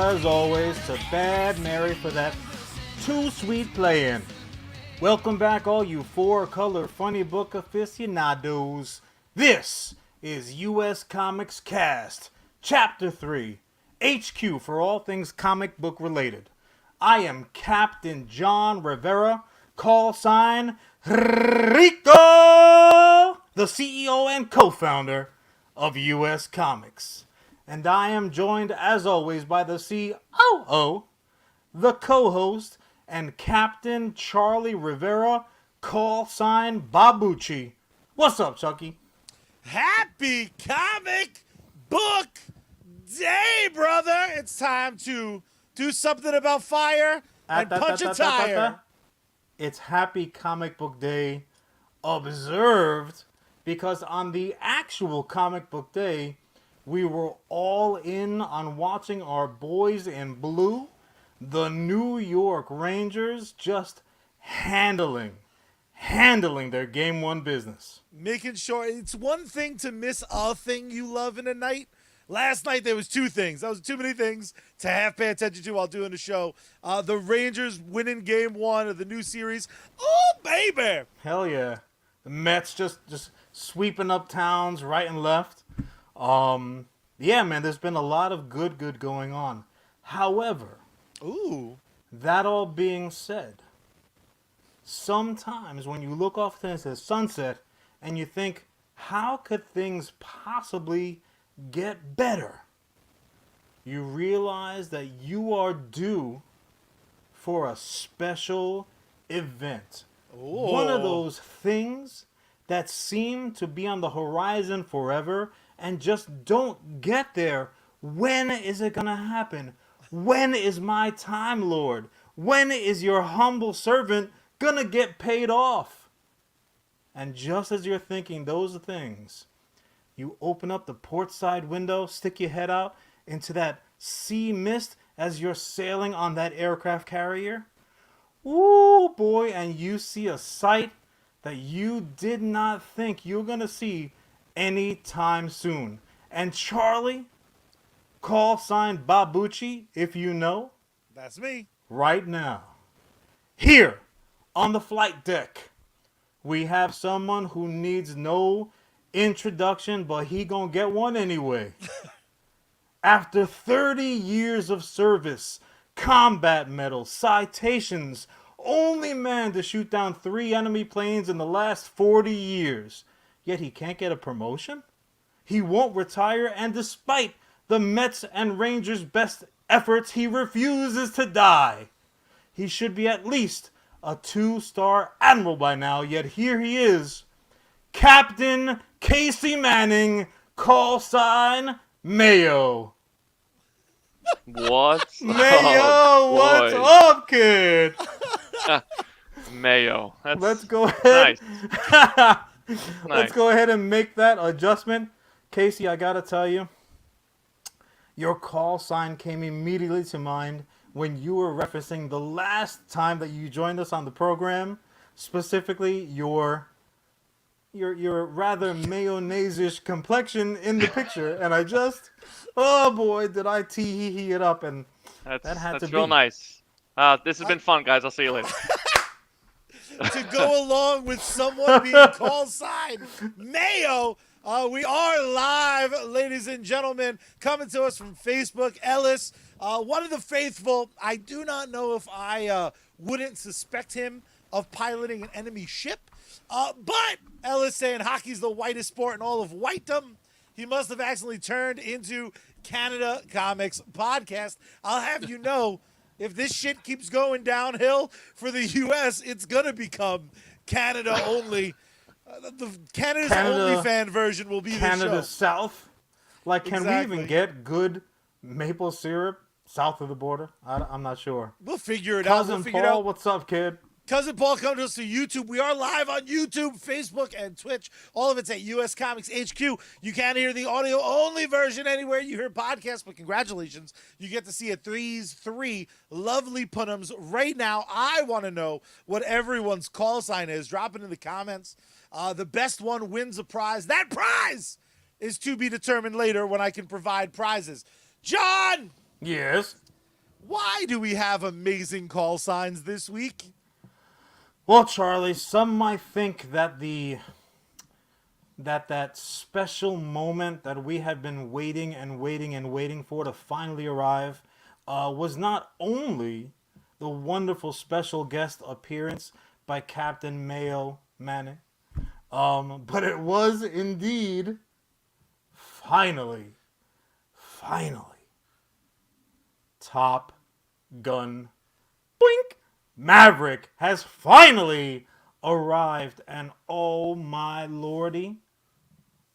as always, to Bad Mary for that too sweet play-in. Welcome back, all you four-color funny book aficionados. This is U.S. Comics Cast, Chapter 3, HQ for all things comic book related. I am Captain John Rivera, call sign Rico, the CEO and co-founder of U.S. Comics. And I am joined, as always, by the COO, the co-host, and Captain Charlie Rivera, call sign Babucci. What's up, Chucky? Happy comic book day, brother! It's time to do something about fire and punch a tire. It's Happy Comic Book Day observed because on the actual comic book day, we were all in on watching our boys in blue, the New York Rangers, just handling their game one business. Making sure it's one thing to miss a thing you love in a night. Last night there was two things. That was too many things to have pay attention to while doing the show. The Rangers winning game one of the new series. Oh, baby! Hell yeah. The Mets just sweeping up towns right and left. Yeah, man, there's been a lot of good going on. However, that all being said, sometimes when you look off to the sunset and you think, how could things possibly get better? You realize that you are due for a special event. Ooh. One of those things that seem to be on the horizon forever and just don't get there. When is it gonna happen? When is my time, Lord? When is your humble servant gonna get paid off? And just as you're thinking those things, you open up the port side window, stick your head out into that sea mist as you're sailing on that aircraft carrier. Ooh, boy, and you see a sight that you did not think you were going to see anytime soon. And Charlie, call sign Babucci, if you know. That's me. Right now, here on the flight deck, we have someone who needs no introduction, but he gonna get one anyway. After 30 years of service, combat medals, citations, only man to shoot down 3 enemy planes in the last 40 years. Yet he can't get a promotion? He won't retire, and despite the Mets and Rangers' best efforts, he refuses to die. He should be at least a 2-star admiral by now, yet here he is, Captain Casey Manning, call sign Mayo. What? Mayo, what's up, kid? Mayo. Let's go ahead. Nice. Let's go ahead and make that adjustment. Casey, I gotta tell you, your call sign came immediately to mind when you were referencing the last time that you joined us on the program, specifically your rather mayonnaise-ish complexion in the picture, and I just, oh boy, did I tee-hee-hee it up, and that had to be. That's real nice. This has been fun, guys. I'll see you later. To go along with someone being call sign Mayo, we are live, ladies and gentlemen, coming to us from Facebook. Ellis, one of the faithful. I do not know if I wouldn't suspect him of piloting an enemy ship. But Ellis saying hockey's the whitest sport in all of whitedom. He must have accidentally turned into Canada Comics Podcast. I'll have you know, if this shit keeps going downhill for the U.S., it's going to become Canada only. Canada's only fan version will be Canada the show. South. Like, can Exactly. we even get good maple syrup south of the border? I'm not sure. We'll figure it out. Cousin Paul, what's up, kid? Cousin Paul, come to us to YouTube. We are live on YouTube, Facebook, and Twitch. All of it's at US Comics HQ. You can hear the audio-only version anywhere you hear podcasts, but congratulations. You get to see a 3 lovely punums right now. I want to know what everyone's call sign is. Drop it in the comments. The best one wins a prize. That prize is to be determined later when I can provide prizes. John! Yes? Why do we have amazing call signs this week? Well, Charlie, some might think that that special moment that we had been waiting and waiting and waiting for to finally arrive was not only the wonderful special guest appearance by Captain Mayo Manning, but it was indeed finally Top Gun Boink Maverick has finally arrived, and oh my lordy,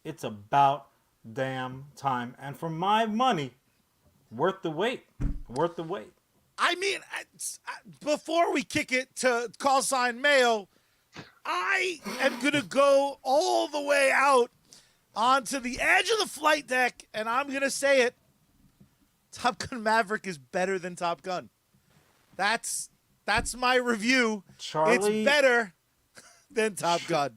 it's about damn time. And for my money, worth the wait. Worth the wait. I mean, before we kick it to call sign Mayo, I am going to go all the way out onto the edge of the flight deck, and I'm going to say it. Top Gun Maverick is better than Top Gun. That's my review. Charlie, it's better than Top Gun.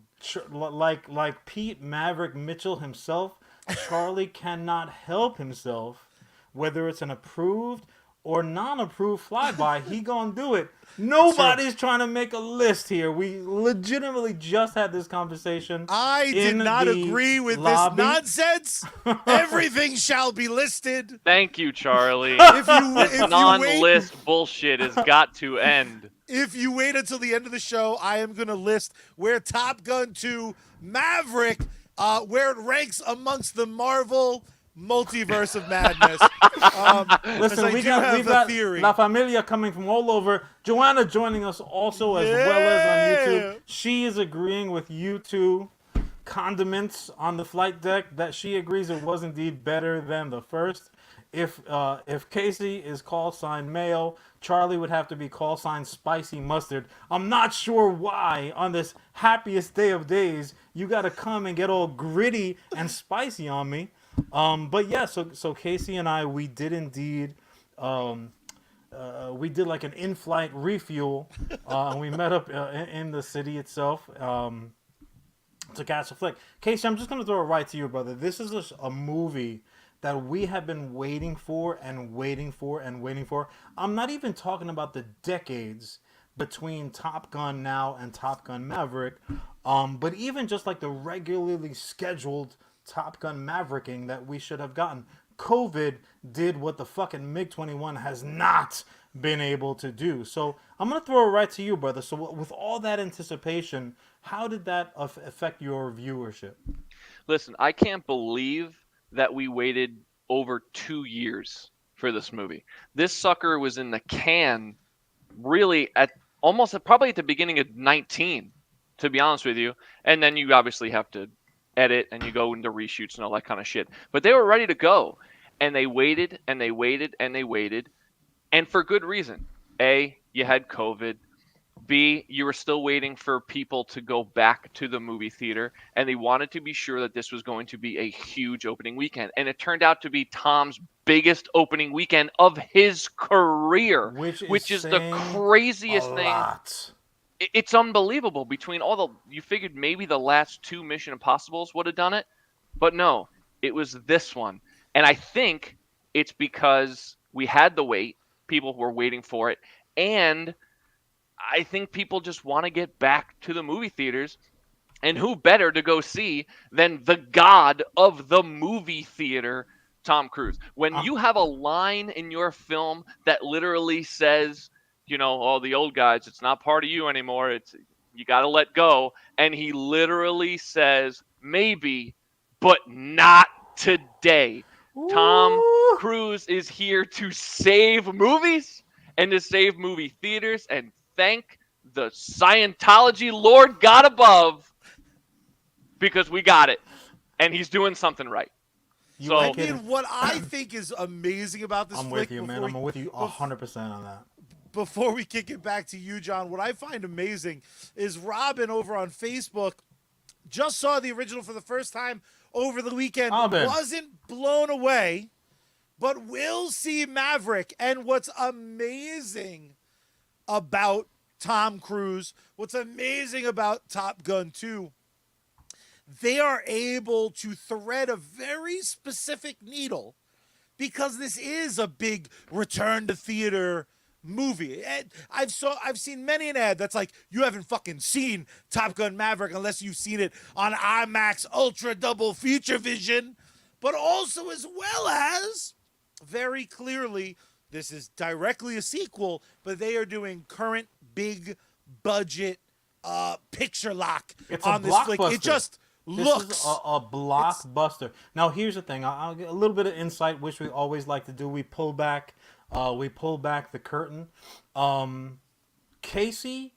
Like Pete Maverick Mitchell himself, Charlie cannot help himself, whether it's an approved or non-approved flyby, he gonna do it. Nobody's trying to make a list here. We legitimately just had this conversation. I did not agree with lobby. This nonsense. Everything shall be listed. Thank you, Charlie. If This you non-list bullshit has got to end. If you wait until the end of the show, I am going to list where Top Gun 2 Maverick, where it ranks amongst the Marvel multiverse of madness. Listen, we got theory. La Familia coming from all over. Joanna joining us also as well as on YouTube. She is agreeing with you two condiments on the flight deck that she agrees it was indeed better than the first. If Casey is call sign Mayo, Charlie would have to be call sign Spicy Mustard. I'm not sure why on this happiest day of days you got to come and get all gritty and spicy on me. But yeah, so Casey and I, we did indeed, we did like an in-flight refuel. We met up in the city itself to catch a flick. Casey, I'm just gonna throw it right to you, brother. This is a movie that we have been waiting for and waiting for and waiting for. I'm not even talking about the decades between Top Gun now and Top Gun Maverick, but even just like the regularly scheduled Top Gun Mavericking that we should have gotten. COVID did what the fucking MiG-21 has not been able to do. So I'm going to throw it right to you, brother. So with all that anticipation, how did that affect your viewership? Listen, I can't believe that we waited over 2 years for this movie. This sucker was in the can really probably at the beginning of 19, to be honest with you. And then you obviously have to edit and you go into reshoots and all that kind of shit. But they were ready to go. And they waited and they waited and they waited. And for good reason. A, you had COVID. B, you were still waiting for people to go back to the movie theater, and they wanted to be sure that this was going to be a huge opening weekend. And it turned out to be Tom's biggest opening weekend of his career, which is the craziest thing. It's unbelievable. Between you figured maybe the last two Mission Impossibles would have done it, but no, it was this one. And I think it's because we had the wait, people were waiting for it, and I think people just want to get back to the movie theaters, and who better to go see than the god of the movie theater, Tom Cruise. When you have a line in your film that literally says, oh, the old guys, it's not part of you anymore. You got to let go. And he literally says, maybe, but not today. Ooh. Tom Cruise is here to save movies and to save movie theaters, and thank the Scientology Lord God above, because we got it, and he's doing something right. What I think is amazing about this I'm flick, with you, man. I'm with you 100% on that. Before we kick it back to you, John, what I find amazing is Robin over on Facebook just saw the original for the first time over the weekend. Wasn't blown away, but will see Maverick. And what's amazing about Tom Cruise, what's amazing about Top Gun 2, they are able to thread a very specific needle because this is a big return to theater movie. And I've seen many an ad that's like, you haven't fucking seen Top Gun Maverick unless you've seen it on IMAX Ultra Double Feature Vision, but also as well as very clearly this is directly a sequel, but they are doing current big budget picture lock It's on a this flick. blockbuster. It just This looks is a blockbuster. Now, here's the thing. I'll get a little bit of insight, which we always like to do. We pull back the curtain. Casey,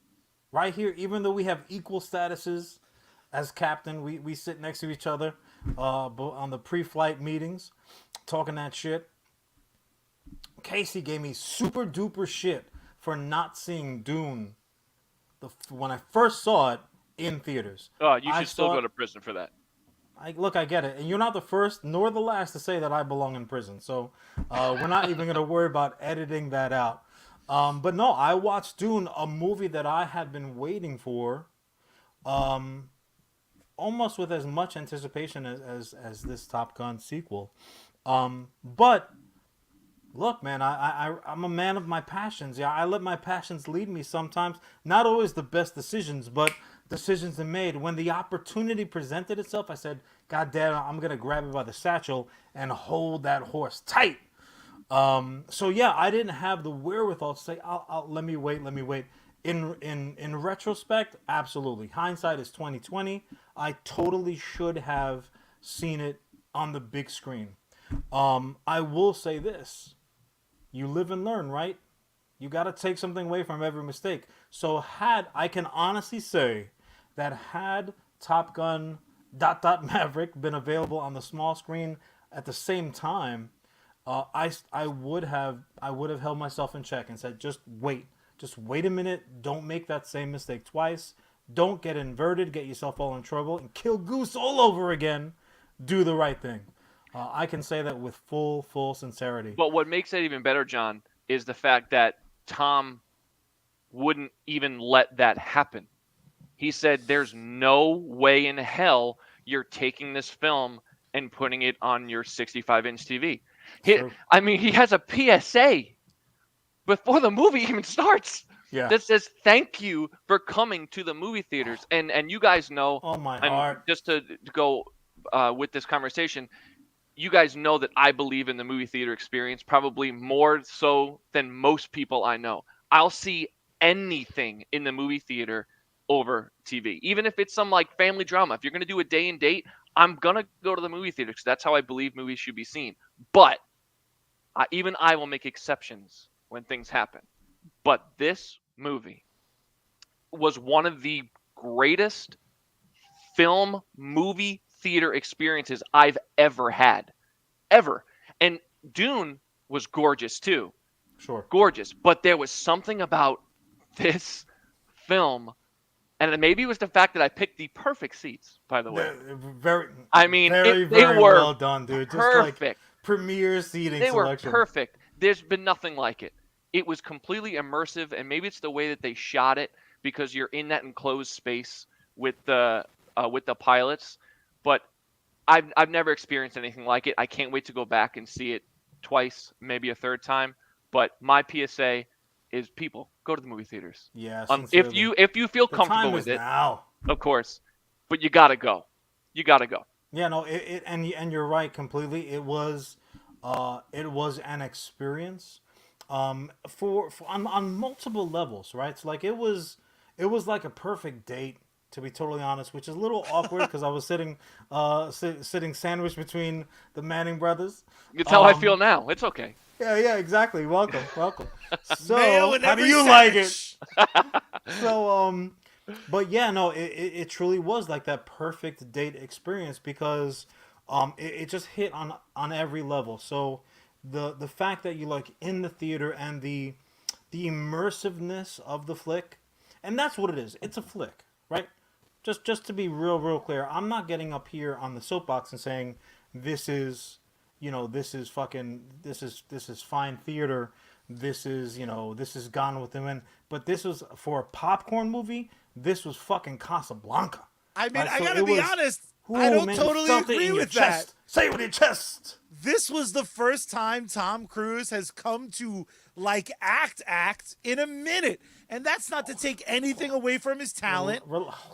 right here, even though we have equal statuses as captain, we sit next to each other on the pre-flight meetings, talking that shit. Casey gave me super duper shit for not seeing Dune when I first saw it in theaters. Oh, you I should still saw go it- to prison for that. I get it, and you're not the first nor the last to say that I belong in prison. So we're not even gonna worry about editing that out. But no, I watched Dune, a movie that I had been waiting for, almost with as much anticipation as this Top Gun sequel. But look, man, I'm a man of my passions. Yeah, I let my passions lead me sometimes. Not always the best decisions, but decisions are made. When the opportunity presented itself, I said, God damn, I'm going to grab it by the satchel and hold that horse tight. So yeah, I didn't have the wherewithal to say, let me wait. In retrospect, absolutely. Hindsight is 2020. I totally should have seen it on the big screen. I will say this. You live and learn, right? You got to take something away from every mistake. So I can honestly say that had Top Gun ... Maverick been available on the small screen at the same time, I would have held myself in check and said, just wait a minute. Don't make that same mistake twice. Don't get inverted, get yourself all in trouble, and kill Goose all over again. Do the right thing. I can say that with full sincerity. But what makes it even better, John, is the fact that Tom wouldn't even let that happen. He said, there's no way in hell you're taking this film and putting it on your 65-inch TV. He has a PSA before the movie even starts that says, thank you for coming to the movie theaters. And you guys know, oh my heart. Just to go with this conversation, you guys know that I believe in the movie theater experience, probably more so than most people I know. I'll see anything in the movie theater over TV, even if it's some like family drama. If you're going to do a day and date, I'm going to go to the movie theater because that's how I believe movies should be seen. But even I will make exceptions when things happen. But this movie was one of the greatest movie theater experiences I've ever had. Ever. And Dune was gorgeous too. Sure. Gorgeous. But there was something about this film, and maybe it was the fact that I picked the perfect seats, by the way. Very They were well done, dude. Perfect. Just like premier seating They selection. were perfect. There's been nothing like it. It was completely immersive, and maybe it's the way that they shot it because you're in that enclosed space with the pilots. But I've never experienced anything like it. I can't wait to go back and see it twice, maybe a third time. But my PSA is, people, go to the movie theaters. Yeah. If you feel comfortable with it, now. of course. But you gotta go. You gotta go. Yeah, no, and you're right completely. It was an experience, for on multiple levels, right? So like it was like a perfect date, to be totally honest, which is a little awkward because I was sitting sandwiched between the Manning brothers. It's how I feel now. It's okay. Yeah, exactly. Welcome. So, Mayo in how do every you like it? sandwich. So, but yeah, no, it truly was like that perfect date experience because, it just hit on every level. So, the fact that you like in the theater and the immersiveness of the flick, and that's what it is. It's a flick, right? Just to be real clear, I'm not getting up here on the soapbox and saying this is fine theater. This is Gone with the Wind. But this was, for a popcorn movie, this was fucking Casablanca. I mean, Right? I So gotta it be was- honest. Ooh, I don't man, you totally felt it agree in your with that. chest. Say it with your chest. this was the first time Tom Cruise has come to like act in a minute. And that's not to take anything away from his talent.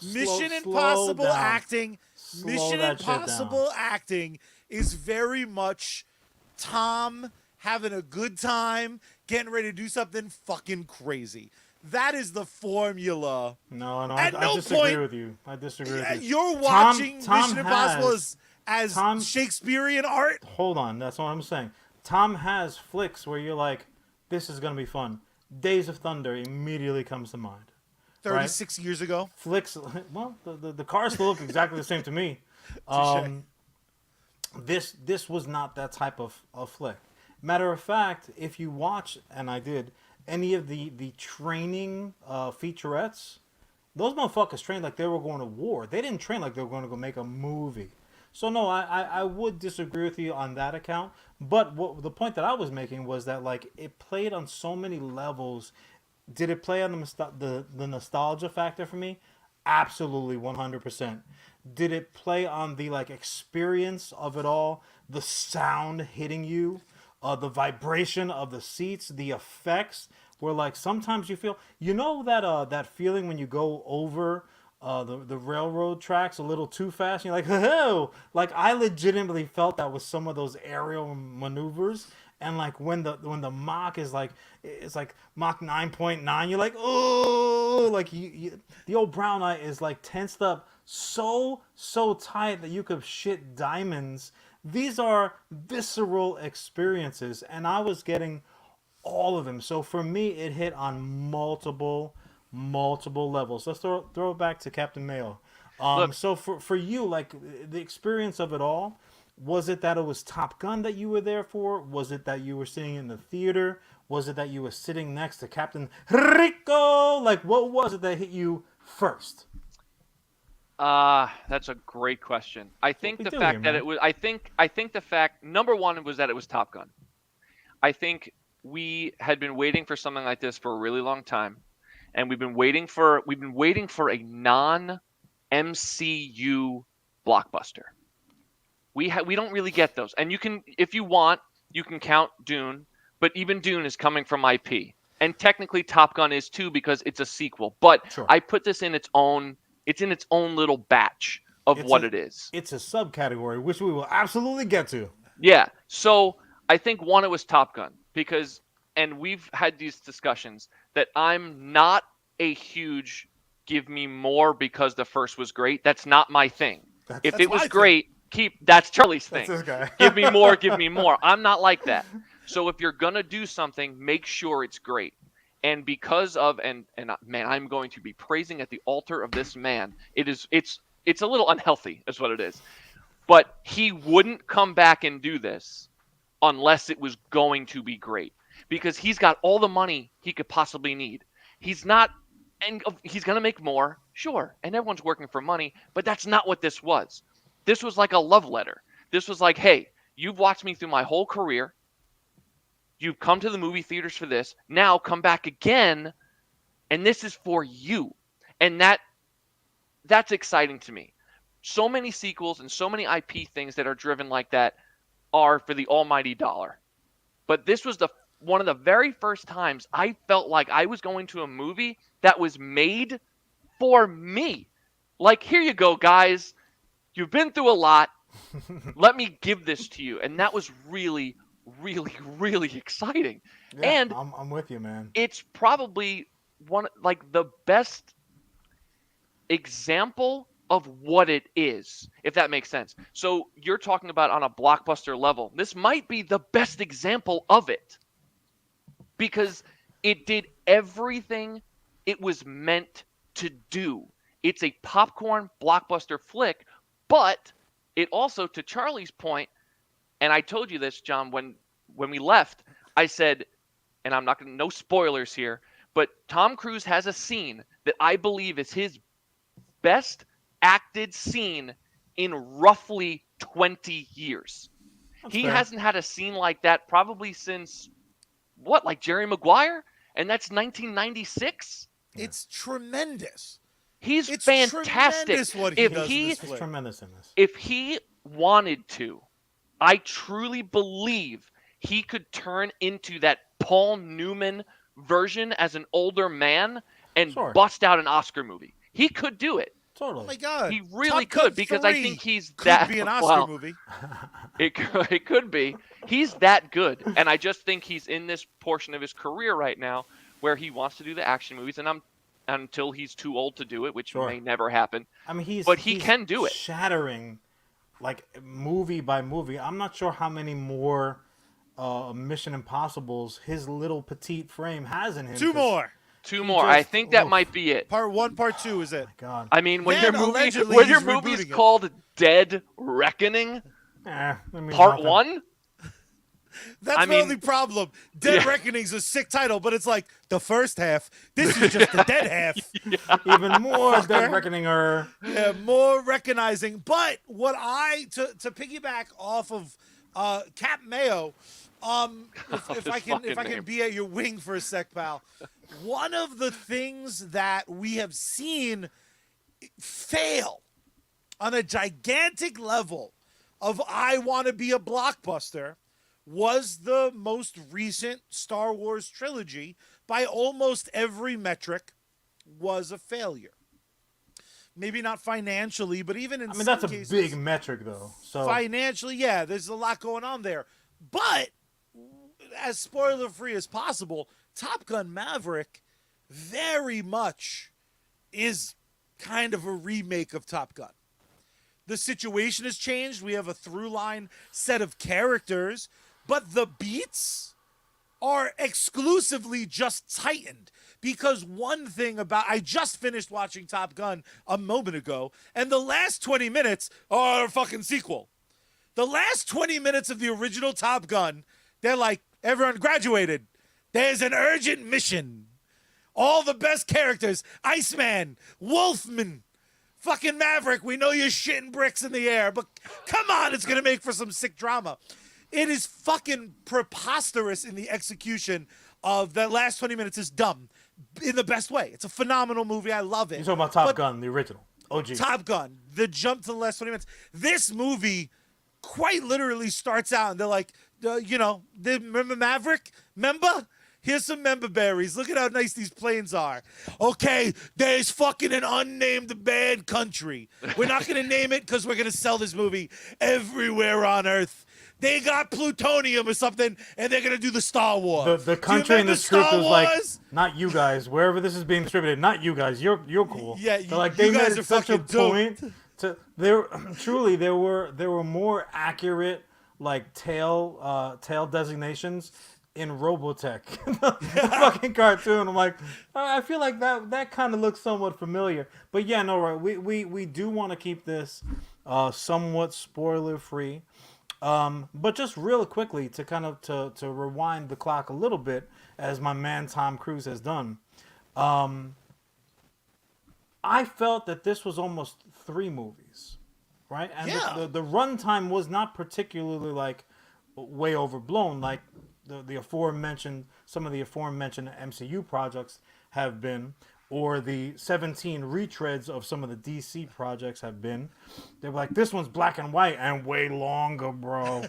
Mission Impossible acting. Mission Impossible acting is very much Tom having a good time, getting ready to do something fucking crazy. That is the formula. No, At I no disagree point- with you. I disagree with you. You're watching Tom Mission Impossible as Tom- Shakespearean art. Hold on, that's what I'm saying. Tom has flicks where you're like, this is gonna be fun. Days of Thunder immediately comes to mind. 36 years ago. Flicks, well, the cars still look exactly the same to me. This was not that type of flick. Matter of fact, if you watch, and I did, any of the training featurettes, those motherfuckers trained like they were going to war. They didn't train like they were going to go make a movie. So no, I would disagree with you on that account. But the point that I was making was that like it played on so many levels. Did it play on the nostalgia factor for me? Absolutely, 100%. Did it play on the like experience of it all? The sound hitting you, the vibration of the seats, the effects. Where like sometimes you feel, that feeling when you go over the railroad tracks a little too fast. And you're like, oh, like I legitimately felt that with some of those aerial maneuvers. And like when the Mach is like, it's like Mach 9.9, you're like, oh, like the old brown eye is like tensed up so tight that you could shit diamonds. These are visceral experiences, and I was getting all of them. So for me, it hit on multiple levels. Let's throw it back to Captain Mayo. So for you, like the experience of it all, was it that it was Top Gun that you were there for? Was it that you were sitting in the theater? Was it that you were sitting next to Captain Rico? Like, what was it that hit you first? That's a great question. I think the fact that it was. I think the fact number one was that it was Top Gun. I think we had been waiting for something like this for a really long time, and we've been waiting for a non-MCU blockbuster. We don't really get those, and you can, if you want, you can count Dune, but even Dune is coming from IP, and technically Top Gun is too because it's a sequel. But sure. I put this in its own. It's in its own little batch of what it is. It's a subcategory, which we will absolutely get to. Yeah. So I think one, it was Top Gun because, and we've had these discussions that I'm not a huge give me more because the first was great. That's not my thing. If it was great, that's Charlie's thing. That's this guy. Give me more, give me more. I'm not like that. So if you're gonna do something, make sure it's great. And because of and man, I'm going to be praising at the altar of this man. It's a little unhealthy, is what it is. But he wouldn't come back and do this unless it was going to be great. Because he's got all the money he could possibly need. He's going to make more, sure. And everyone's working for money, but that's not what this was. This was like a love letter. This was like, hey, you've watched me through my whole career. You've come to the movie theaters for this. Now come back again, and this is for you. And that's exciting to me. So many sequels and so many IP things that are driven like that are for the almighty dollar. But this was one of the very first times I felt like I was going to a movie that was made for me. Like, here you go, guys. You've been through a lot. Let me give this to you. And that was really, really, really exciting. Yeah, and I'm with you, man. It's probably the best example of what it is, if that makes sense. So you're talking about on a blockbuster level. This might be the best example of it because it did everything it was meant to do. It's a popcorn blockbuster flick, but it also, to Charlie's point, and I told you this, John, when we left, I said, and I'm not going to, no spoilers here, but Tom Cruise has a scene that I believe is his best acted scene in roughly 20 years. He hasn't had a scene like that probably since, like Jerry Maguire? And that's 1996? It's tremendous. He's fantastic. Tremendous what he does in this It's tremendous in this. If he wanted to, I truly believe he could turn into that Paul Newman version as an older man and Sure, bust out an Oscar movie. He could do it. Oh totally. my God. He really Top Gun could, because I think 3 he's could that be an Oscar well. movie. It could be. He's that good, and I just think he's in this portion of his career right now where he wants to do the action movies, and I'm until he's too old to do it, which Sure. may never happen. I mean, he's But he he's can do it. shattering, like movie by movie. I'm not sure how many more Mission Impossibles his little petite frame has in him. 2 more. Two He more. I just- think that oof. might be it. Part 1, Part 2 is it. God, I mean, when Then your allegedly when your he's movie's rebooting it. called Dead Reckoning that means Part nothing. 1, That's I the mean- only problem. Dead Yeah. Reckoning's a sick title, but it's like the first half. This is just the dead half. Even more Dead Reckoning. Yeah, more recognizing. But what to piggyback off of Cap Mayo, if I can fucking name. be at your wing for a sec, pal. One of the things that we have seen fail on a gigantic level of I want to be a blockbuster was the most recent Star Wars trilogy. By almost every metric, was a failure. Maybe not financially, but even in I mean, some that's a cases, big metric, though. So financially, yeah, there's a lot going on there. But as spoiler free as possible, Top Gun Maverick very much is kind of a remake of Top Gun. The situation has changed. We have a through line set of characters, but the beats are exclusively just tightened. Because one thing about, I just finished watching Top Gun a moment ago, and the last 20 minutes are a fucking sequel. The last 20 minutes of the original Top Gun, they're like, everyone graduated. There's an urgent mission. All the best characters, Iceman, Wolfman, fucking Maverick, we know you're shitting bricks in the air, but come on, it's going to make for some sick drama. It is fucking preposterous in the execution of that last 20 minutes is dumb in the best way. It's a phenomenal movie. I love it. you're talking about Top But Gun, the original OG. Top Gun, the jump to the last 20 minutes. This movie quite literally starts out and they're like, remember Maverick? Remember? Here's some Memberberries. Look at how nice these planes are. Okay, there's fucking an unnamed bad country. We're not going to name it because we're going to sell this movie everywhere on Earth. They got plutonium or something, and they're going to do the Star Wars. The Do you country in remember the script Star was like, Wars? not you guys. Wherever this is being distributed, not you guys. You're cool. Yeah, They're like, you they guys made are such a fucking dope. point to there. Truly, there were more accurate like tail designations in Robotech, the fucking cartoon. I'm like, I feel like that kind of looks somewhat familiar. But yeah, no, right. We do want to keep this somewhat spoiler free. But just real quickly to kind of to rewind the clock a little bit, as my man Tom Cruise has done. I felt that this was almost 3 movies, right? And Yeah. the runtime was not particularly like way overblown, like the aforementioned, some of the aforementioned MCU projects have been, or the 17 retreads of some of the DC projects have been. They were like, this one's black and white and way longer, bro.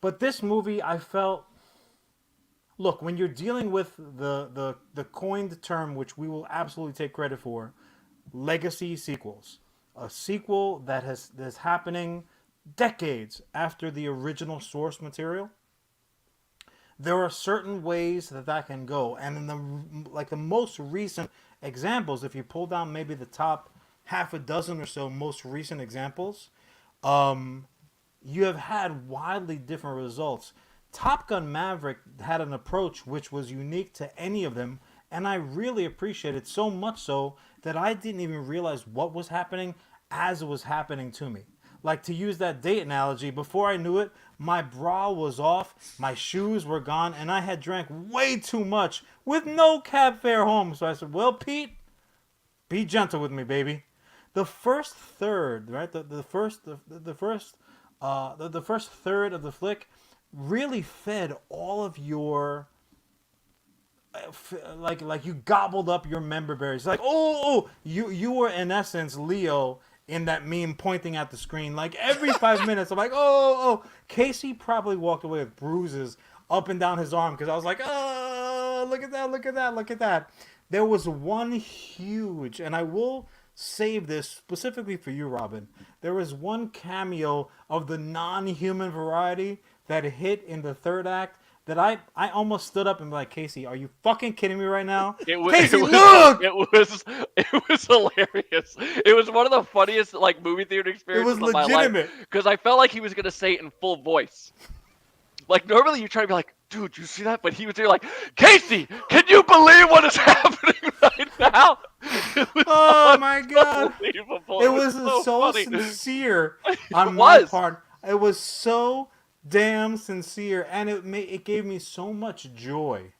But this movie, I felt, look, when you're dealing with the coined term, which we will absolutely take credit for, legacy sequels, a sequel that's happening decades after the original source material, there are certain ways that can go. And in the most recent examples, if you pull down maybe the top half a dozen or so most recent examples, you have had wildly different results. Top Gun Maverick had an approach which was unique to any of them, and I really appreciate it, so much so that I didn't even realize what was happening as it was happening to me. Like, to use that date analogy, before I knew it, my bra was off, my shoes were gone, and I had drank way too much with no cab fare home. So I said, well, Pete, be gentle with me, baby. The first third, right? The first third of the flick really fed all of your like you gobbled up your memberberries. Like, you were in essence Leo in that meme pointing at the screen. Like every 5 minutes, I'm like, oh. Casey probably walked away with bruises up and down his arm because I was like, oh, look at that. There was one huge, and I will save this specifically for you, Robin. There was one cameo of the non-human variety that hit in the third act that I almost stood up and be like, Casey, are you fucking kidding me right now? Casey, look! It was hilarious. It was one of the funniest like movie theater experiences of my life because I felt like he was gonna say it in full voice. Like normally you try to be like, dude, you see that? But he was there like, Casey, can you believe what is happening right now? Oh my god! Unbelievable. It was so funny. sincere on my part. It was so damn sincere, and it gave me so much joy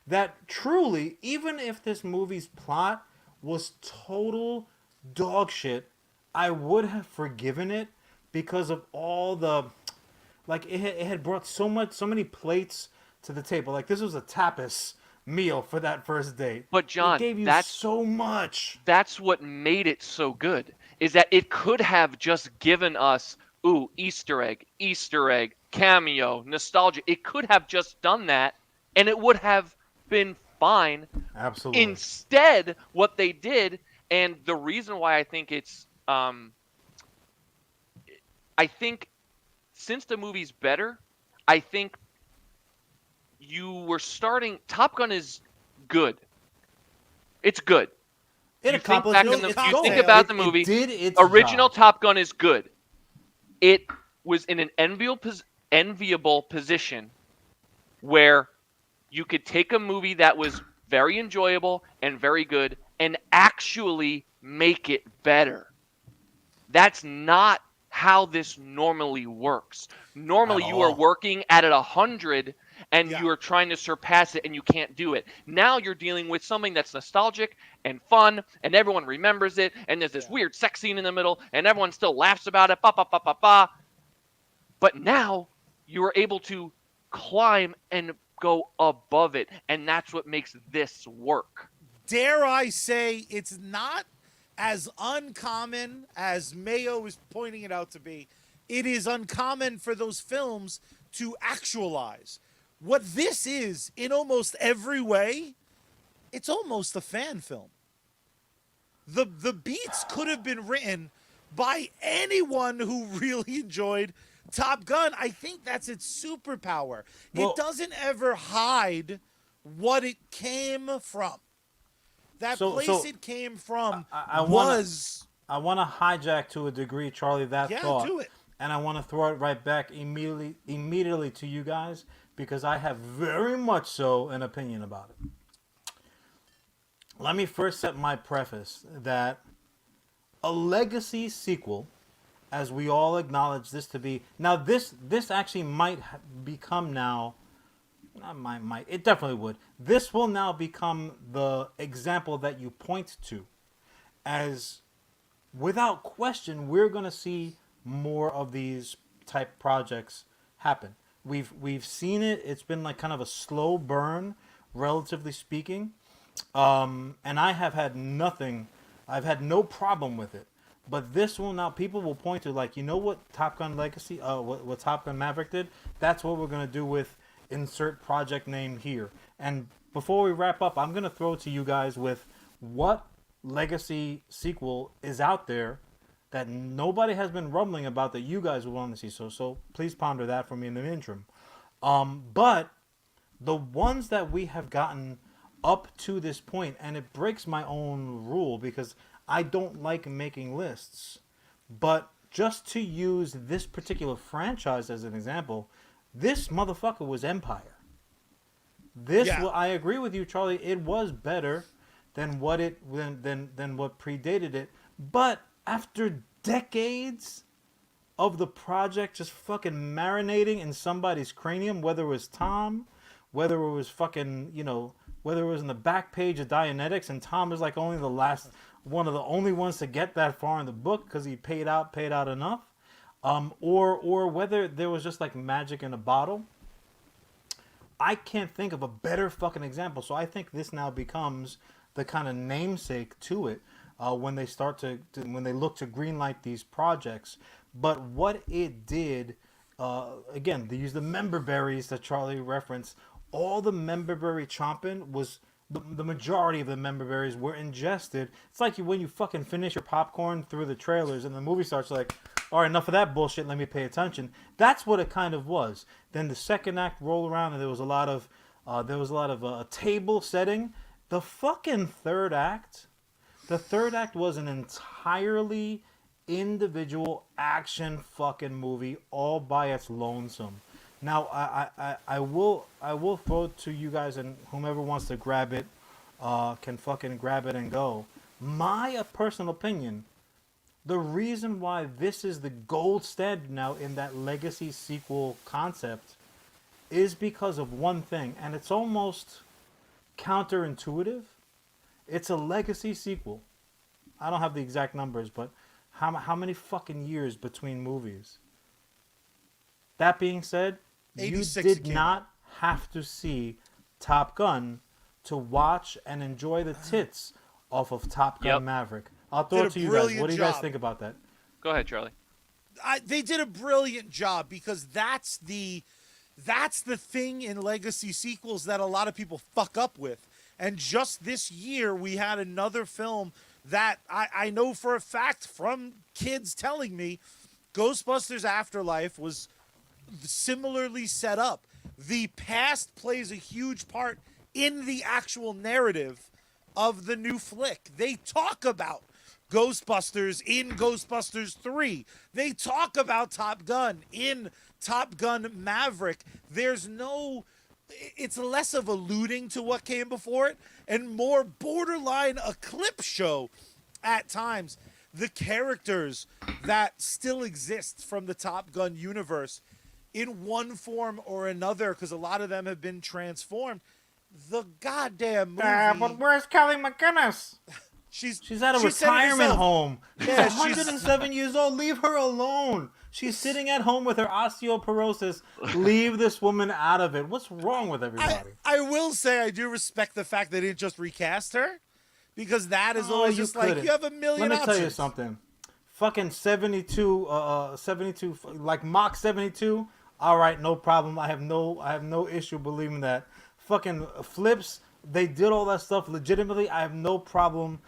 that truly, even if this movie's plot was total dog shit, I would have forgiven it because of all the, like, it had brought so many plates to the table. Like, this was a tapas meal for that first date. But John, it gave you so much. That's what made it so good. Is that it could have just given us, ooh, Easter egg, cameo, nostalgia. It could have just done that, and it would have been fine. Absolutely. Instead, what they did, and the reason why I think it's, I think since the movie's better, I think you were starting. Top Gun is good. It's good. You think about the movie. Original Top Gun is good. It was in an enviable position where you could take a movie that was very enjoyable and very good and actually make it better. That's not how this normally works. Normally you are working at 100 and you are trying to surpass it and you can't do it. Now you're dealing with something that's nostalgic and fun and everyone remembers it and there's this weird sex scene in the middle and everyone still laughs about it. But now you are able to climb and go above it, and that's what makes this work. Dare I say it's not as uncommon as Mayo is pointing it out to be. It is uncommon for those films to actualize. What this is, in almost every way, it's almost a fan film. The beats could have been written by anyone who really enjoyed Top Gun. I think that's its superpower. Well, it doesn't ever hide what it came from. That place it came from I want to hijack to a degree, Charlie, that thought. Do it. And I want to throw it right back immediately to you guys because I have very much so an opinion about it. Let me first set my preface that a legacy sequel, as we all acknowledge this to be, now this actually might become now, it definitely would. This will now become the example that you point to as, without question, we're going to see more of these type projects happen. We've seen it. It's been like kind of a slow burn, relatively speaking. And I have had nothing. I've had no problem with it. But this will now, people will point to like, you know what Top Gun Legacy, what Top Gun Maverick did? That's what we're going to do with insert project name here. And before we wrap up, I'm going to throw to you guys with what legacy sequel is out there that nobody has been rumbling about that you guys would want to see. So please ponder that for me in the interim. But the ones that we have gotten up to this point, and it breaks my own rule because I don't like making lists, but just to use this particular franchise as an example, this motherfucker was Empire. I agree with you, Charlie. It was better than what than what predated it, but after decades of the project just fucking marinating in somebody's cranium, whether it was Tom, whether it was fucking, whether it was in the back page of Dianetics, and Tom is like only one of the only ones to get that far in the book because he paid out enough, or whether there was just like magic in a bottle. I can't think of a better fucking example. So I think this now becomes the kind of namesake to it. when they when they look to greenlight these projects. But what it did, again, they used the memberberries that Charlie referenced. All the memberberry chomping was the majority of the memberberries were ingested. It's like when you fucking finish your popcorn through the trailers and the movie starts like, all right, enough of that bullshit. Let me pay attention. That's what it kind of was. Then the second act rolled around and there was a lot of table setting. The fucking third act. The third act was an entirely individual action fucking movie all by its lonesome. Now I will throw it to you guys, and whomever wants to grab it can fucking grab it and go. My personal opinion, the reason why this is the gold standard now in that legacy sequel concept is because of one thing, and it's almost counterintuitive. It's a legacy sequel. I don't have the exact numbers, but how many fucking years between movies? That being said, you did not have to see Top Gun to watch and enjoy the tits off of Top Gun Maverick. I'll throw it to you guys. What do you guys think about that? Go ahead, Charlie. They did a brilliant job, because that's the thing in legacy sequels that a lot of people fuck up with. And just this year, we had another film that I know for a fact from kids telling me, Ghostbusters Afterlife was similarly set up. The past plays a huge part in the actual narrative of the new flick. They talk about Ghostbusters in Ghostbusters 3. They talk about Top Gun in Top Gun Maverick. It's less of alluding to what came before it and more borderline a clip show at times. The characters that still exist from the Top Gun universe in one form or another, because a lot of them have been transformed. The goddamn movie. But where's Kelly McGinnis? She's at a retirement home. She's 107 years old. Leave her alone. She's sitting at home with her osteoporosis. Leave this woman out of it. What's wrong with everybody? I will say I do respect the fact they didn't just recast her, because that is always just like, you have a million options. Let me tell you something. Fucking 72, like Mach 72. All right, no problem. I have no issue believing that. Fucking flips. They did all that stuff legitimately. I have no problem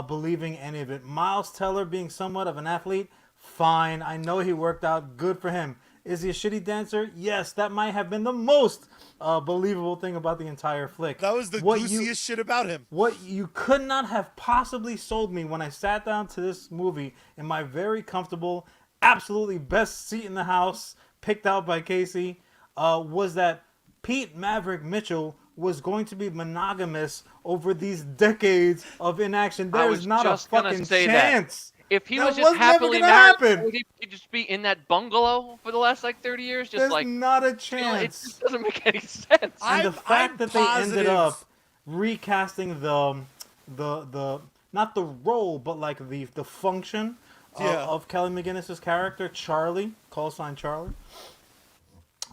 believing any of it. Miles Teller being somewhat of an athlete, fine. I know he worked out. Good for him. Is he a shitty dancer? Yes, that might have been the most believable thing about the entire flick. That was the goosiest shit about him. What you could not have possibly sold me when I sat down to this movie in my very comfortable, absolutely best seat in the house, picked out by Casey, was that Pete Maverick Mitchell was going to be monogamous over these decades of inaction. There's not a fucking chance. If he was just happily married, would he just be in that bungalow for the last 30 years? There's not a chance. It just doesn't make any sense. And the fact that they ended up recasting the not the role, but like the function of Kelly McGinnis' character, Charlie, call sign Charlie,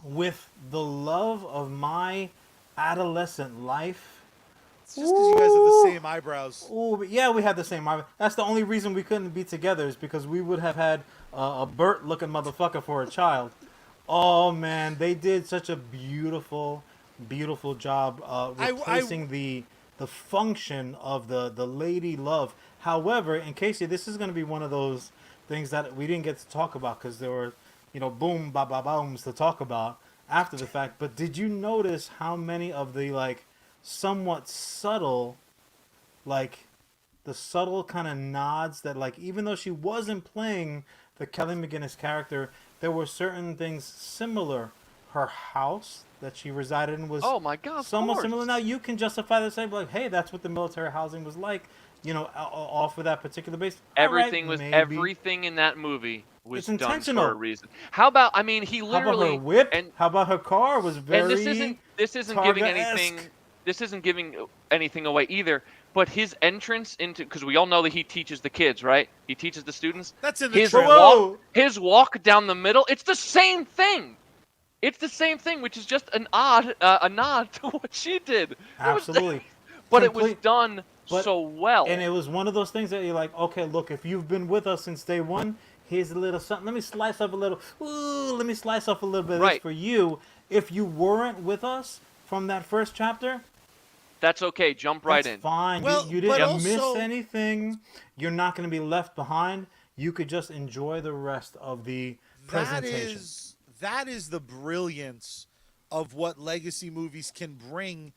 with the love of my adolescent life. It's just because you guys have the same eyebrows. Ooh, yeah, we had the same eyebrows. That's the only reason we couldn't be together, is because we would have had a Burt-looking motherfucker for a child. Oh, man, they did such a beautiful, beautiful job replacing the function of the lady love. However, in Casey, this is going to be one of those things that we didn't get to talk about because there were, boom, ba ba booms to talk about after the fact. But did you notice how many of the somewhat subtle, the subtle kind of nods that even though she wasn't playing the Kelly McGinnis character, there were certain things similar. Her house that she resided in was somewhat similar. Now you can justify the same, hey, that's what the military housing was like, off of that particular base. Everything in that movie was done for a reason. How about, he literally... How about her whip? How about her car was very... And this isn't giving anything... This isn't giving anything away either, but his entrance into... Because we all know that he teaches the kids, right? He teaches the students. That's in the trailer. His walk down the middle, it's the same thing. It's the same thing, which is just a nod to what she did. Absolutely. But it was done But so well. and it was one of those things that you're like, okay, look, if you've been with us since day one, here's a little something. Let me slice up a little. Ooh, let me slice up a little bit of this Right. for you. If you weren't with us from that first chapter, That's okay. Jump right that's in. fine. Well, You but didn't miss also- anything. You're not going to be left behind. You could just enjoy the rest of the presentation. That is the brilliance of what legacy movies can bring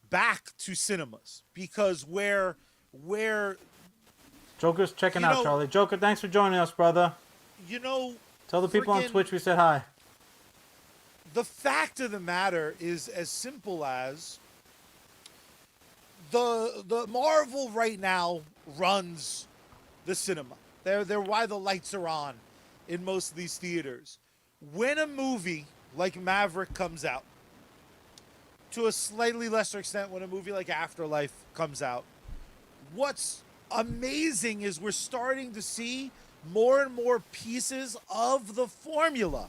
back to cinemas, because where Joker's checking You out, know- Charlie. Joker, thanks for joining us, brother. Tell the people on friggin- Twitch we said hi. the fact of the matter is as simple as the Marvel right now runs the cinema. They're why the lights are on in most of these theaters. When a movie like Maverick comes out, to a slightly lesser extent when a movie like Afterlife comes out, what's amazing is we're starting to see more and more pieces of the formula.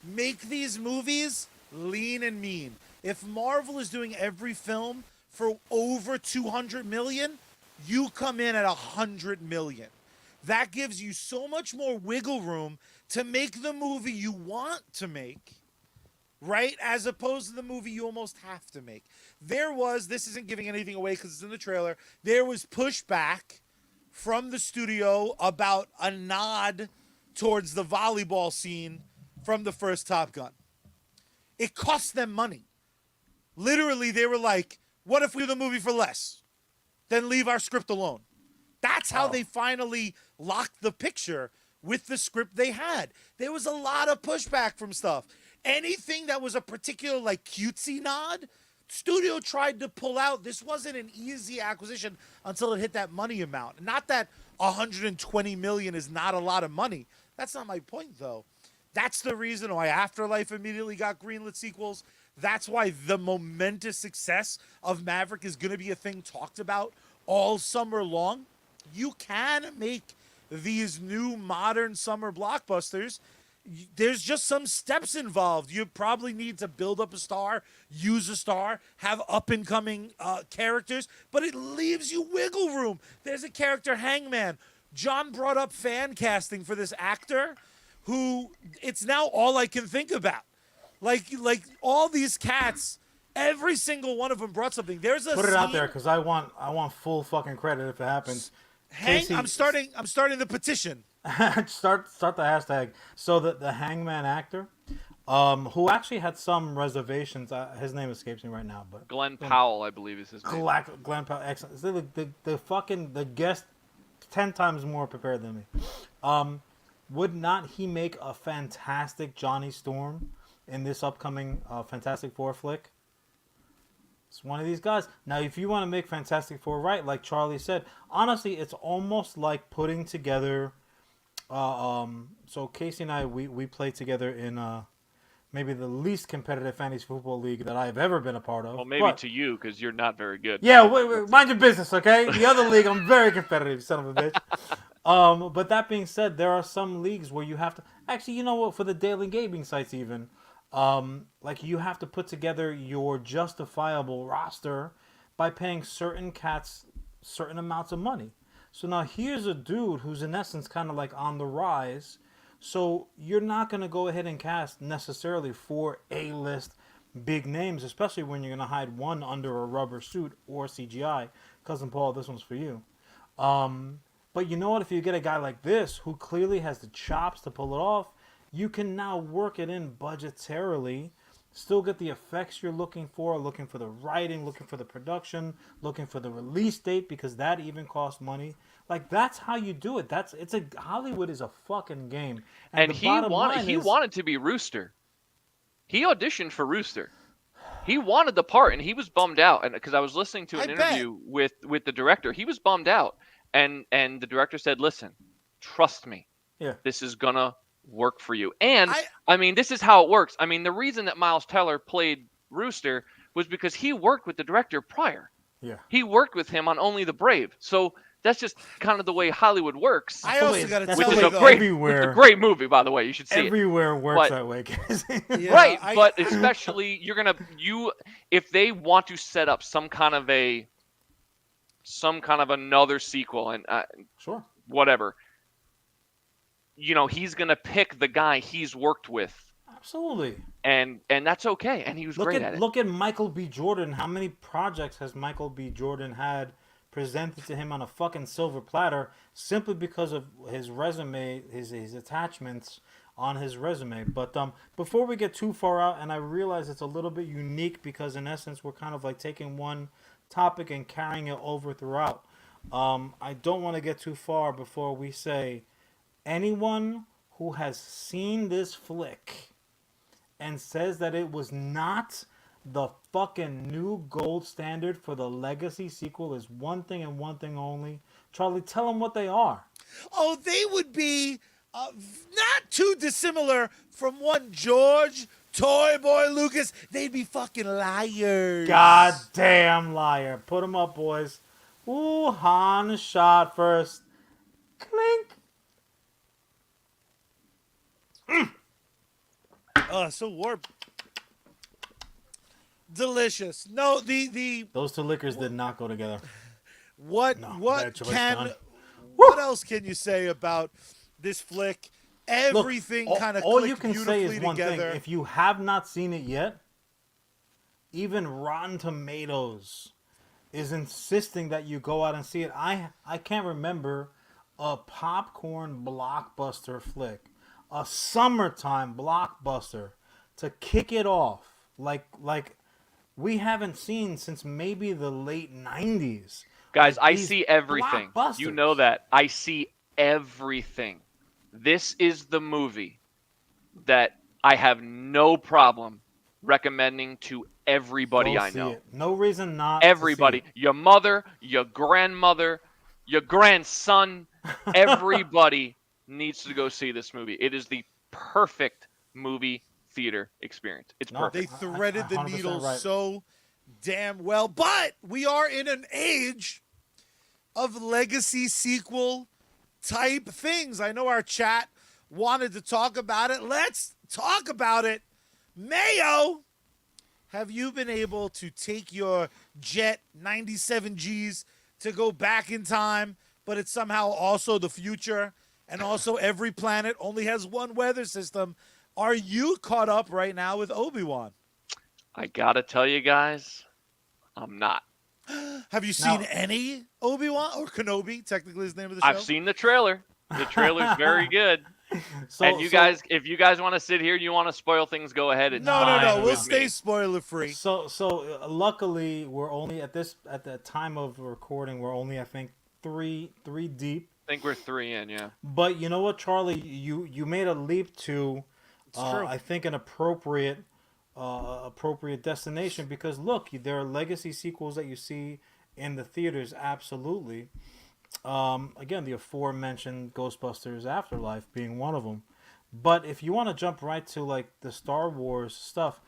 Make these movies lean and mean. If Marvel is doing every film for over 200 million, you come in at 100 million. That gives you so much more wiggle room to make the movie you want to make, right? As opposed to the movie you almost have to make. This isn't giving anything away because it's in the trailer, there was pushback from the studio about a nod towards the volleyball scene from the first Top Gun. It cost them money. Literally, they were like, what if we do the movie for less? Then leave our script alone. That's how they finally locked the picture with the script they had. There was a lot of pushback from stuff. Anything that was a particular like cutesy nod, studio tried to pull out. This wasn't an easy acquisition until it hit that money amount. Not that 120 million is not a lot of money. That's not my point, though. That's the reason why Afterlife immediately got greenlit sequels. That's why the momentous success of Maverick is going to be a thing talked about all summer long. You can make these new modern summer blockbusters. There's just some steps involved. You probably need to build up a star, use a star, have up-and-coming characters, but it leaves you wiggle room. There's a character, Hangman. John brought up fan casting for this actor who it's now all I can think about. Like all these cats, every single one of them brought something. There's a Put it out scene- there because I want full fucking credit if it happens. Casey- I'm starting the petition. start the hashtag. So the Hangman actor, who actually had some reservations. His name escapes me right now, but Glenn Powell, I believe, is his name. Glenn Powell, excellent. So the guest 10 times more prepared than me. Would not he make a fantastic Johnny Storm in this upcoming Fantastic Four flick? It's one of these guys. Now, if you want to make Fantastic Four right, like Charlie said, honestly, it's almost like putting together. So Casey and I, we played together in maybe the least competitive fantasy football league that I've ever been a part of. Well, maybe But- to you because you're not very good. yeah, wait, mind your business, okay? The other league, I'm very competitive, son of a bitch. But that being said, there are some leagues where you have to... Actually, you know what? For the daily gaming sites even, like you have to put together your justifiable roster by paying certain cats certain amounts of money. So now here's a dude who's in essence kind of like on the rise. So you're not going to go ahead and cast necessarily 4 A-list big names, especially when you're going to hide one under a rubber suit or CGI. Cousin Paul, this one's for you. But you know what? If you get a guy like this who clearly has the chops to pull it off, you can now work it in budgetarily, still get the effects you're looking for the writing, looking for the production, looking for the release date, because that even costs money. Like, that's how you do it. Hollywood is a fucking game. And the he bottom wanted line he is- wanted to be Rooster. He auditioned for Rooster. He wanted the part, and he was bummed out. And because I was listening to an I interview with the director, he was bummed out. And the director said, "Listen, trust me. Yeah. This is gonna work for you." And I- I mean, this is how it works. I mean, the reason that Miles Teller played Rooster was because he worked with the director prior. Yeah. He worked with him on Only the Brave. So that's just kind of the way Hollywood works. I also got to That's tell the which you is way a though, great, everywhere. which is a great movie, by the way. You should see it. Everywhere works But- that way, Casey. Yeah, Right, I- but especially if they want to set up some kind of a some kind of another sequel and Sure. whatever, he's gonna pick the guy he's worked with, Absolutely. and that's okay. And he was great at it. Look at Michael B. Jordan. How many projects has Michael B. Jordan had presented to him on a fucking silver platter simply because of his resume, his attachments on his resume? But before we get too far out, and I realize it's a little bit unique because in essence we're kind of like taking one topic and carrying it over throughout. I don't want to get too far before we say anyone who has seen this flick and says that it was not the fucking new gold standard for the Legacy sequel is one thing and one thing only. Charlie, tell them what they are. Oh, they would be not too dissimilar from one George Toy Boy Lucas. They'd be fucking liars. Goddamn liar. Put them up, boys. Ooh, Han shot first. Clink. So warm. Delicious. No, the Those two liquors did not go together. what No, what bad choice, can Don. what else can you say about this flick? Everything Look, kind of all you clicked can say beautifully is one together. thing. If you have not seen it yet, even Rotten Tomatoes is insisting that you go out and see it. I can't remember a popcorn blockbuster flick, a summertime blockbuster to kick it off like we haven't seen since maybe the late 90s. Guys, Like I these see everything. You blockbusters. know that. I see everything. This is the movie that I have no problem recommending to everybody Go I see know. it. No reason not Everybody. to see Your mother, your grandmother, your grandson, everybody needs to go see this movie. It is the perfect movie theater experience. It's No, They perfect. threaded the 100% needle right. so damn well. But we are in an age of legacy sequel type things. I know our chat wanted to talk about it. Let's talk about it. Mayo, have you been able to take your jet 97 Gs to go back in time, but it's somehow also the future, and also every planet only has one weather system? Are you caught up right now with Obi-Wan? I gotta tell you guys, I'm not. Have you seen any Obi-Wan or Kenobi? Technically, is the name of the show. I've seen the trailer. The trailer's very good. So, And if you guys want to sit here, you want to spoil things, go ahead. It's No. fine We'll with stay me. spoiler free. So luckily we're only at the time of recording we're only I think three deep. I think we're 3 in, yeah. But you know what, Charlie, you made a leap to true. I think an appropriate destination because look, there are legacy sequels that you see in the theaters, absolutely. Again, the aforementioned Ghostbusters Afterlife being one of them. But if you want to jump right to like the Star Wars stuff,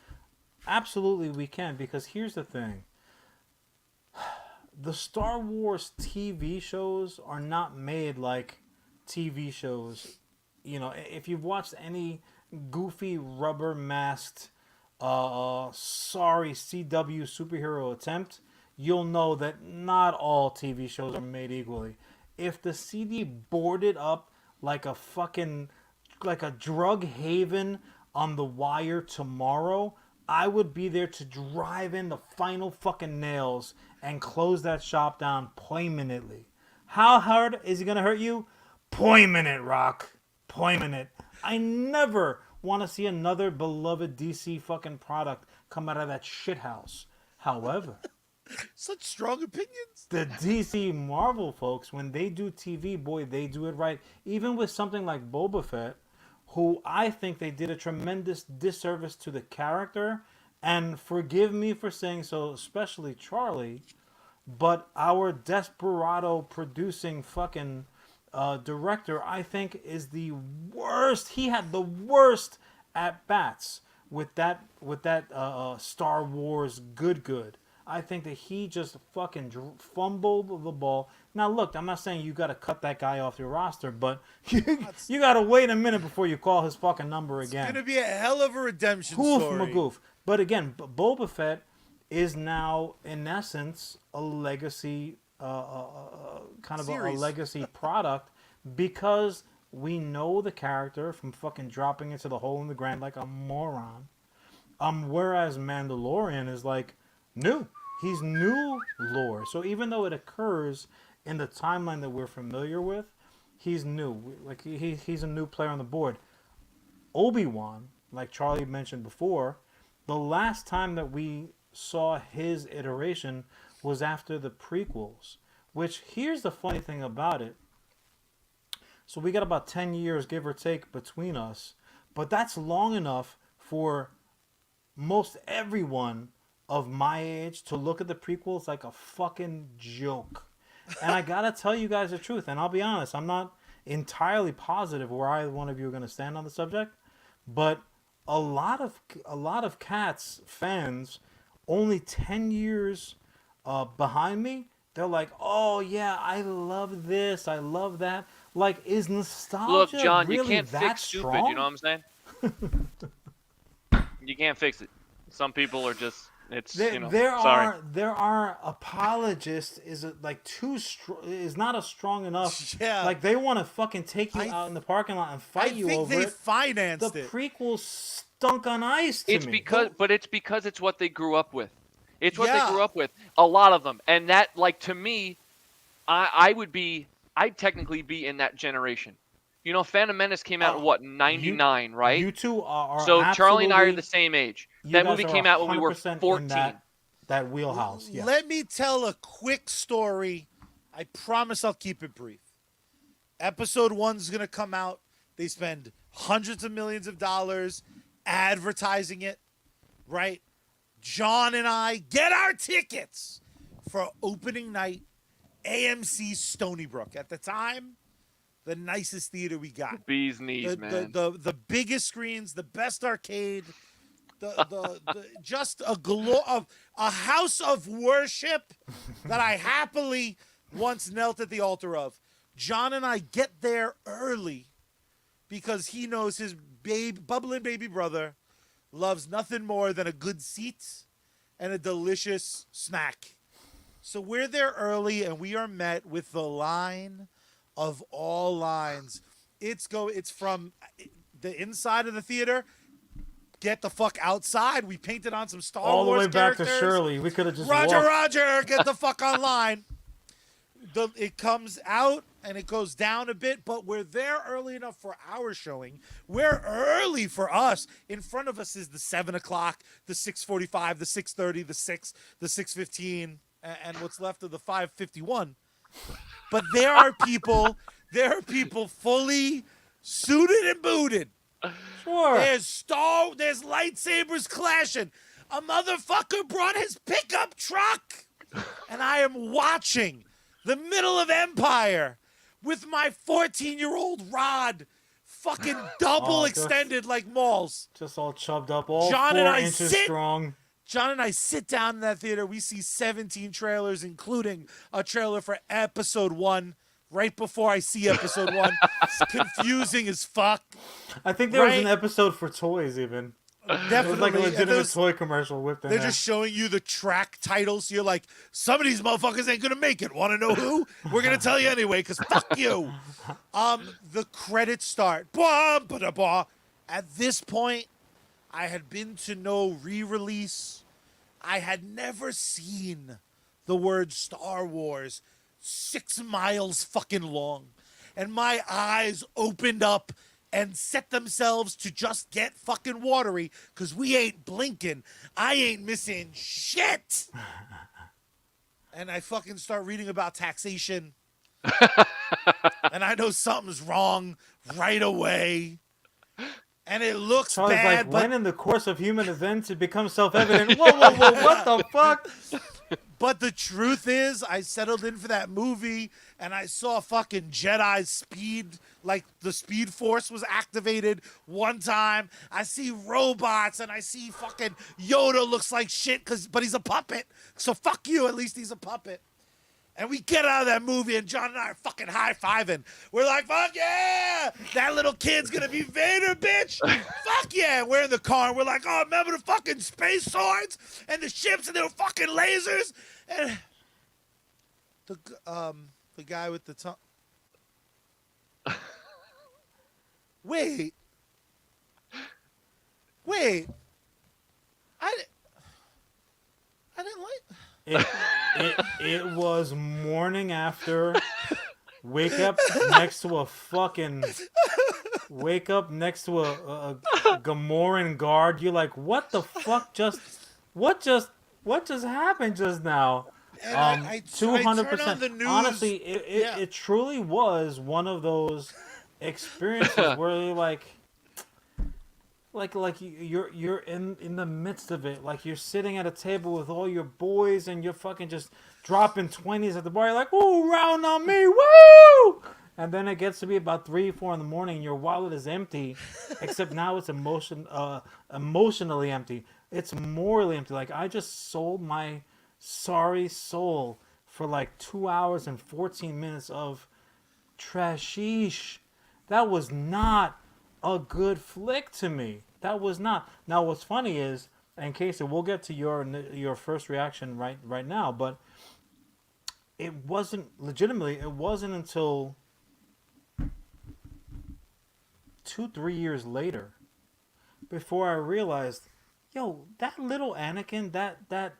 absolutely we can because here's the thing. The Star Wars TV shows are not made like TV shows. You know, if you've watched any goofy rubber masked sorry CW superhero attempt, you'll know that not all TV shows are made equally. If the CD boarded up like a drug haven on The Wire tomorrow, I would be there to drive in the final fucking nails and close that shop down poignantly. How hard is it gonna hurt you? Poignant, Rock. Poignant. I never want to see another beloved DC fucking product come out of that shithouse. However, Such strong opinions. the DC Marvel folks, when they do TV, boy, they do it right. Even with something like Boba Fett, who I think they did a tremendous disservice to the character. And forgive me for saying so, especially Charlie, but our desperado producing fucking director, I think, is the worst. He had the worst at bats with that Star Wars good. I think that he just fucking fumbled the ball. Now, look, I'm not saying you got to cut that guy off your roster, but you got to wait a minute before you call his fucking number again. It's gonna be a hell of a redemption Goof story. magoof. But again, Boba Fett is now, in essence, a legacy kind of a Series. legacy product because we know the character from fucking dropping into the hole in the ground like a moron. Whereas Mandalorian is like new. He's new lore. So even though it occurs in the timeline that we're familiar with, he's new. Like he's a new player on the board. Obi-Wan, like Charlie mentioned before, the last time that we saw his iteration was after the prequels. Which, here's the funny thing about it. So we got about 10 years, give or take, between us. But that's long enough for most everyone of my age to look at the prequels like a fucking joke. And I gotta tell you guys the truth, and I'll be honest, I'm not entirely positive where either one of you are gonna stand on the subject, but a lot of Cats fans, only 10 years behind me, they're like, oh yeah, I love this, I love that. Like, is nostalgia Look, John, really you can't that fix strong? stupid. You know what I'm saying? You can't fix it. Some people are just. It's sorry. There are apologists. Is it like too strong? Is not a strong enough. Yeah. Like they want to fucking take you out in the parking lot and fight you over I think it. they financed The it. prequels stunk on ice to me. It's because it's what they grew up with. It's what Yeah. they grew up with. A lot of them, and that, like, to me, I'd technically be in that generation. You know, Phantom Menace came out in what, 99, right? You two are so Charlie and I are absolutely- the same age. you That guys movie are came out when we were 100% in 14. that wheelhouse. Yeah. Let me tell a quick story. I promise I'll keep it brief. Episode 1's going to come out. They spend hundreds of millions of dollars advertising it, right? John and I get our tickets for opening night, AMC Stony Brook. At the time, the nicest theater we got. Bee's knees, man. The biggest screens, the best arcade, just a house of worship that I happily once knelt at the altar of. John and I get there early because he knows his bubbling baby brother loves nothing more than a good seat and a delicious snack. So we're there early, and we are met with the line of all lines. It's from the inside of the theater. Get the fuck outside. We painted on some Star Wars All the way back characters. to Shirley. We could have just Roger, walked. Roger, get the fuck online. It comes out and it goes down a bit, but we're there early enough for our showing. We're early for us. In front of us is the 7 o'clock, the 6:45, the 6:30, the 6, the 6:15, and what's left of the 5:51. But there are people fully suited and booted. Sure. There's lightsabers clashing. A motherfucker brought his pickup truck. And I am watching the middle of Empire with my 14-year-old rod fucking double extended like malls. Just all chubbed up, all John 4 and I inches sit- strong. John and I sit down in that theater. We see 17 trailers, including a trailer for episode 1. Right before I see episode 1. It's confusing as fuck. I think there was an Right. episode for toys even. Definitely. It was like a And legitimate there's- toy commercial whipped in They're there. just showing you the track titles. So you're like, some of these motherfuckers ain't gonna make it. Want to know who? We're gonna tell you anyway, because fuck you. The credits start. Blah, blah, blah, blah. At this point, I had been to no re-release. I had never seen the word Star Wars 6 miles fucking long. And my eyes opened up and set themselves to just get fucking watery because we ain't blinking. I ain't missing shit. And I fucking start reading about taxation. And I know something's wrong right away. And it looks So I was bad, like, but when in the course of human events it becomes self-evident. Whoa, whoa, whoa, what the fuck? But the truth is, I settled in for that movie, and I saw fucking Jedi speed, like the Speed Force was activated one time. I see robots, and I see fucking Yoda looks like shit, but he's a puppet. So fuck you, at least he's a puppet. And we get out of that movie, and John and I are fucking high-fiving. We're like, fuck yeah! That little kid's gonna be Vader, bitch! Fuck yeah! We're in the car, and we're like, oh, remember the fucking space swords? And the ships, and the fucking lasers? And the guy with the tongue. Wait. I didn't like. It was morning after. Wake up next to a Gamoran guard. You're like, what the fuck what just happened just now? And I 200%. turn on the news. Honestly, it truly was one of those experiences where you're like you're in the midst of it. Like you're sitting at a table with all your boys and you're fucking just dropping 20s at the bar. You're like, ooh, round on me, woo! And then it gets to be about 3, 4 in the morning and your wallet is empty, except now it's emotionally empty. It's morally empty. Like I just sold my sorry soul for like 2 hours and 14 minutes of trashish. That was not a good flick to me. That was not. Now what's funny is, and Casey, we'll get to your first reaction right now, but it wasn't until 2-3 years later before I realized, yo, that little Anakin, that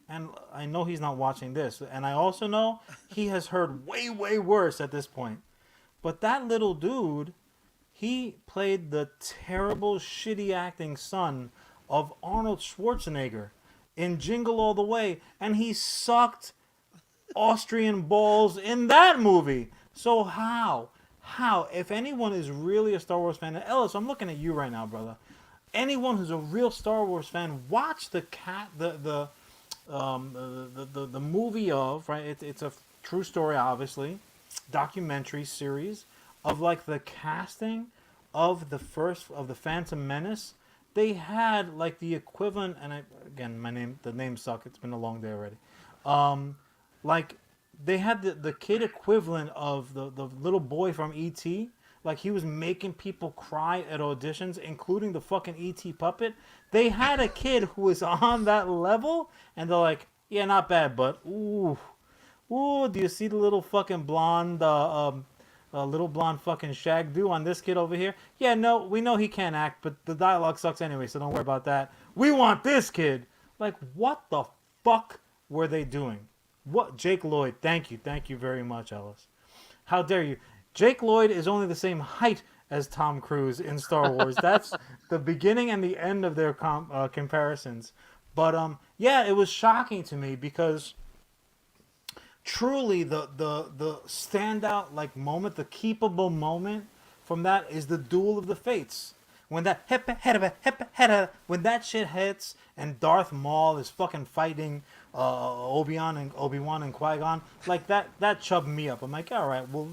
and I know he's not watching this, and I also know he has heard way worse at this point. But that little dude, he played the terrible, shitty acting son of Arnold Schwarzenegger in Jingle All the Way, and he sucked Austrian balls in that movie. So how, if anyone is really a Star Wars fan, and Ellis, I'm looking at you right now, brother. Anyone who's a real Star Wars fan, watch the movie of, right? It's a true story, obviously, documentary series of like the casting of the Phantom Menace. They had like the equivalent, and the name suck. It's been a long day already. Like they had the kid equivalent of the little boy from E.T. Like he was making people cry at auditions, including the fucking E.T. puppet. They had a kid who was on that level, and they're like, yeah, not bad, but ooh, do you see the little fucking blonde, little blonde fucking shag do on this kid over here? Yeah, no, we know he can't act, but the dialogue sucks anyway, so don't worry about that. We want this kid. Like, what the fuck were they doing? What? Jake Lloyd, thank you very much, Ellis. How dare you? Jake Lloyd is only the same height as Tom Cruise in Star Wars. That's the beginning and the end of their comparisons. But yeah, it was shocking to me because truly the standout like moment, the keepable moment from that is the Duel of the Fates. When that when that shit hits and Darth Maul is fucking fighting Obi-Wan and Qui-Gon, like that chubbed me up. I'm like, all right, we'll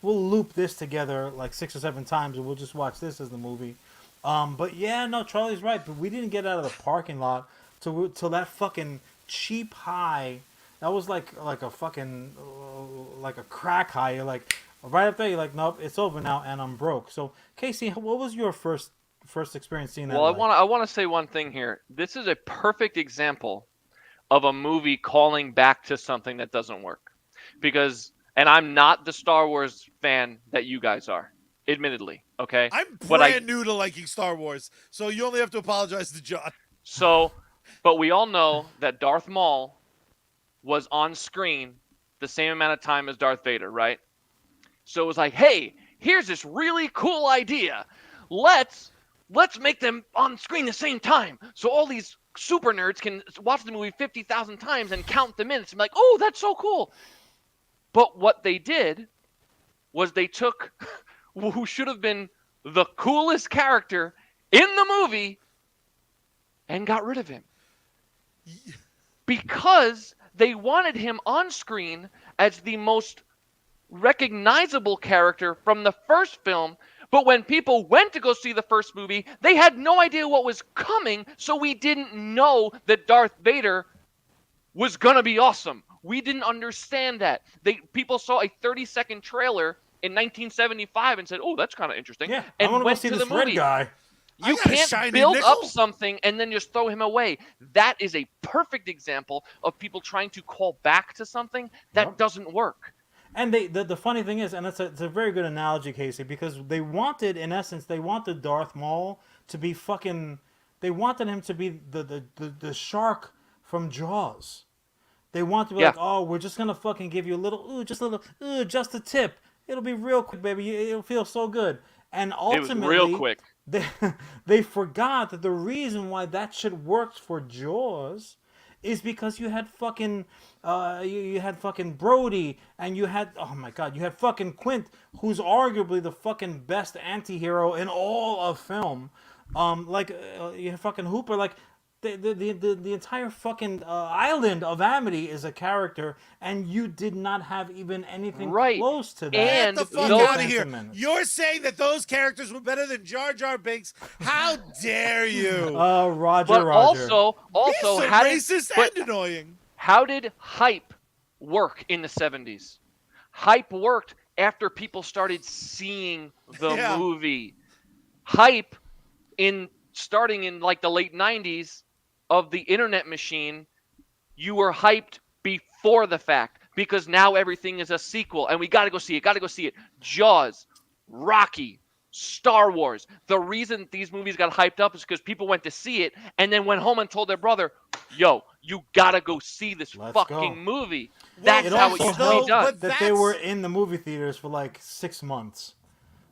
loop this together like 6 or 7 times and we'll just watch this as the movie. But yeah, no, Charlie's right. But we didn't get out of the parking lot till that fucking cheap high. That was like a fucking like a crack high. You're like right up there. You're like, nope, it's over now, and I'm broke. So Casey, what was your first experience seeing that? Well, I want to say one thing here. This is a perfect example of a movie calling back to something that doesn't work, and I'm not the Star Wars fan that you guys are, admittedly. Okay, I'm brand new to liking Star Wars, so you only have to apologize to John. So, but we all know that Darth Maul was on screen the same amount of time as Darth Vader, right? So it was like, hey, here's this really cool idea. Let's make them on screen the same time, so all these super nerds can watch the movie 50,000 times and count the minutes and be like, oh, that's so cool. But what they did was they took who should have been the coolest character in the movie and got rid of him. Because they wanted him on screen as the most recognizable character from the first film, but when people went to go see the first movie, they had no idea what was coming, so we didn't know that Darth Vader was gonna be awesome. We didn't understand that. People saw a 30-second trailer in 1975 and said, "Oh, that's kind of interesting." Yeah, and I want to went see to this the movie. red guy. You got a can't shiny build nickel. up something and then just throw him away. That is a perfect example of people trying to call back to something that Yep. doesn't work. And the funny thing is, and it's a very good analogy, Casey, because they wanted, in essence, they wanted Darth Maul to be fucking. They wanted him to be the shark from Jaws. They want to be Yeah. like, oh, we're just gonna fucking give you a little, just a little, just a tip. It'll be real quick, baby. It'll feel so good. And It was ultimately, real quick. they they forgot that the reason why that shit worked for Jaws is because you had fucking you had fucking Brody, and you had, oh my god, you had fucking Quint, who's arguably the fucking best anti-hero in all of film. You have fucking Hooper, like the entire fucking island of Amity is a character, and you did not have even anything Right. close to that. And Get the fuck no- out of here. Phantom Menace. You're saying that those characters were better than Jar Jar Binks? How dare you? Roger, But Roger. also, You're so how did, racist but and annoying. how did hype work in the 70s? Hype worked after people started seeing the Yeah. movie. Hype starting in like the late 90s of the internet machine, you were hyped before the fact because now everything is a sequel and we got to go see it. Jaws, Rocky, Star Wars. The reason these movies got hyped up is because people went to see it and then went home and told their brother, yo, you got to go see this Let's fucking go. movie. Well, That's It how it also used to helped be done. but that they that's- were in the movie theaters for like 6 months.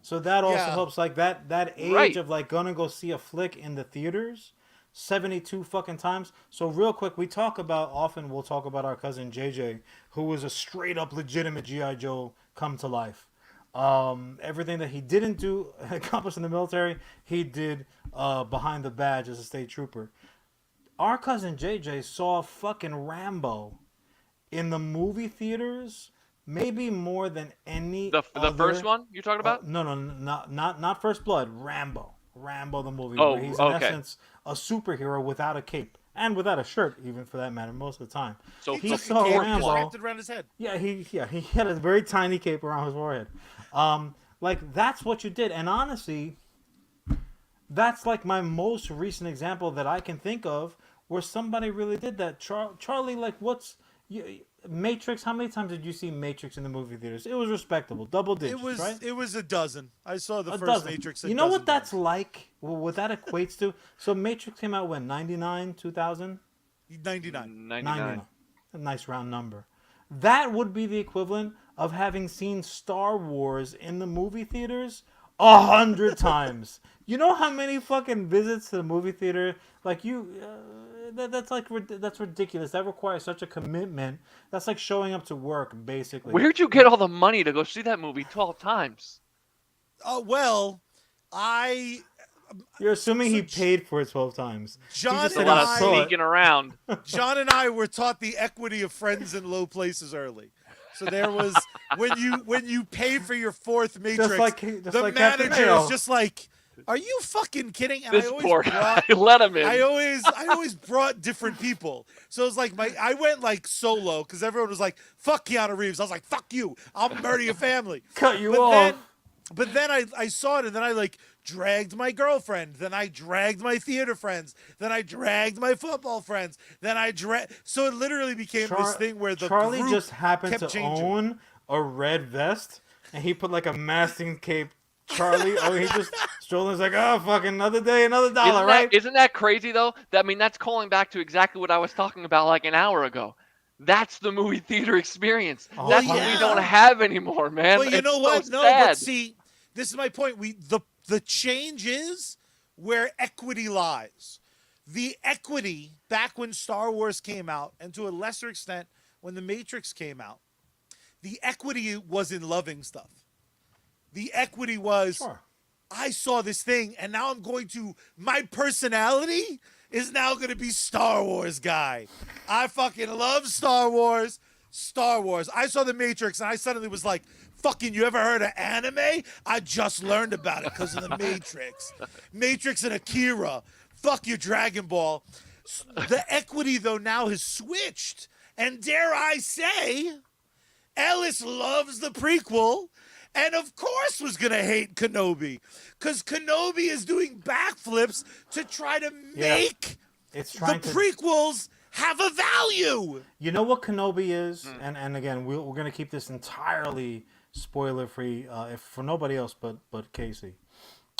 So that also Yeah. helps, like that age Right. of like gonna go see a flick in the theaters 72 fucking times. So real quick, we'll talk about our cousin JJ, who was a straight up legitimate GI Joe come to life. Everything that he didn't do accomplish in the military, he did behind the badge as a state trooper. Our cousin JJ saw fucking Rambo in the movie theaters, maybe more than any The other. first one you're talking about? No, not First Blood. Rambo the movie, Oh, where he's in okay. essence a superhero without a cape and without a shirt, even for that matter, most of the time. So he the saw fourth Rambo. one. Wrapped it around his head. Yeah, he had a very tiny cape around his forehead. Like that's what you did, and honestly, that's like my most recent example that I can think of where somebody really did that. Charlie, like, Matrix? How many times did you see Matrix in the movie theaters? It was respectable, double digits, right? It was a dozen. I saw the A first dozen. Matrix. You know what that's like? Well, what that equates to? So Matrix came out when 99, 2000, 99. 99. a nice round number. That would be the equivalent of having seen Star Wars in the movie theaters 100 times. You know how many fucking visits to the movie theater? Like that's ridiculous. That requires such a commitment. That's like showing up to work, basically. Where'd you get all the money to go see that movie 12 times? Well, I You're assuming he So- paid for it 12 times. John just A said and lot I of saw it. sneaking around. John and I were taught the equity of friends in low places early. So there was when you pay for your fourth Matrix, Just the like Captain manager Mayo. is just like, "Are you fucking kidding?" And This I always poor brought, guy. Let him in. I always brought different people. So it was like I went like solo because everyone was like, "Fuck Keanu Reeves." I was like, "Fuck you! I'll murder your family." Cut you but off. then I saw it and then I like dragged my girlfriend. Then I dragged my theater friends. Then I dragged my football friends. Then I so it literally became this thing where the Charlie group just happened kept to changing. own a red vest, and he put like a masking cape. Charlie, he just strolled and was like, oh, fucking another day, another dollar, right? Isn't that crazy though? That's calling back to exactly what I was talking about like an hour ago. That's the movie theater experience. Oh, That's well, what we yeah. don't have anymore, man. But you It's know so what? No, sad. but see, this is my point. The change is where equity lies. The equity back when Star Wars came out, and to a lesser extent when The Matrix came out, the equity was in loving stuff. The equity was, Sure. I saw this thing, and now my personality is now going to be Star Wars guy. I fucking love Star Wars. Star Wars. I saw The Matrix, and I suddenly was like, fucking, you ever heard of anime? I just learned about it because of The Matrix. Matrix and Akira. Fuck your Dragon Ball. The equity, though, now has switched. And dare I say, Ellis loves the prequel, and of course was going to hate Kenobi because Kenobi is doing backflips to try to make It's the trying to. prequels have a value. You know what Kenobi is, and again, we're gonna keep this entirely spoiler free, if for nobody else but Casey.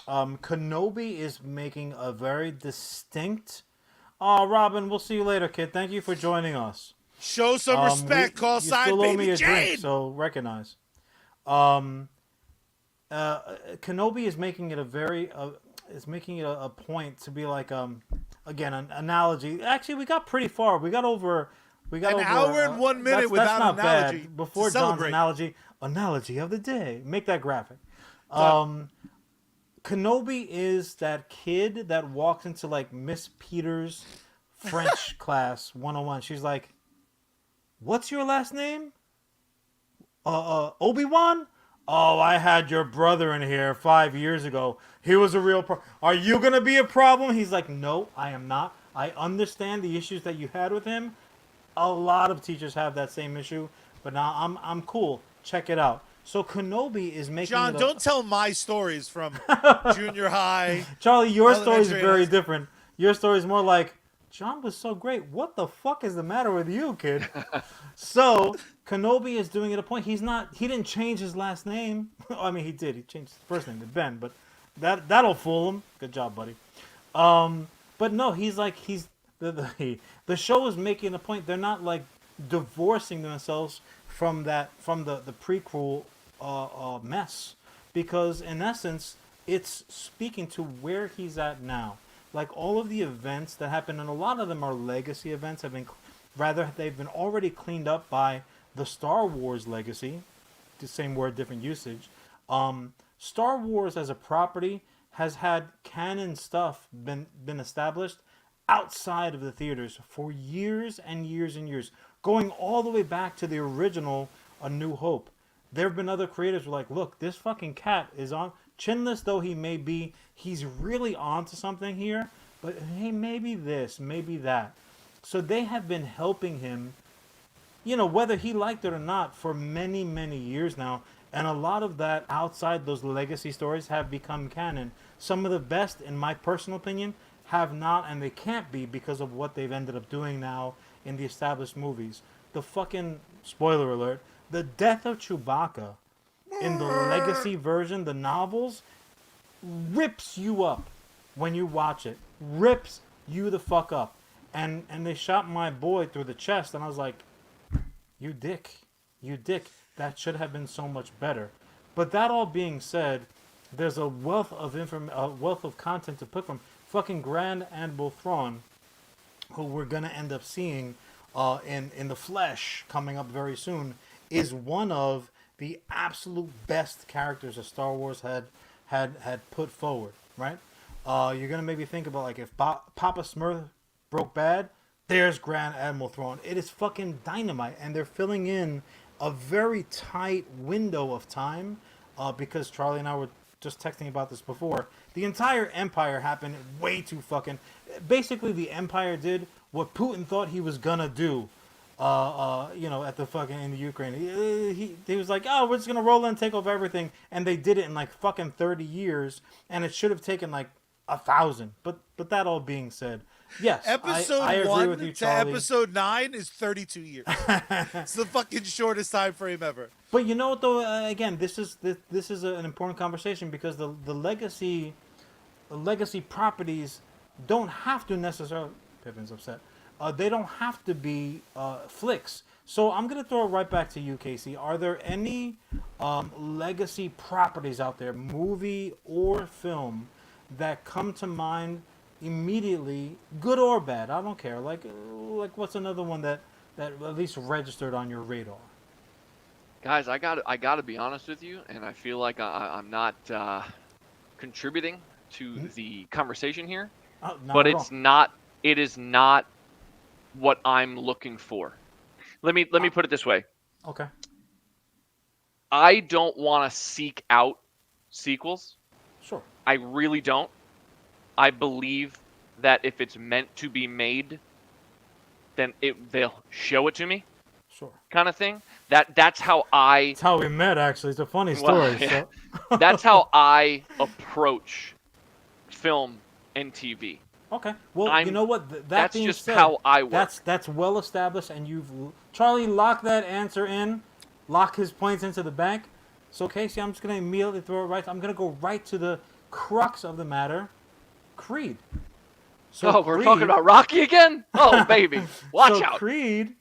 Kenobi is making a very distinct. Oh, Robin, we'll see you later, kid. Thank you for joining us. Show some respect. Call you sign still owe me Baby a Jane. drink, so recognize. Kenobi is making it a point to be like again an analogy. Actually, we got pretty far. We got over An hour and 1 minute that's without not an analogy. Bad. Before to John's celebrate. analogy of the day. Make that graphic. Kenobi is that kid that walks into like Miss Peters' French class 101. She's like, "What's your last name? Obi-Wan? Oh, I had your brother in here 5 years ago. He was a real problem. Are you going to be a problem?" He's like, "No, I am not. I understand the issues that you had with him. A lot of teachers have that same issue, but now I'm cool. Check it out." So Kenobi is making John, don't tell my stories from junior high. Charlie, your story is elementary, very high school. different. Your story is more like, John was so great. What the fuck is the matter with you, kid? So Kenobi is doing it a point. He didn't change his last name. I mean, he did. He changed his first name to Ben, but that'll fool him. Good job, buddy. But no, the show is making a point. They're not like divorcing themselves from the prequel mess, because in essence it's speaking to where he's at now. Like all of the events that happen, and a lot of them are legacy events, they've been already cleaned up by the Star Wars legacy. The same word, different usage. Star Wars as a property has had canon stuff been established outside of the theaters for years and years and years, going all the way back to the original A New Hope. There have been other creators who are like, look, this fucking cat is on, chinless though he may be, he's really onto something here, but hey, maybe this, maybe that. So they have been helping him, whether he liked it or not, for many, many years now. And a lot of that outside those legacy stories have become canon. Some of the best, in my personal opinion, have not, and they can't be because of what they've ended up doing now in the established movies. The fucking, spoiler alert, the death of Chewbacca in the legacy version, the novels, rips you up when you watch it. Rips you the fuck up. And they shot my boy through the chest, and I was like, you dick. You dick. That should have been so much better. But that all being said, there's a wealth of content to pick from. Fucking Grand Admiral Thrawn, who we're gonna end up seeing in the flesh coming up very soon, is one of the absolute best characters that Star Wars had put forward. Right? You're gonna maybe think about like if Papa Smurf broke bad, there's Grand Admiral Thrawn. It is fucking dynamite, and they're filling in a very tight window of time because Charlie and I were just texting about this before. The entire Empire happened way too fucking. Basically, the Empire did what Putin thought he was gonna do. At the fucking in the Ukraine, he was like, "Oh, we're just gonna roll in and take over everything," and they did it in like fucking 30 years, and it should have taken like 1,000. But that all being said, yes, Episode I agree 1 with you, to Charlie. episode 9 is 32 years. It's the fucking shortest time frame ever. But you know what though? Again, this is an important conversation because the legacy properties don't have to necessarily. Pippin's upset. They don't have to be flicks. So I'm gonna throw it right back to you, Casey. Are there any legacy properties out there, movie or film, that come to mind immedely, good or bad? I don't care. Like what's another one that at least registered on your radar? Guys, I got to be honest with you, and I feel like I'm not contributing to the conversation here. But it is not what I'm looking for. Let me put it this way. Okay. I don't want to seek out sequels. Sure. I really don't. I believe that if it's meant to be made, then they'll show it to me. Sure. kind of thing. That's how I It's how we met, actually. It's a funny well, story. yeah. So, That's how I approach film and TV. okay. Well, you I'm know what? That That's being just said, how I work. that's well established, and Charlie lock that answer in, lock his points into the bank. So Casey, I'm just gonna immediately throw it right. I'm gonna go right to the crux of the matter, Creed. So Oh, we're talking Creed, about Rocky again? Oh, baby. Watch so out. Creed,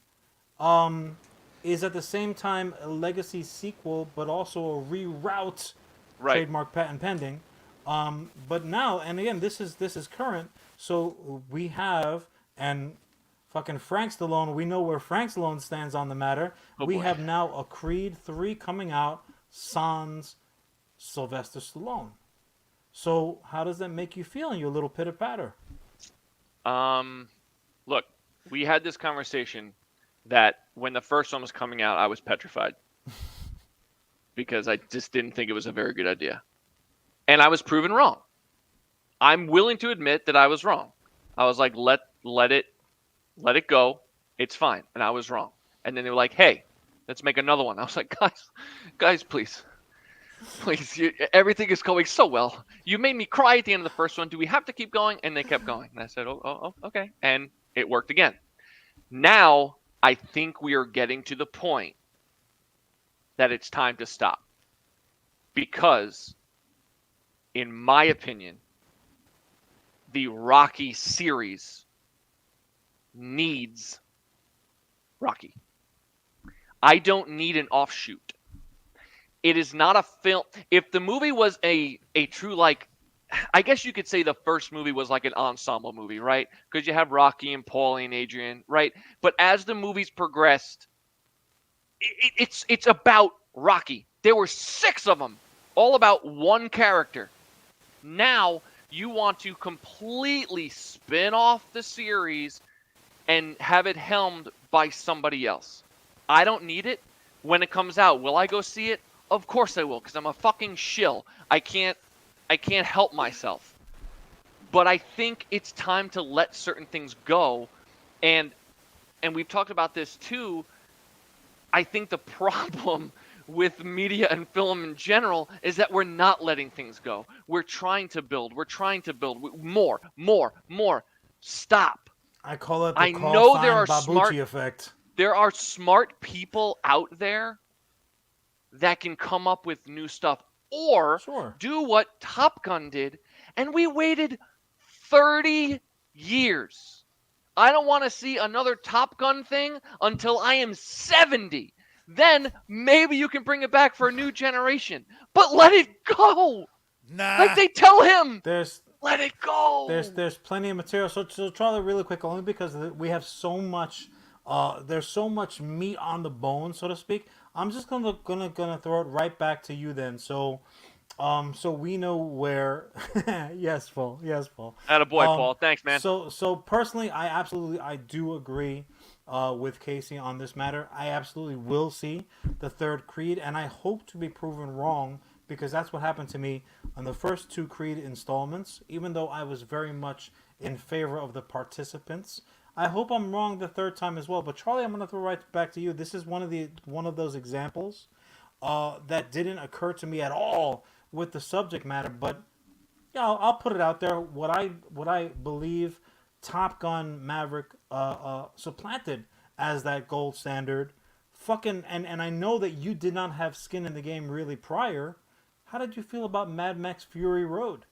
is at the same time a legacy sequel, but also a reroute, Right. trademark patent pending. But now, and again, this is current. So we have, and fucking Frank Stallone. We know where Frank Stallone stands on the matter. Oh We boy. have now a Creed 3 coming out, sans Sylvester Stallone. So how does that make you feel in your little pitter patter? Look, we had this conversation that when the first one was coming out, I was petrified because I just didn't think it was a very good idea. And I was proven wrong. I'm willing to admit that I was wrong. I was like, let it go. It's fine. And I was wrong. And then they were like, hey, let's make another one. I was like, guys, please. Please, everything is going so well. You made me cry at the end of the first one. Do we have to keep going? And they kept going. And I said, okay. And it worked again. Now, I think we are getting to the point that it's time to stop. Because, in my opinion, the Rocky series needs Rocky. I don't need an offshoot. It is not a film. If the movie was a true, like, I guess you could say the first movie was like an ensemble movie, right? Because you have Rocky and Paulie and Adrian, right? But as the movies progressed, it's about Rocky. There were 6 of them, all about one character. Now you want to completely spin off the series and have it helmed by somebody else. I don't need it. When it comes out, will I go see it? Of course I will, because I'm a fucking shill. I can't help myself. But I think it's time to let certain things go. And we've talked about this too. I think the problem with media and film in general is that we're not letting things go. We're trying to build. We're trying to build more. Stop. I call it the I call know sign there are Babucci effect. There are smart people out there that can come up with new stuff or Sure. do what Top Gun did, and we waited 30 years. I don't want to see another Top Gun thing until I am 70. Then maybe you can bring it back for a new generation. But let it go. Nah. Like they tell him, There's let it go. there's plenty of material. So Charlie, really quick, only because we have so much. There's so much meat on the bone, so to speak. I'm just gonna throw it right back to you then. So, so we know where. Yes, Paul. Yes, Paul. Attaboy, Paul. Thanks, man. So personally, I do agree with Casey on this matter. I absolutely will see the third Creed, and I hope to be proven wrong because that's what happened to me on the first 2 Creed installments. Even though I was very much in favor of the participants, I hope I'm wrong the third time as well. But Charlie, I'm gonna throw right back to you. This is one of those examples that didn't occur to me at all with the subject matter, but yeah, I'll put it out there. What I believe Top Gun Maverick supplanted as that gold standard. Fucking and I know that you did not have skin in the game really prior. How did you feel about Mad Max Fury Road?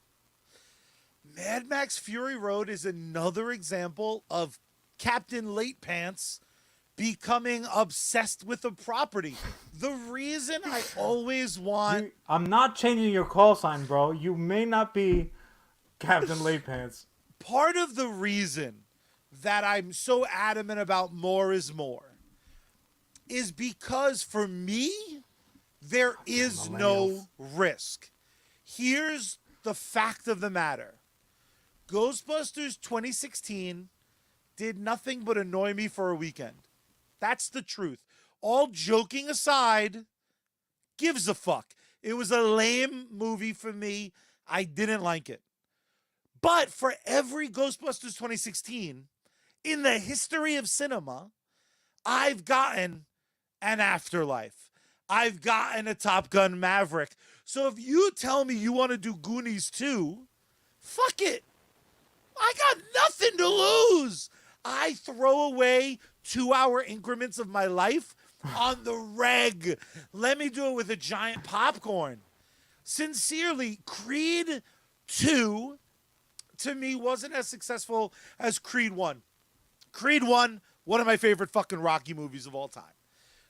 Mad Max Fury Road is another example of Captain Late Pants becoming obsessed with a property. The reason I always want... I'm not changing your call sign, bro. You may not be Captain Late Pants. Part of the reason that I'm so adamant about more is more is because for me, there is no risk. Here's the fact of the matter. Ghostbusters 2016 did nothing but annoy me for a weekend. That's the truth. All joking aside, gives a fuck. It was a lame movie for me. I didn't like it. But for every Ghostbusters 2016 in the history of cinema, I've gotten and Afterlife. I've gotten a Top Gun Maverick. So if you tell me you want to do Goonies 2, fuck it. I got nothing to lose. I throw away 2-hour increments of my life on the reg. Let me do it with a giant popcorn. Sincerely, Creed 2 to me wasn't as successful as Creed 1. Creed 1, one of my favorite fucking Rocky movies of all time.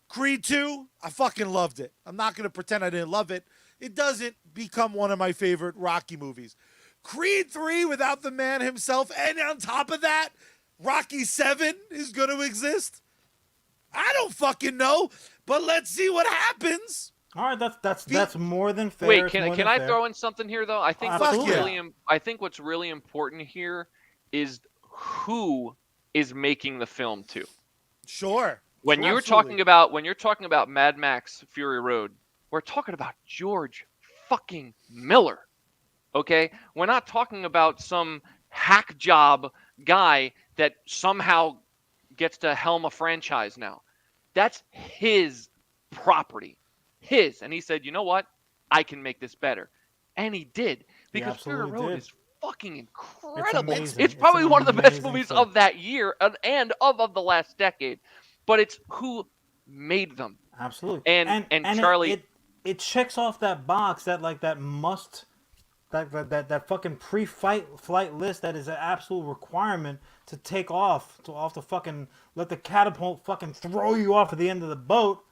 Creed 2, I fucking loved it. I'm not going to pretend I didn't love it. It doesn't become one of my favorite Rocky movies. Creed 3 without the man himself, and on top of that, Rocky 7 is going to exist? I don't fucking know, but let's see what happens. All right, that's more than fair. Wait, It's can more than I fair. throw in something here though? I think Absolutely. what's really important here is who is making the film too. Sure. When you're Absolutely. talking about Mad Max Fury Road, we're talking about George fucking Miller. Okay? We're not talking about some hack job guy that somehow gets to helm a franchise now. That's his property. His. And he said, "You know what? I can make this better." And he did. Because Fury absolutely Road did. is fucking incredible. amazing. It's It's probably an one of the best amazing movies film. of that year and of the last decade. But it's who made them. Absolutely. And Charlie, it checks off that box that fucking flight list that is an absolute requirement to take off to fucking let the catapult fucking throw you off at the end of the boat.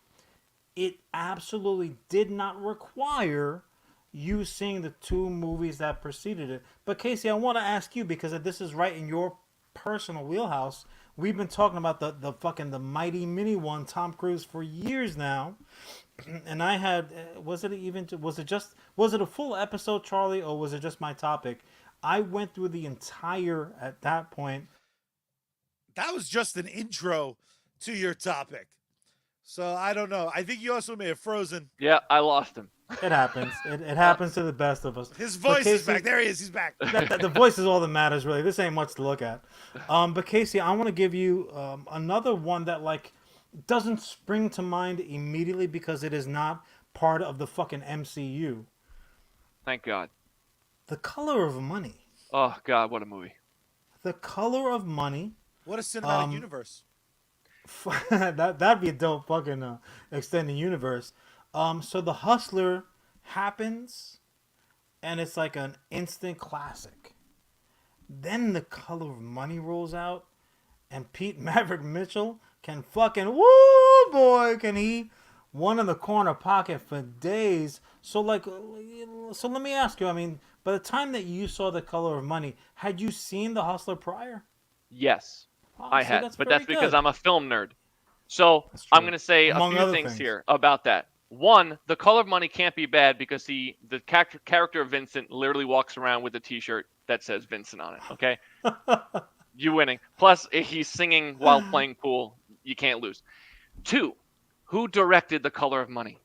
It absolutely did not require you seeing the two movies that preceded it. But Casey, I want to ask you, because this is right in your personal wheelhouse. We've been talking about the mighty mini one, Tom Cruise, for years now. And I had, was it a full episode, Charlie, or was it just my topic? I went through the entire, at that point. That was just an intro to your topic. So I don't know. I think you also may have frozen. yeah, I lost him. It happens. It happens to the best of us. His But voice is Casey, back. There he is. He's back. the voice is all that matters, really. This ain't much to look at. But Casey, I want to give you another one that doesn't spring to mind immediately because it is not part of the fucking MCU. Thank God. The Color of Money. Oh God, what a movie. The Color of Money. What a cinematic universe. That'd be a dope fucking extended universe. So The Hustler happens, and it's like an instant classic. Then The Color of Money rolls out, and Pete Maverick Mitchell can fucking woo boy, can he one in the corner pocket for days. So let me ask you. I mean, by the time that you saw The Color of Money, had you seen The Hustler prior? Yes, I see, had, but that's very because good. I'm a film nerd. So That's true. I'm going to say Among a few other things things. here about that. One, The Color of Money can't be bad because the character of Vincent literally walks around with a T-shirt that says Vincent on it. Okay, you winning. Plus, he's singing while playing pool. You can't lose. Two, who directed The Color of Money?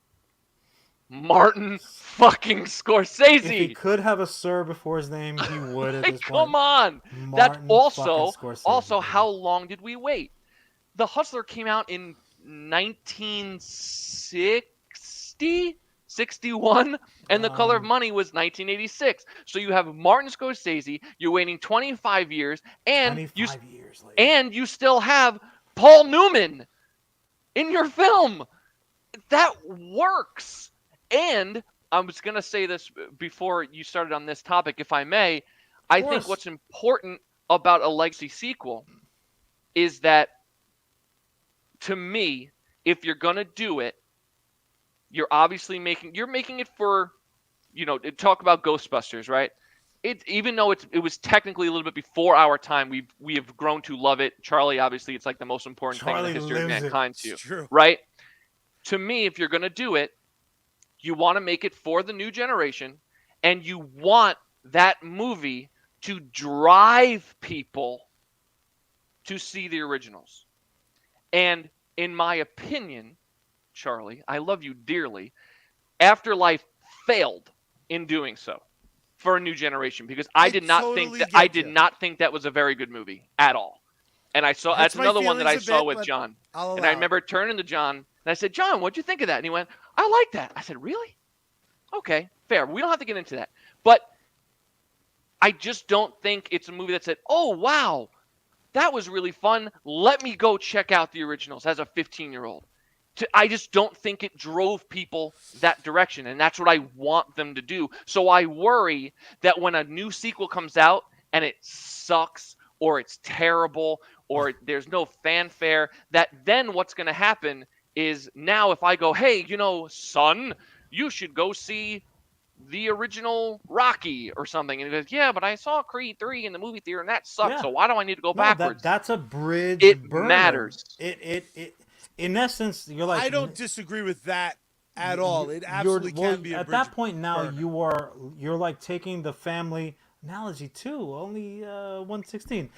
Martin fucking Scorsese. If he could have a sir before his name, he would at this point. Come on. Martin That's fucking Scorsese, also dude. how long did we wait? The Hustler came out in 1960, 61, and The Color of Money was 1986. So you have Martin Scorsese, you're waiting 25 years, and 25 years later. and you still have Paul Newman in your film. That works. And I was going to say this before you started on this topic, if I may. I think what's important about a legacy sequel is that, to me, if you're going to do it, you're obviously making it for, talk about Ghostbusters, right? Even though it was technically a little bit before our time, we have grown to love it. Charlie, obviously, it's like the most important thing in the history of mankind to you, True. right? To me, if you're going to do it, you want to make it for the new generation, and you want that movie to drive people to see the originals. And in my opinion, Charlie, I love you dearly, Afterlife failed in doing so for a new generation because I did not think that was a very good movie at all. And I saw that's another one that I saw with John. And I remember turning to John And I said, John, what'd you think of that? And he went, I like that. I said, really? Okay, fair. We don't have to get into that. But I just don't think it's a movie that said, oh, wow, that was really fun. Let me go check out the originals as a 15-year-old. I just don't think it drove people that direction, and that's what I want them to do. So I worry that when a new sequel comes out and it sucks or it's terrible or there's no fanfare, that then what's going to happen is now if I go, hey, son, you should go see the original Rocky or something. And he goes, yeah, but I saw Creed 3 in the movie theater and that sucked, Yeah. so why do I need to go backwards? That's a bridge It burner. matters. It in essence, you're like, I don't disagree with that at all. It absolutely can be a at bridge that point now burner. you're like taking the family analogy too, only 116.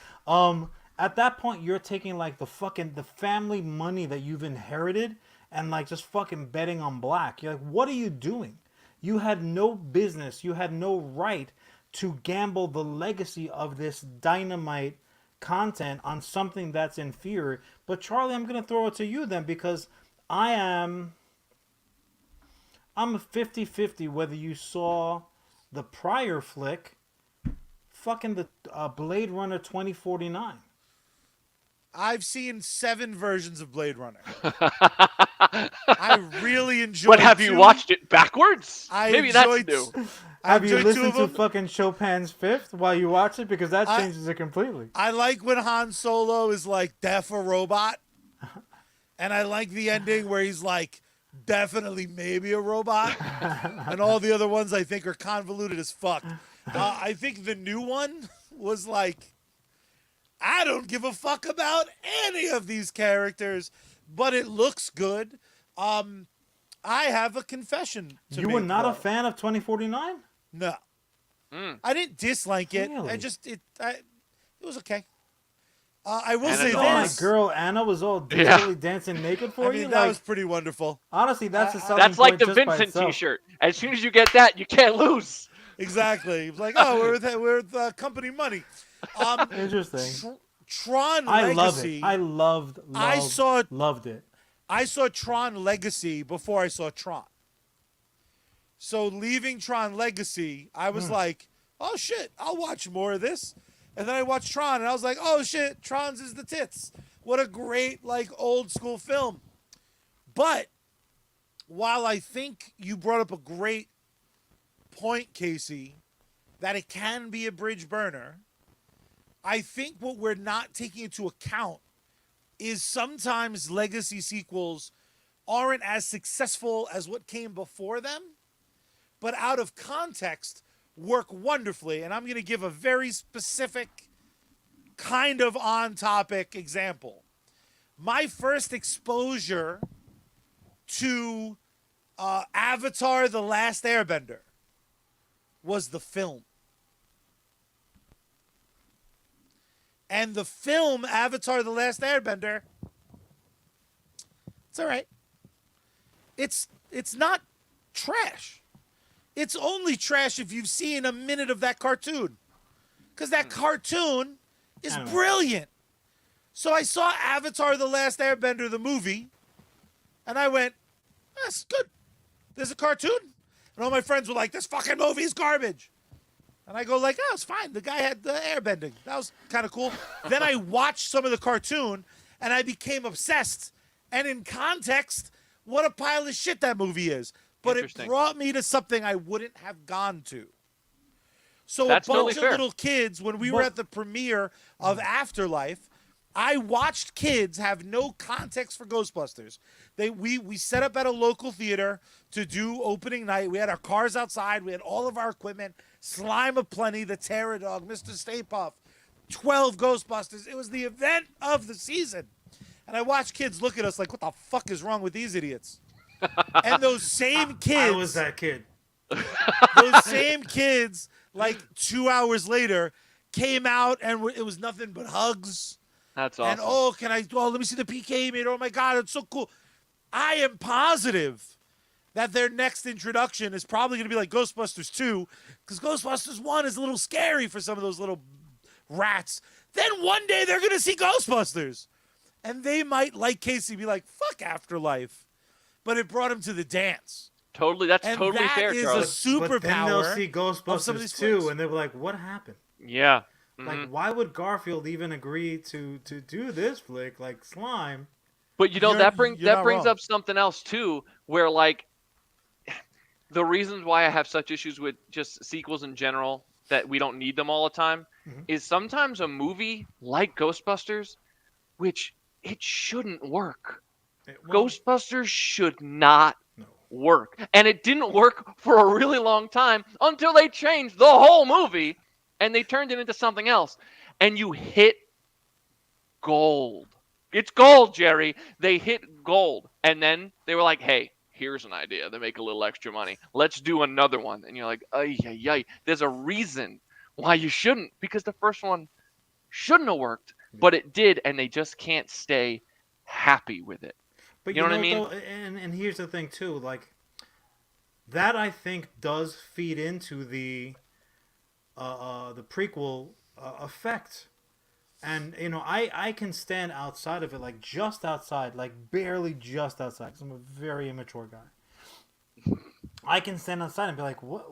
At that point you're taking like the family money that you've inherited and like just fucking betting on black. You're like, what are you doing? You had no business, you had no right to gamble the legacy of this dynamite content on something that's inferior. But Charlie, I'm gonna throw it to you then, because I'm a 50-50 whether you saw the prior flick, fucking the Blade Runner 2049. I've seen 7 versions of Blade Runner. I really enjoyed. But have you watched it backwards? Maybe that's new. Have you listened to fucking Chopin's Fifth while you watch it? Because that changes it completely. I like when Han Solo is like deaf a robot. And I like the ending where he's like definitely maybe a robot. And all the other ones I think are convoluted as fuck. I think the new one was like, I don't give a fuck about any of these characters, but it looks good. I have a confession to make. You were not a fan of 2049? No. I didn't dislike it. Really? It was okay. I will say My this. girl Anna was all digitally dancing naked for you. That was pretty wonderful. Honestly, that's a selling That's like point the just by Vincent itself. T-shirt. As soon as you get that, you can't lose. Exactly. It's like, oh, we're with company money. Interesting. Tron I Legacy. love it. Loved it. I saw Tron Legacy before I saw Tron. So leaving Tron Legacy, I was like, oh shit, I'll watch more of this. And then I watched Tron and I was like, oh shit, Tron's is the tits. What a great like old school film. But while I think you brought up a great point, Casey, that it can be a bridge burner, I think what we're not taking into account is sometimes legacy sequels aren't as successful as what came before them, but out of context work wonderfully. And I'm going to give a very specific kind of on-topic example. My first exposure to Avatar: The Last Airbender was the film. And the film Avatar: The Last Airbender, it's all right. It's not trash. It's only trash if you've seen a minute of that cartoon. Because that cartoon is brilliant. So I saw Avatar: The Last Airbender, the movie, and I went, that's good. There's a cartoon? And all my friends were like, this fucking movie is garbage. And I go like, oh, it's fine. The guy had the airbending. That was kind of cool. Then I watched some of the cartoon, and I became obsessed. And in context, what a pile of shit that movie is. But it brought me to something I wouldn't have gone to. So That's a bunch totally of fair. little kids, when we were at the premiere of Afterlife, I watched kids have no context for Ghostbusters. We set up at a local theater to do opening night. We had our cars outside. We had all of our equipment. Slime aplenty, the Terror Dog, Mr. Stay Puft, 12 Ghostbusters. It was the event of the season. And I watched kids look at us like, what the fuck is wrong with these idiots? And those same kids. I was that kid. Those same kids, like 2 hours later, came out and it was nothing but hugs. That's awesome. And let me see the PK made. Oh my God, it's so cool. I am positive that their next introduction is probably going to be like Ghostbusters 2, because Ghostbusters 1 is a little scary for some of those little rats. Then one day they're going to see Ghostbusters. And they might, like Casey, be like, fuck Afterlife. but it brought him to the dance. Totally, that's And totally that fair, is Charlie. a But then they'll superpower see of some of these Ghostbusters 2, flicks. and they'll be like, what happened? Yeah. Like, Mhm. why would Garfield even agree to do this flick, like Slime? But you know You're that brings not wrong. up something else too, where like the reasons why I have such issues with just sequels in general that we don't need them all the time Mhm. is sometimes a movie like Ghostbusters, which it shouldn't work. Well, Ghostbusters should not no. work. And it didn't work for a really long time until they changed the whole movie and they turned it into something else. And you hit gold. It's gold, Jerry. They hit gold. And then they were like, hey, here's an idea to make a little extra money. Let's do another one. And you're like, ay, ay, ay. There's a reason why you shouldn't, because the first one shouldn't have worked, but it did, and they just can't stay happy with it. But You know what I what, mean? though, and here's the thing too, like that I think does feed into the prequel effect. And I can stand outside of it, like just outside, like barely just outside, because I'm a very immature guy. I can stand outside and be like, what,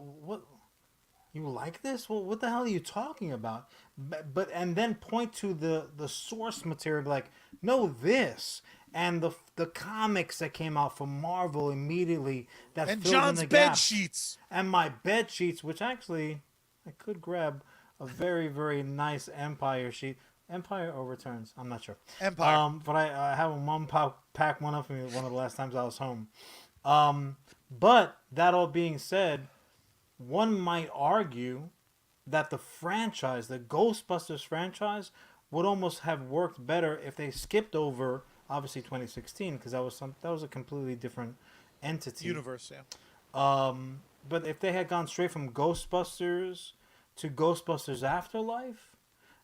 you like this? Well, what the hell are you talking about? But and then point to the source material, be like, no, this and the comics that came out from Marvel immediately that And filled in John's the bed gaps. sheets. And my bed sheets, which actually I could grab a very, very nice Empire sheet. Empire or Returns? I'm not sure. Empire. But I have a mom pack one up for me one of the last times I was home. But that all being said, one might argue that the franchise, the Ghostbusters franchise, would almost have worked better if they skipped over obviously 2016, because that was a completely different entity. Universe, yeah. But if they had gone straight from Ghostbusters to Ghostbusters Afterlife,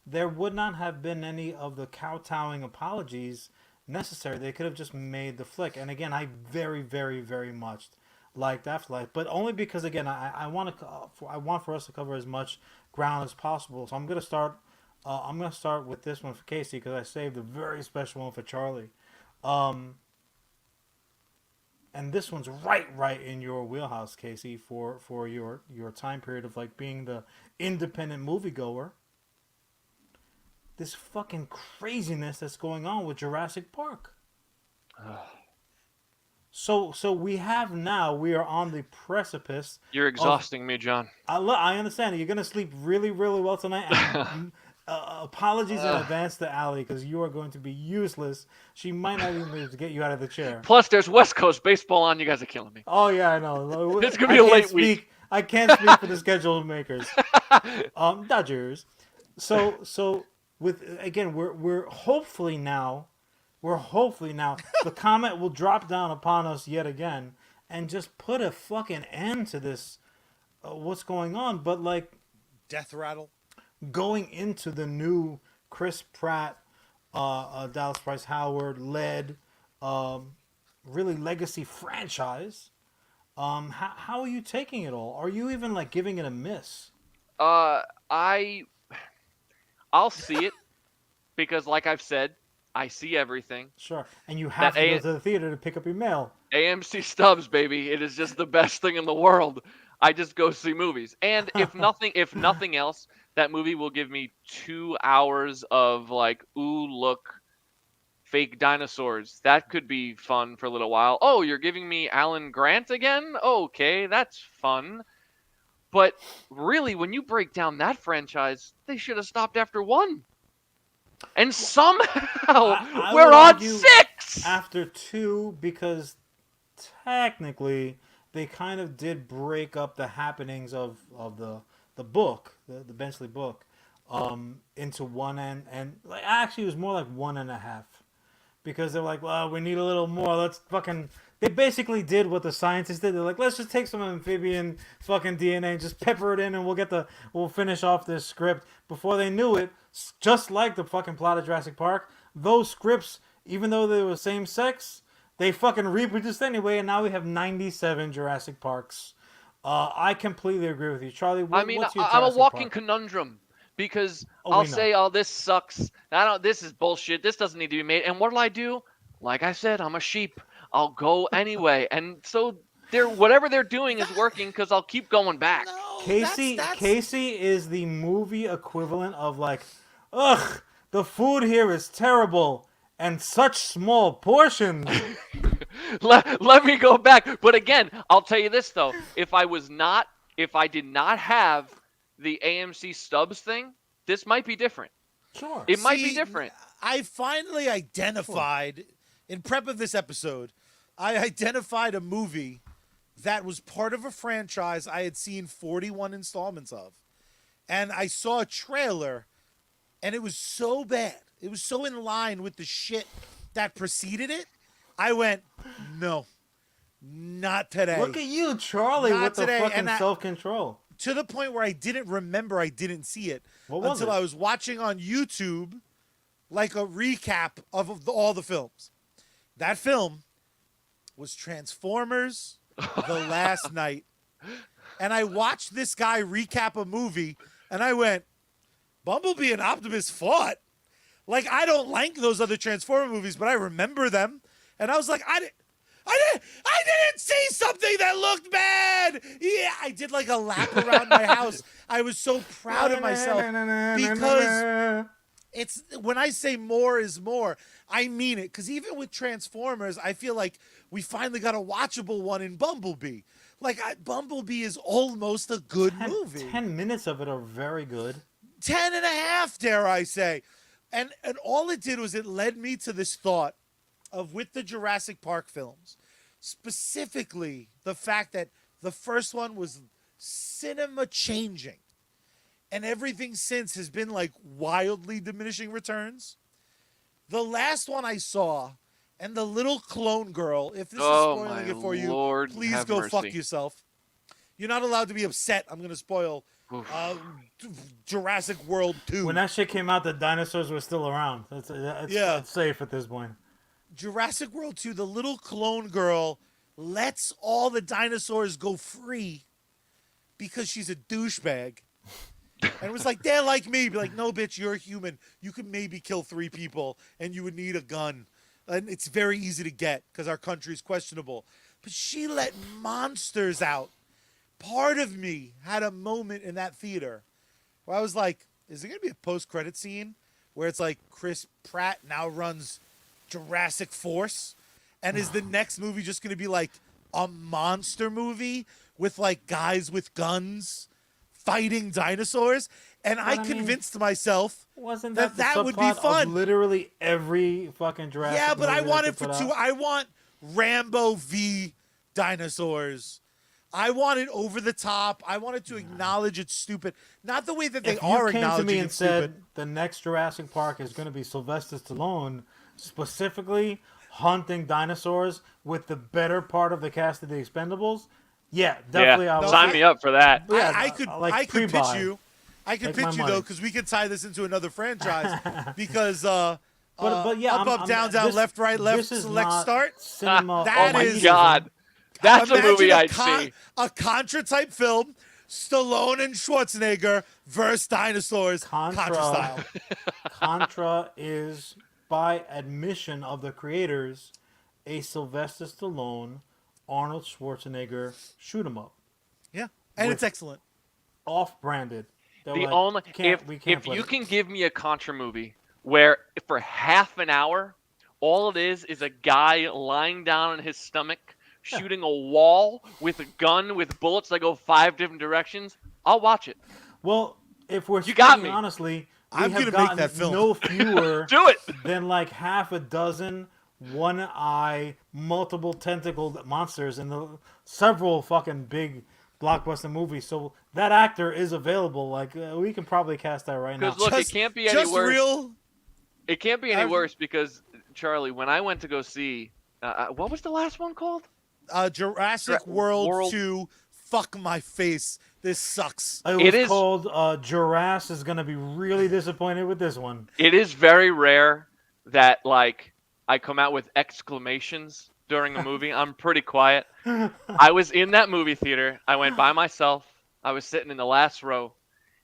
there would not have been any of the kowtowing apologies necessary. They could have just made the flick. And again, I very, very, very much liked Afterlife, but only because again, I want for us to cover as much ground as possible. So I'm gonna start. I'm gonna start with this one for Casey because I saved a very special one for Charlie. And this one's right in your wheelhouse, Casey, for your time period of like being the independent moviegoer. This fucking craziness that's going on with Jurassic Park. So we are on the precipice. You're exhausting me, John. I understand it. You're gonna sleep really, really well tonight. And, apologies in advance to Allie because you are going to be useless. She might not even be able to get you out of the chair. Plus, there's West Coast baseball on. You guys are killing me. Oh yeah, I know. It's gonna be a late week. I can't speak for the schedule makers. Dodgers. So with again, we're hopefully now the comet will drop down upon us yet again and just put a fucking end to this. What's going on? But like Death rattle. going into the new Chris Pratt, Dallas Price Howard led, really legacy franchise. How are you taking it all? Are you even like giving it a miss? I'll see it because, like I've said, I see everything. Sure, and you have to go to the theater to pick up your mail. AMC Stubs, baby, it is just the best thing in the world. I just go see movies, and if nothing else, that movie will give me 2 hours of like, ooh, look, fake dinosaurs. That could be fun for a little while. Oh, you're giving me Alan Grant again? Okay, that's fun. But really, when you break down that franchise, they should have stopped after 1. And somehow I we're would on argue 6 after 2 because technically they kind of did break up the happenings of the book, the Benchley book, into one and like actually it was more like 1.5 because they're like, well, we need a little more. Let's fucking. They basically did what the scientists did. They're like, let's just take some amphibian fucking DNA and just pepper it in, and we'll finish off this script. Before they knew it, just like the fucking plot of Jurassic Park, those scripts, even though they were same sex, they fucking reproduced anyway, and now we have 97 Jurassic Parks. I completely agree with you, Charlie. What's your I'm a Jurassic walking Park? conundrum because Oh, I'll we know. say, "Oh, this sucks. This is bullshit. This doesn't need to be made." And what do? Like I said, I'm a sheep. I'll go anyway. And so whatever they're doing is working because I'll keep going back. No, that's Casey is the movie equivalent of like, ugh, the food here is terrible and such small portions. Let me go back. But again, I'll tell you this though: if I did not have the AMC Stubs thing, this might be different. Sure. It might be See, different. I finally identified, in prep of this episode, I identified a movie that was part of a franchise I had seen 41 installments of. And I saw a trailer, and it was so bad. It was so in line with the shit that preceded it. I went, no, not today. Look at you, Charlie, Not with the today, fucking and self-control. To the point where I didn't remember I didn't see it What was until it? I was watching on YouTube like a recap of all the films. That film was Transformers The Last Night. And I watched this guy recap a movie and I went, Bumblebee and Optimus fought. Like, I don't like those other Transformer movies, but I remember them. And I was like, I didn't see something that looked bad. Yeah, I did like a lap around my house. I was so proud of myself because it's when I say more is more, I mean it. Because even with Transformers, I feel like we finally got a watchable one in Bumblebee. Like, Bumblebee is almost a good movie. 10 minutes of it are very good. 10 and a half, dare I say. And all it did was it led me to this thought of, with the Jurassic Park films, specifically the fact that the first one was cinema changing and everything since has been like wildly diminishing returns. The last one I saw, and the little clone girl, if this is spoiling it for you, Lord, please go fuck yourself. You're not allowed to be upset. I'm going to spoil Jurassic World 2. When that shit came out, the dinosaurs were still around. It's safe at this point. Jurassic World 2, the little clone girl lets all the dinosaurs go free because she's a douchebag. And it was like, they're like me. Be like, no, bitch, you're a human. You could maybe kill 3 people and you would need a gun. And it's very easy to get because our country is questionable. But she let monsters out. Part of me had a moment in that theater where I was like, is there going to be a post-credit scene where it's like Chris Pratt now runs Jurassic Force? And is the next movie just going to be like a monster movie with like guys with guns fighting dinosaurs? And I convinced myself Wasn't that that would be fun. Of literally every fucking Jurassic Yeah, but I movie want that it they for put two. out? I want Rambo v Dinosaurs. I want it over the top. I wanted to acknowledge it's stupid. Not the way that they If are you came to acknowledging me and it's said stupid. the next Jurassic Park is going to be Sylvester Stallone specifically hunting dinosaurs with the better part of the cast of the Expendables, yeah, definitely I would. Sign me up for that. Yeah, I could pitch pre-buy. you. I could Take pitch my you money. though, because we could tie this into another franchise. Because But yeah, up, down, down, this- left, right, left, this is select, not start. Cinema. That Oh my is- God. That's a Imagine movie I'd see. A Contra type film, Stallone and Schwarzenegger versus dinosaurs, Contra style. Contra is, by admission of the creators, a Sylvester Stallone, Arnold Schwarzenegger shoot 'em up, Yeah, and With- it's excellent. off-branded. They're The like, only we can't if put you it. can give me a Contra movie where for half an hour all it is a guy lying down on his stomach shooting a wall with a gun with bullets that go 5 different directions, I'll watch it. Well, if we're You got speaking me. honestly, we I'm have gonna make gotten that film. no fewer Do it. than like half a dozen one-eye, multiple tentacled monsters in the several fucking big blockbuster movies. So that actor is available. Like we can probably cast that right now. Because look, it can't be any Just worse. real. It can't be any I've- worse because Charlie, when I went to go see, what was the last one called? Jurassic World 2. Fuck my face. This sucks. It was It is- called Jurass is going to be really disappointed with this one. It is very rare that like I come out with exclamations during a movie. I'm pretty quiet. I was in that movie theater. I went by myself. I was sitting in the last row,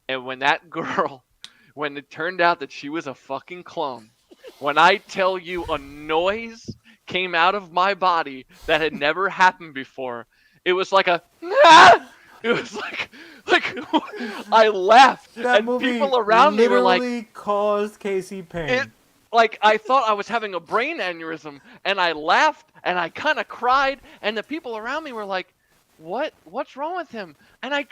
and when that girl, when it turned out that she was a fucking clone, when I tell you a noise came out of my body that had never happened before. It was like a ah! It was like I laughed That and movie people around me were like, literally caused Casey pain. it like I thought I was having a brain aneurysm, and I laughed and I kind of cried, and the people around me were like, what's wrong with him? And I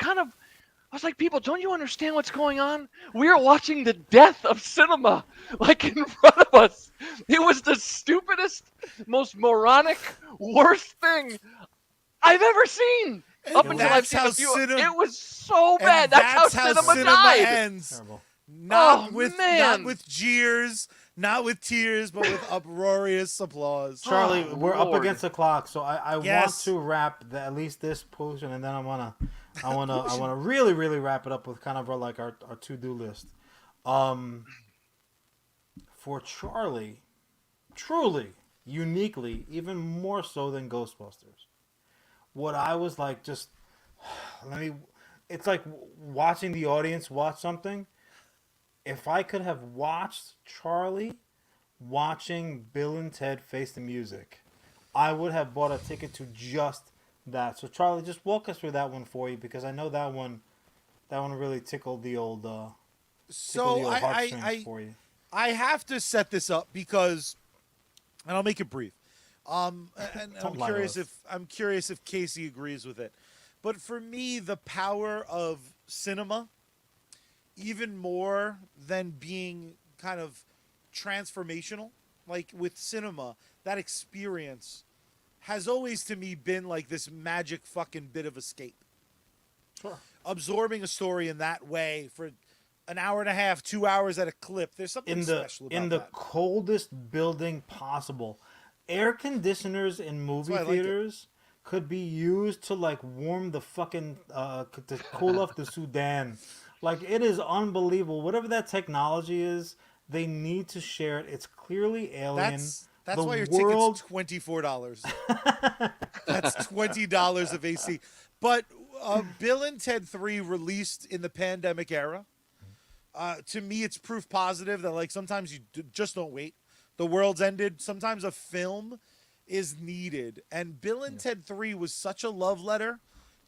was like, people, don't you understand what's going on? We are watching the death of cinema, like in front of us. It was the stupidest, most moronic, worst thing I've ever seen. And Up until I've that's seen how a few, cinema- it was so And bad. That's how cinema died. ends. Terrible. Not Oh, with man. jeers, not with tears, but with uproarious applause. Charlie, Oh, we're up Lord. against the clock, so I want Yes. to wrap at least this portion, and then I wanna really wrap it up with kind of our to-do list. For Charlie, truly, uniquely, even more so than Ghostbusters, what I was like, just it's like watching the audience watch something. If I could have watched Charlie watching Bill and Ted Face the Music, I would have bought a ticket to just that. So Charlie, just walk us through that one for you, because I know that one really tickled the old So heartstrings for you. I have to set this up because, and I'll make it brief. And Don't lie to us. I'm curious if Casey agrees with it. But for me, the power of cinema, even more than being kind of transformational, like with cinema, that experience has always to me been like this magic fucking bit of escape. Sure. Absorbing a story in that way for an hour and a half, 2 hours at a clip. There's something special about the that. coldest building possible. Air conditioners in movie why I like it. theaters could be used to like warm the fucking to cool off the Sudan. Like, it is unbelievable. Whatever that technology is, they need to share it. It's clearly alien. That's The why your world- ticket's $24. That's $20 of AC. But Bill and Ted 3 released in the pandemic era. To me, it's proof positive that like sometimes you just don't wait. The world's ended. Sometimes a film is needed. And Bill and Ted 3 was such a love letter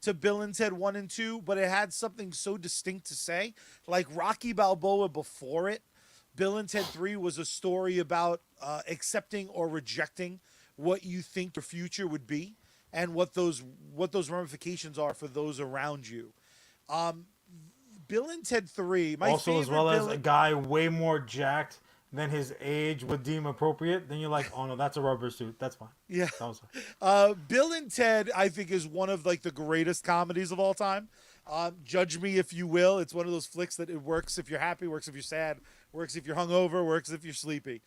to Bill and Ted 1 and 2, but it had something so distinct to say. Like Rocky Balboa before it, Bill and Ted 3 was a story about accepting or rejecting what you think your future would be and what those ramifications are for those around you. Bill and Ted 3, my also, as well favorite as a guy way more jacked than his age would deem appropriate, then you're like, oh no, that's a rubber suit. That's fine. Yeah. That was fine. Bill and Ted, I think, is one of like the greatest comedies of all time. Judge me if you will. It's one of those flicks that it works if you're happy, works if you're sad, works if you're hungover, works if you're sleepy.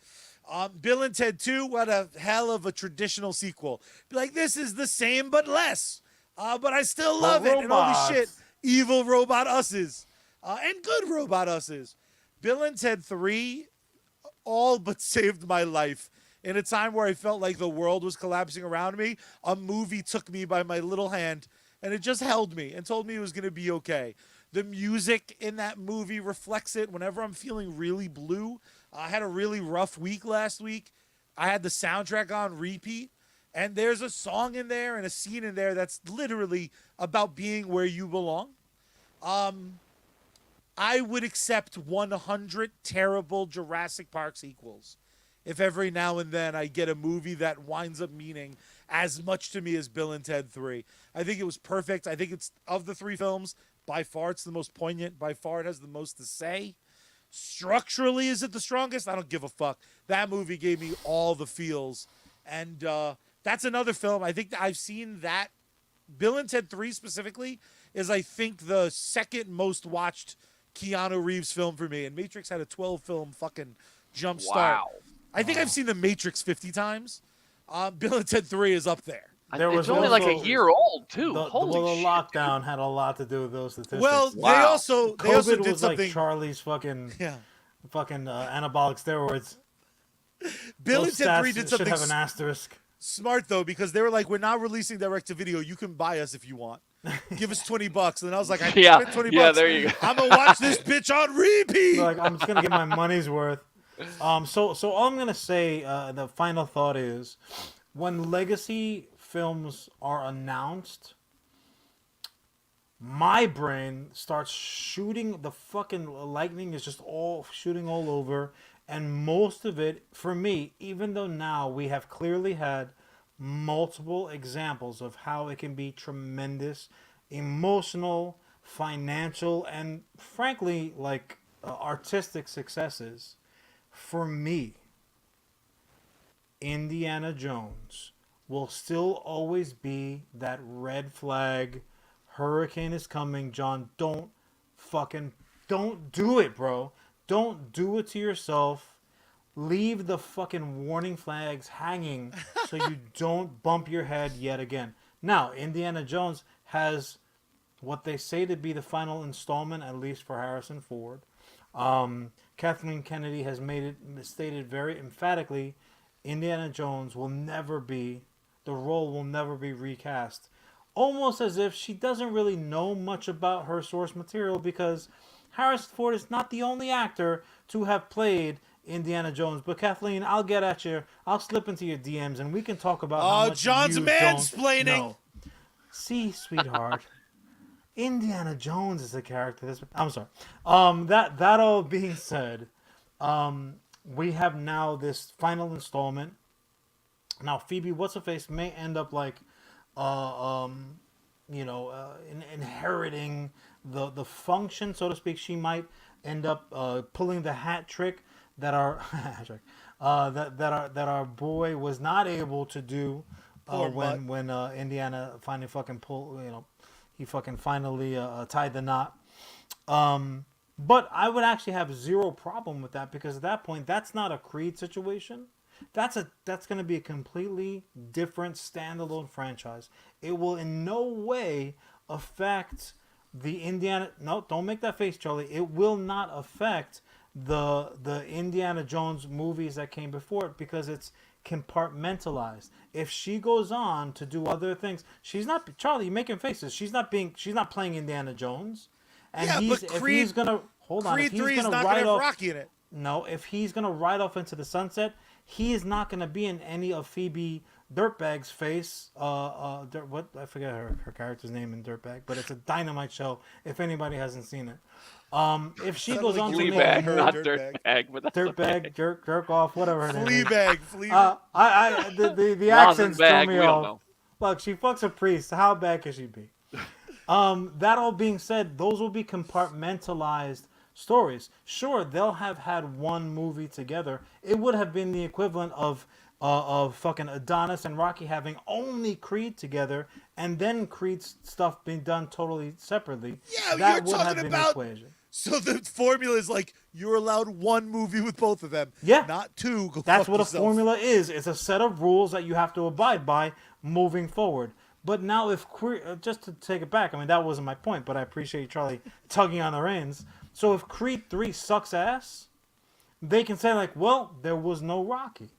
Bill and Ted 2, what a hell of a traditional sequel. Be like, this is the same but less. But I still love it. And holy robots. shit, evil robot us's. And good robot us's. Bill and Ted 3 all but saved my life. In a time where I felt like the world was collapsing around me, a movie took me by my little hand and it just held me and told me it was going to be okay. The music in that movie reflects it. Whenever I'm feeling really blue, I had a really rough week last week. I had the soundtrack on repeat, and there's a song in there and a scene in there that's literally about being where you belong. I would accept 100 terrible Jurassic Park sequels if every now and then I get a movie that winds up meaning as much to me as Bill and Ted 3. I think it was perfect. I think it's, of the three films, by far it's the most poignant. By far it has the most to say. Structurally, is it the strongest? I don't give a fuck. That movie gave me all the feels. And that's another film. I think that I've seen that. Bill and Ted 3 specifically is, I think, the second most watched Keanu Reeves film for me. And Matrix had a 12-film fucking jump start. Wow. I think I've seen The Matrix 50 times. Bill and Ted 3 is up there. There It's was only like a also- year old too. The Holy shit. lockdown had a lot to do with those statistics. Well, Wow. they also COVID did was something. like Charlie's fucking Yeah. anabolic steroids. Bill Those and Ted 3 stats did should something have an asterisk. smart though, because they were like, we're not releasing direct to video. You can buy us if you want. Give us $20. And I was like, I Yeah, spent $20. yeah, there you go. I'm gonna watch this bitch on repeat. Like, I'm just gonna get my money's worth. So all I'm gonna say, the final thought is, when legacy films are announced, my brain starts shooting, the fucking lightning is just all shooting all over, and most of it for me, even though now we have clearly had multiple examples of how it can be tremendous emotional, financial, and frankly like artistic successes, for me Indiana Jones will still always be that red flag. Hurricane is coming, John. Fucking don't do it, bro. Don't do it to yourself. Leave the fucking warning flags hanging so you don't bump your head yet again. Now, Indiana Jones has what they say to be the final installment, at least for Harrison Ford. Kathleen Kennedy has made it stated very emphatically, Indiana Jones will never be, the role will never be recast. Almost as if she doesn't really know much about her source material, because Harrison Ford is not the only actor to have played Indiana Jones. But Kathleen, I'll get at you. I'll slip into your DMs and we can talk about how much John's you mansplaining. don't know. See, sweetheart, Indiana Jones is a character. I'm sorry. That all being said, we have now this final installment. Now, Phoebe, what's her face, may end up like, inheriting the function, so to speak. She might end up pulling the hat trick that our that our boy was not able to do when Indiana finally fucking he fucking finally tied the knot. But I would actually have zero problem with that, because at that point, that's not a Creed situation. That's going to be a completely different standalone franchise. It will in no way affect the Indiana. No, don't make that face, Charlie. It will not affect the Indiana Jones movies that came before it, because it's compartmentalized. If she goes on to do other things, she's not, Charlie, you're making faces. She's not playing Indiana Jones. And but if he's gonna hold on, Creed if he's 3 is gonna not ride gonna have off, Rocky in it. no, if he's gonna ride off into the sunset, he is not gonna be in any of Phoebe Dirtbag's face. What, I forget her character's name in Dirtbag, but it's a dynamite show. If anybody hasn't seen it, if she goes on to make Fleabag, more not Dirtbag. Dirtbag, but that's okay. Dirtbag, jerk off, whatever her name is. Fleabag. The accents throw Rosenbag, me we don't off. know. Look, she fucks a priest. How bad can she be? That all being said, those will be compartmentalized stories. Sure, they'll have had one movie together. It would have been the equivalent of fucking Adonis and Rocky having only Creed together, and then Creed's stuff being done totally separately. Yeah, that you're would have talking been about. the equation. So the formula is like you're allowed one movie with both of them. Yeah. Not two. Go That's fuck what yourself. a formula is. It's a set of rules that you have to abide by moving forward. But now, just to take it back, I mean, that wasn't my point, but I appreciate Charlie tugging on the reins. So if Creed 3 sucks ass, they can say, like, well, there was no Rocky.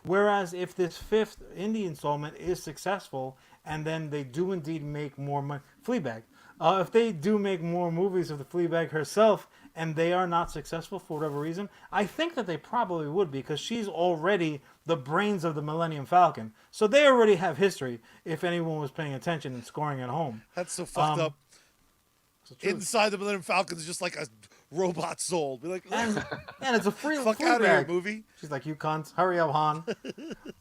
Whereas if this fifth indie installment is successful, and then they do indeed make more money, Fleabag, if they do make more movies of the Fleabag herself, and they are not successful for whatever reason, I think that they probably would be, because she's already the brains of the Millennium Falcon. So they already have history, if anyone was paying attention and scoring at home. That's so fucked up. Inside the Millennium Falcon is just like a robot soul. Be like, And it's a free fuck out of here, Fleabag movie. She's like, you cunts, hurry up, Han.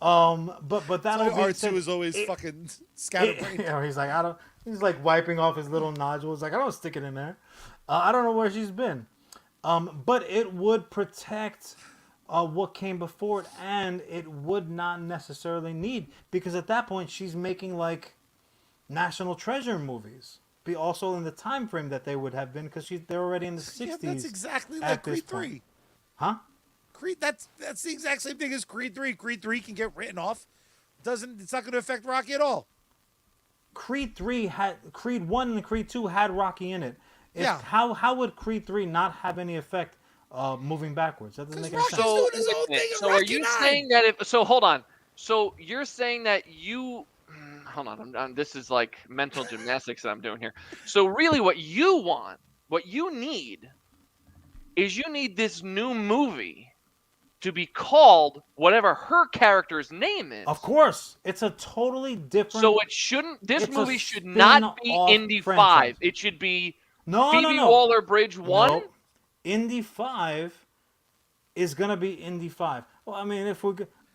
But that'll be R2 is always fucking scatterbrained. He's like, he's like wiping off his little nodules. Like, I don't stick it in there. I don't know where she's been. But it would protect what came before it, and it would not necessarily need, because at that point she's making like National Treasure movies. Be also in the time frame that they would have been, because they're already in the 60s. Yeah, that's exactly like Creed 3. Huh? Creed, that's the exact same thing as Creed 3. Creed 3 can get written off. It's not going to affect Rocky at all. Creed 1 and Creed 2 had Rocky in it. Yeah. How would Creed 3 not have any effect moving backwards? That doesn't make any Rocky's sense. doing his own thing in So are Rocky you 9. saying that hold on. So you're saying that hold on, this is like mental gymnastics that I'm doing here. So really what you need is this new movie to be called whatever her character's name is. Of course, it's a totally different. So it shouldn't. This it's a movie should not be spin-off Indy franchise. 5. It should be No, Phoebe no. Waller-Bridge 1. No. Indy 5 is gonna be Indy 5. Well, I mean, if we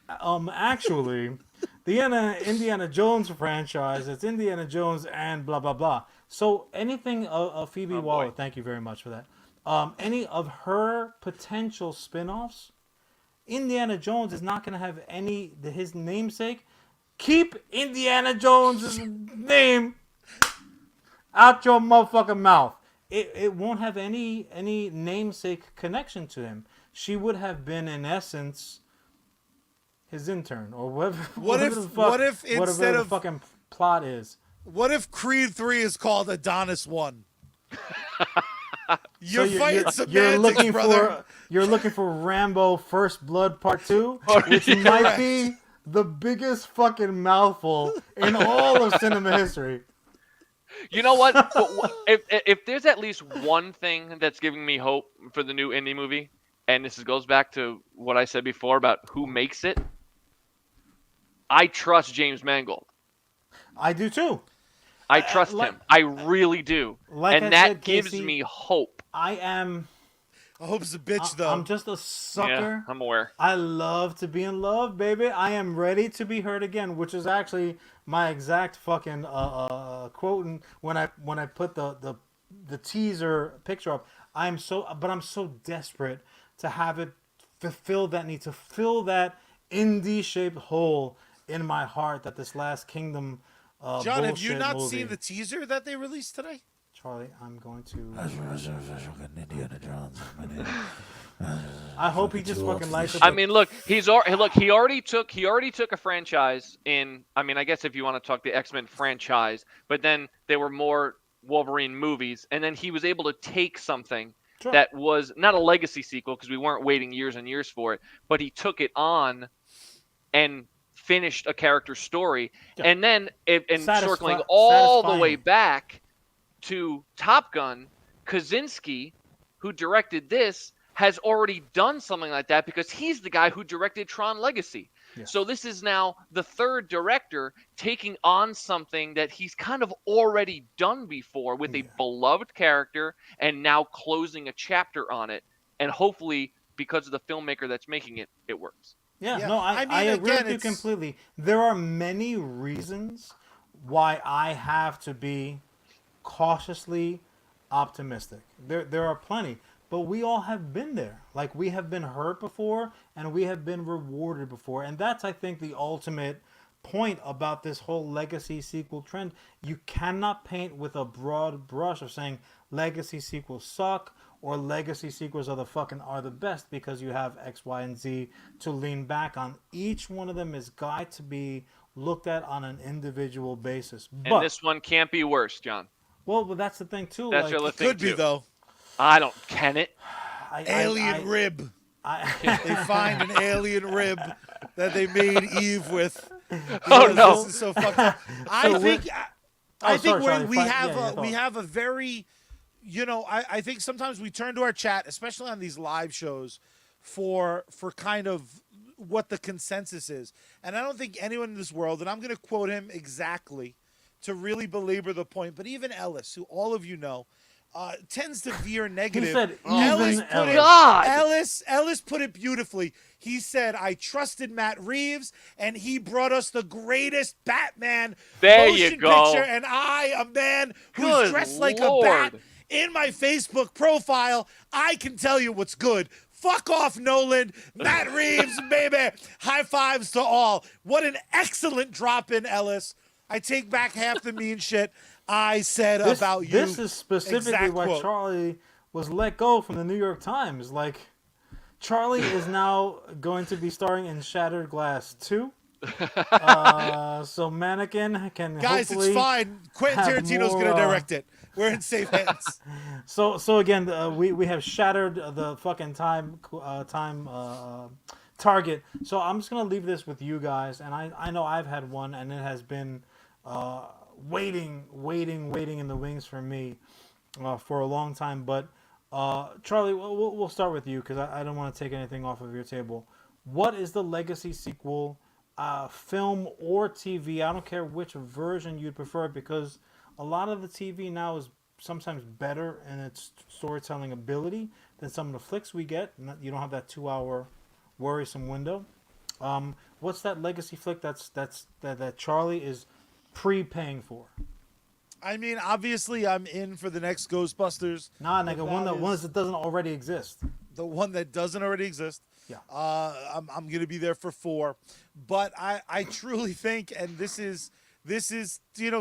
actually, the Indiana Jones franchise, it's Indiana Jones and blah blah blah. So anything of Phoebe Waller, thank you very much for that. Any of her potential spin-offs, Indiana Jones is not gonna have his namesake. Keep Indiana Jones' name out your motherfucking mouth. It won't have any namesake connection to him. She would have been, in essence, his intern or whatever. What if instead the of fucking plot is? What if Creed 3 is called Adonis 1? You're fighting semantics, brother. You're looking for Rambo First Blood Part 2, which might be the biggest fucking mouthful in all of cinema history. You know what? if there's at least one thing that's giving me hope for the new Indy movie, and this goes back to what I said before about who makes it, I trust James Mangold. I do too. I trust him. I really do. And that gives Casey, me hope. Hope's a bitch, though. I'm just a sucker. Yeah, I'm aware. I love to be in love, baby. I am ready to be hurt again, which is actually my exact fucking quote. And when I put the teaser picture up, I'm so desperate to have it fulfill that need, to fill that indie-shaped hole in my heart that this Last Kingdom John, have you not movie. seen the teaser that they released today? Charlie, I'm going to. I hope he just fucking likes it. I mean, look, he already took a franchise in. I mean, I guess if you want to talk the X-Men franchise, but then there were more Wolverine movies, and then he was able to take something that was not a legacy sequel because we weren't waiting years and years for it, but he took it on and finished a character story, and then circling all the way back to Top Gun, Kaczynski, who directed this, has already done something like that because he's the guy who directed Tron Legacy. Yeah. So this is now the third director taking on something that he's kind of already done before with a beloved character and now closing a chapter on it. And hopefully, because of the filmmaker that's making it, it works. Yeah, no, I agree with you completely. There are many reasons why I have to be cautiously optimistic. There are plenty, but we all have been there. Like, we have been hurt before, and we have been rewarded before, and that's, I think, the ultimate point about this whole legacy sequel trend. You cannot paint with a broad brush of saying legacy sequels suck or legacy sequels are the best because you have X, Y, and Z to lean back on. Each one of them is got to be looked at on an individual basis. And this one can't be worse, John. Well, but that's the thing too. That's like, the thing could be though. I don't. Can it? Alien rib. They find an alien rib that they made Eve with. Oh no! This is so fucked up. I think we have a very, I think sometimes we turn to our chat, especially on these live shows, for kind of what the consensus is, and I don't think anyone in this world, and I'm going to quote him exactly to really belabor the point, but even Ellis, who all of you know, tends to veer negative. He said, Ellis put it beautifully. He said, I trusted Matt Reeves, and he brought us the greatest Batman motion picture, and I, a man who's dressed like a bat, in my Facebook profile, I can tell you what's good. Fuck off, Nolan. Matt Reeves, baby. High fives to all. What an excellent drop-in, Ellis. I take back half the mean shit I said about you. This is specifically why Charlie was let go from the New York Times. Like, Charlie is now going to be starring in Shattered Glass 2. So Mannequin can Guys, it's fine. Quentin Tarantino's going to direct it. We're in safe hands. So again, we have shattered the fucking time target. So I'm just going to leave this with you guys. And I know I've had one, and it has been waiting in the wings for me for a long time. But Charlie, we'll start with you because I don't want to take anything off of your table. what is the legacy sequel, film or TV? I don't care which version you'd prefer, because a lot of the TV now is sometimes better in its storytelling ability than some of the flicks we get. You don't have that 2 hour worrisome window. What's that legacy flick that Charlie is prepaying for? I mean, obviously, I'm in for the next Ghostbusters. Nah, but nigga, one is that doesn't already exist. the one that doesn't already exist. Yeah. I'm gonna be there for 4, but I truly think, and this is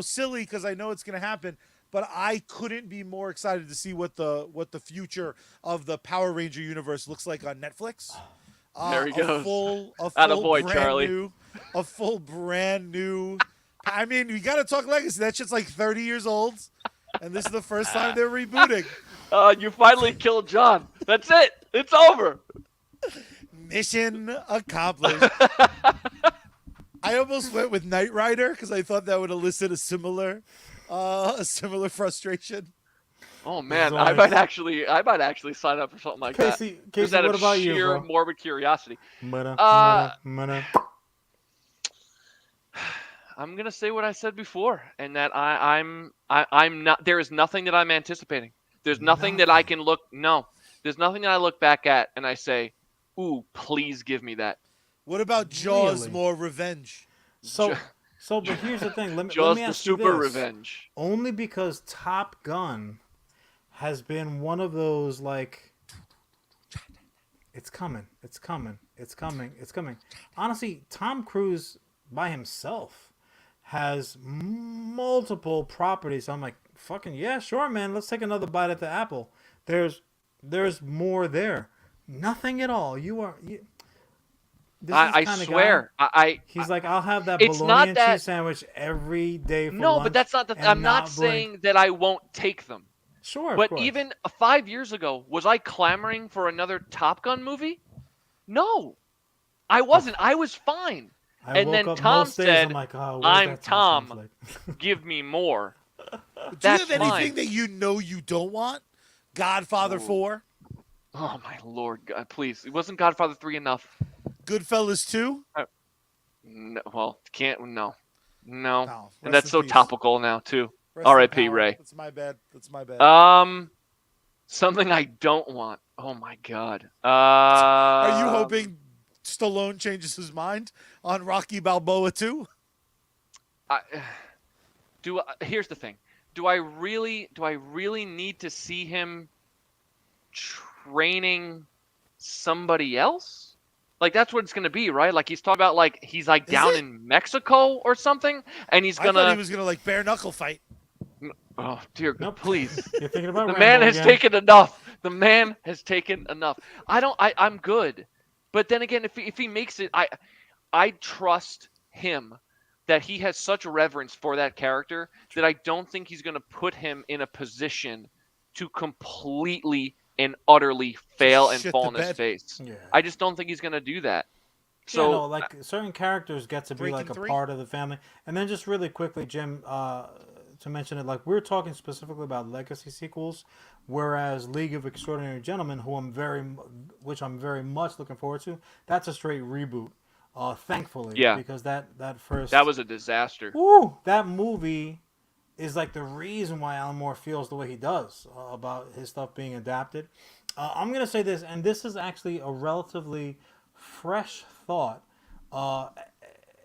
silly because I know it's gonna happen, but I couldn't be more excited to see what the future of the Power Ranger universe looks like on Netflix. There he goes. A Attaboy, brand Charlie. new, a full brand new. I mean, we gotta talk legacy. That shit's like 30 years old, and this is the first time they're rebooting. You finally killed John. That's it. It's over. Mission accomplished. I almost went with Knight Rider because I thought that would elicit a similar frustration. Oh man, Nice. I might actually sign up for something like that. Casey, Just out what of about you, sheer bro? morbid curiosity. Mana. I'm gonna say what I said before, and that I'm not. There is nothing that I'm anticipating. There's nothing that I can look. No, there's nothing that I look back at and I say, "Ooh, please give me that." What about Jaws? Really? More revenge. So, but here's the thing. Let me Jaws the ask you Super this. Revenge. Only because Top Gun has been one of those, like, it's coming. Honestly, Tom Cruise by himself has multiple properties. I'm like, fucking yeah, sure, man. Let's take another bite at the apple. There's more there. Nothing at all. I swear. He's like, I'll have that It's bologna not and that- cheese sandwich every day for No, lunch. but that's not the. and I'm not bring- saying that I won't take them. Sure, of But course. even 5 years ago, was I clamoring for another Top Gun movie? No, I wasn't. I was fine. I and woke then up Tom most days, said, I'm like, oh, where's "I'm that Tom Tom. conflict?" Give me more. Do you That's have anything fine. that you don't want? Godfather Ooh. 4, Oh my Lord, God, please! It wasn't Godfather 3 enough. Goodfellas 2. No, well, can't. No. No, And rest that's in so peace. topical now too. Rest in R.I.P. power. Ray. That's my bad. Something I don't want. Oh my God. Are you hoping Stallone changes his mind on Rocky Balboa 2? Here's the thing. Do I really need to see him training somebody else? Like that's what it's gonna be, right? Like he's talking about like he's like Is down it? in Mexico or something, and he's I thought gonna. he was gonna like bare knuckle fight. Oh dear God, Nope. please. You're thinking about The Rambo man has again. taken enough. The man has taken enough. I'm good. But then again, if he makes it, I trust him that he has such reverence for that character that I don't think he's going to put him in a position to completely and utterly fail and Shit fall the on his bed. face. Yeah. I just don't think he's going to do that. So So yeah, no, like certain characters get to be Breaking like a 3? part of the family. And then just really quickly, Jim, to mention it, like we're talking specifically about legacy sequels, whereas League of Extraordinary Gentlemen, which I'm very much looking forward to, that's a straight reboot. Thankfully, Yeah. because that first that was a disaster. Woo! That movie is like the reason why Alan Moore feels the way he does about his stuff being adapted. I'm gonna say this, and this is actually a relatively fresh thought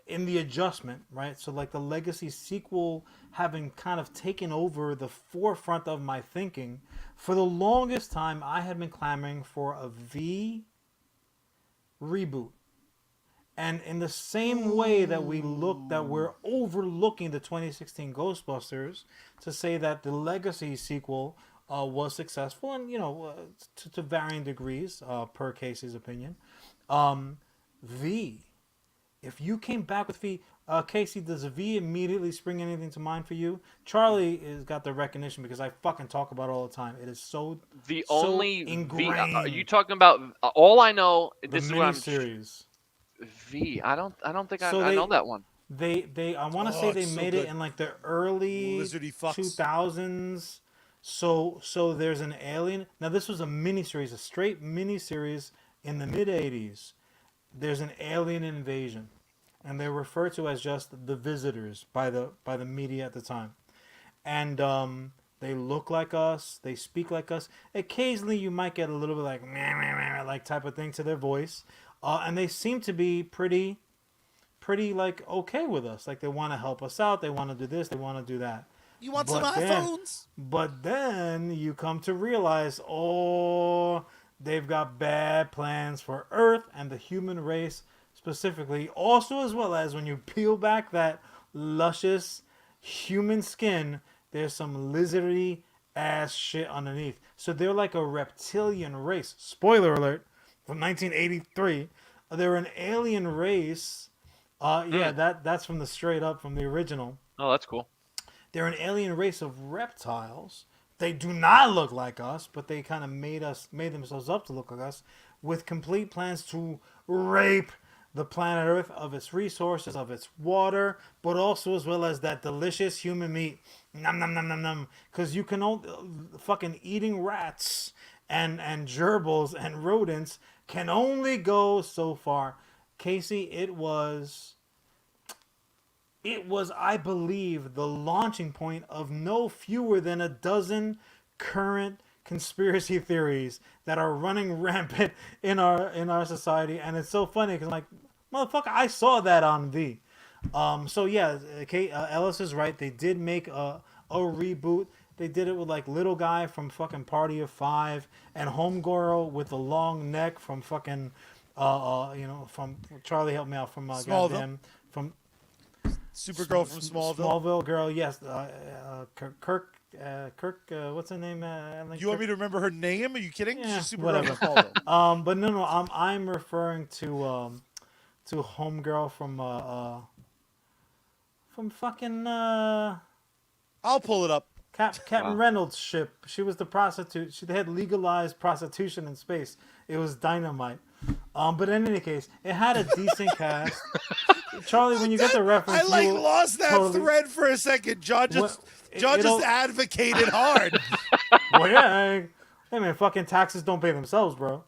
in the adjustment, right? So like the legacy sequel having kind of taken over the forefront of my thinking. For the longest time, I had been clamoring for a V reboot. And in the same way that we're overlooking the 2016 Ghostbusters to say that the Legacy sequel was successful, and to varying degrees per Casey's opinion. V, if you came back with V, Casey, does V immediately spring anything to mind for you? Charlie has got the recognition because I fucking talk about it all the time. It is so The so only ingrained. Are you talking about all I know? The This is what I'm. miniseries. V. I don't think So I know that one. They I want to Oh, say they it's so made good. it in like the early Lizardy fucks. 2000s. So there's an alien. Now this was a miniseries, a straight miniseries in the mid 80s. there's an alien invasion, and they're referred to as just the visitors by the media at the time. And they look like us, they speak like us. Occasionally, you might get a little bit like meh, meh, meh, like type of thing to their voice, and they seem to be pretty like okay with us. Like they want to help us out, they want to do this, they want to do that. You want some But then, iPhones? but then you come to realize, oh, they've got bad plans for Earth and the human race specifically. Also, as well as when you peel back that luscious human skin, there's some lizardy ass shit underneath. So they're like a reptilian race. Spoiler alert from 1983. They're an alien race. Yeah, that's from the straight up from the original. Oh, that's cool. They're an alien race of reptiles. They do not look like us, but they kind of made themselves up to look like us, with complete plans to rape the planet Earth of its resources, of its water, but also as well as that delicious human meat. Nom nom nom nom nom. Because you can only fucking eating rats and gerbils and rodents can only go so far. Casey, it was, I believe, the launching point of no fewer than a dozen current conspiracy theories that are running rampant in our society, and it's so funny because I'm like, motherfucker, I saw that on V. So yeah, Ellis is right. They did make a reboot. They did it with like little guy from fucking Party of Five and homegirl with the long neck from fucking from Charlie, help me out, from goddamn from Supergirl from Smallville. Smallville girl, yes. Kirk, what's her name? You want me to remember her name? Are you kidding? Yeah, She's Supergirl whatever. from Smallville. But no, I'm referring to homegirl from fucking I'll pull it up. Captain Reynolds' ship. She was the prostitute. They had legalized prostitution in space. It was dynamite. But in any case, it had a decent cast. Charlie, when you get the reference, I lost that thread for a second. John just advocated hard. Well, yeah. Hey man, fucking taxes don't pay themselves, bro.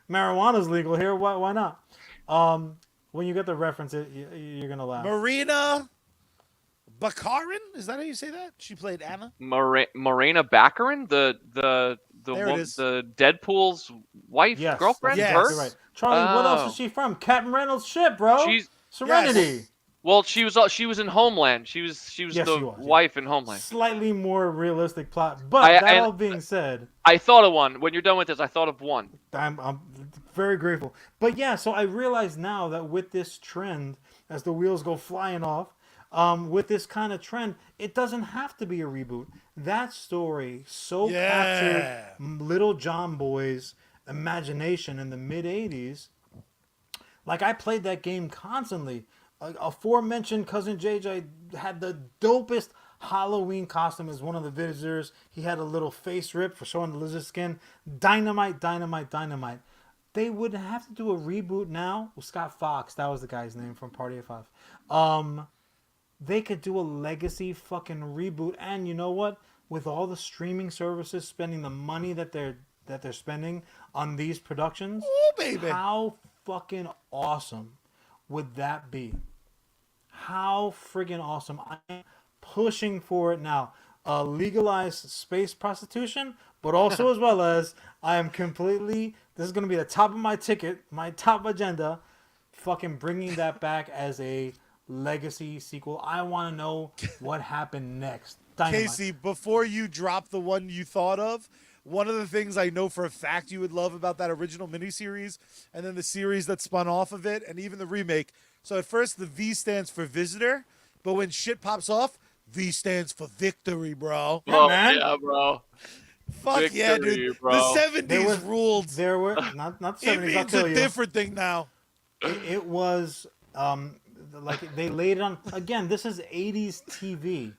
Marijuana's legal here. Why not? When you get the reference, you're gonna laugh. Marina Baccarin? Is that how you say that? She played Anna. Morena Baccarin, the Deadpool's wife, girlfriend. Yes. Her? Right. Charlie, what else is she from? Captain Reynolds' ship, bro. She's Serenity. Yes. Well, she was in Homeland. She was the wife in Homeland. Slightly more realistic plot, but all being said, I thought of one. When you're done with this, I thought of one. I'm very grateful. But yeah, so I realize now that with this trend, as the wheels go flying off, with this kind of trend, it doesn't have to be a reboot. That story captured little John Boy's imagination in the mid '80s. Like I played that game constantly. Aforementioned cousin JJ had the dopest Halloween costume as one of the visitors. He had a little face rip for showing the lizard skin. Dynamite. They would have to do a reboot now. Well, Scott Fox, that was the guy's name from Party of Five. They could do a legacy fucking reboot, and you know what? With all the streaming services spending the money that they're spending on these productions, oh baby, how fucking awesome would that be? How friggin' awesome! I'm pushing for it now. Legalized space prostitution, but also as well as I am completely. This is gonna be the top of my ticket, my top agenda. Fucking bringing that back as a legacy sequel. I want to know what happened next. Dynamite. Casey, before you drop the one you thought of, one of the things I know for a fact you would love about that original miniseries, and then the series that spun off of it, and even the remake. So at first, the V stands for visitor, but when shit pops off, V stands for victory, bro. Yeah, man. Yeah, bro. Fuck victory, yeah, dude. Bro. The 70s ruled. There were not the 70s. It means a different thing now. It was like they laid it on. Again, this is 80s TV,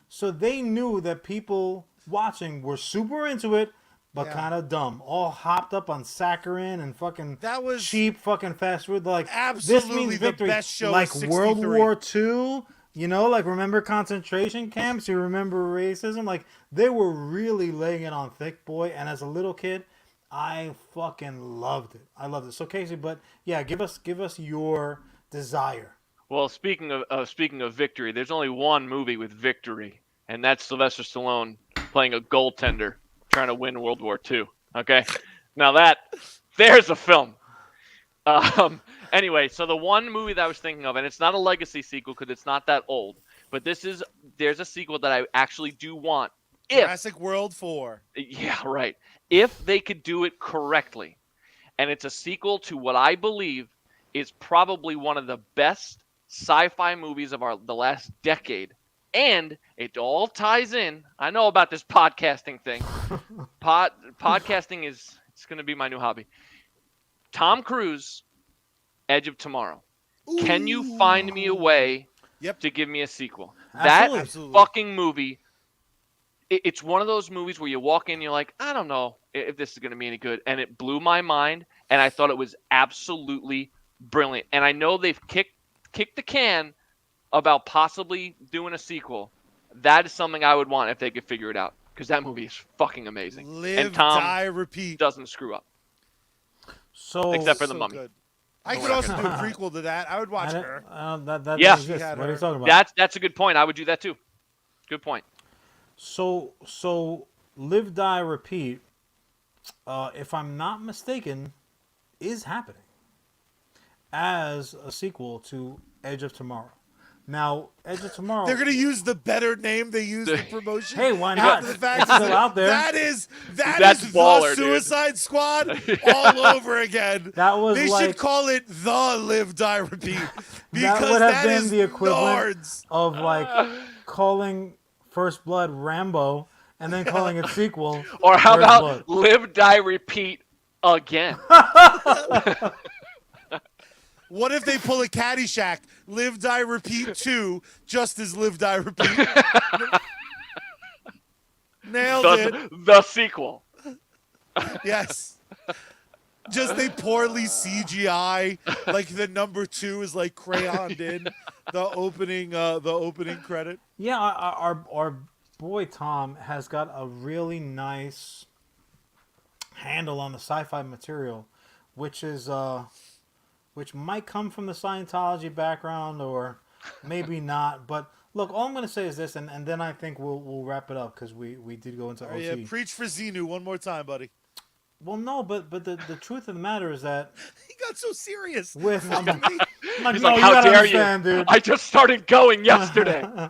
so they knew that people watching were super into it, but kind of dumb, all hopped up on saccharin and fucking that was cheap fucking fast food. Like absolutely this means victory. The best show like World War II. You know, like remember concentration camps? You remember racism? Like they were really laying it on thick, boy. And as a little kid, I fucking loved it. I loved it. So Casey, but yeah, give us your desire. Well, speaking of victory, there's only one movie with victory, and that's Sylvester Stallone playing a goaltender trying to win World War II. Okay, now there's a film. Anyway, so the one movie that I was thinking of, and it's not a legacy sequel because it's not that old, but there's a sequel that I actually do want. Jurassic World 4. Yeah, right. If they could do it correctly, and it's a sequel to what I believe is probably one of the best sci-fi movies of the last decade, and it all ties in. I know about this podcasting thing. Podcasting it's going to be my new hobby. Tom Cruise, Edge of Tomorrow. Ooh. Can you find me a way to give me a sequel? Absolutely. That fucking movie. It's one of those movies where you walk in and you're like, I don't know if this is going to be any good. And it blew my mind, and I thought it was absolutely brilliant. And I know they've kicked the can about possibly doing a sequel. That is something I would want if they could figure it out, because that movie is fucking amazing. Live, and Tom die, repeat. doesn't screw up, So except for the So Mummy. good. I could also do a prequel to that. I would watch her. That Yeah. exists. She had What are you her. talking about? That's a good point. I would do that too. Good point. So Live, Die, Repeat, if I'm not mistaken, is happening as a sequel to Edge of Tomorrow. Now, Edge of Tomorrow... They're going to use the better name they used in promotion. Hey, why not? After the fact, It's still out there. That's baller, the dude. Suicide Squad all over again. That was they like... should call it the Live, Die, Repeat. Because that would have been is the equivalent Nards. of like calling First Blood Rambo and then calling it sequel. Or how First about Blood. Live, Die, Repeat again? What if they pull a Caddyshack? Live, Die, Repeat 2, just as Live, Die, Repeat. Nailed it. The sequel. Yes. Just they poorly CGI, like the number 2 is like crayoned in the opening credit. Yeah, our boy Tom has got a really nice handle on the sci-fi material, which might come from the Scientology background or maybe not. But look, all I'm going to say is this, and then I think we'll wrap it up because we did go into OT. Yeah, preach for Xenu one more time, buddy. Well, no, but the truth of the matter is that He got so serious. with I mean, like, He's no, like, you how gotta dare understand, you? dude. I just started going yesterday.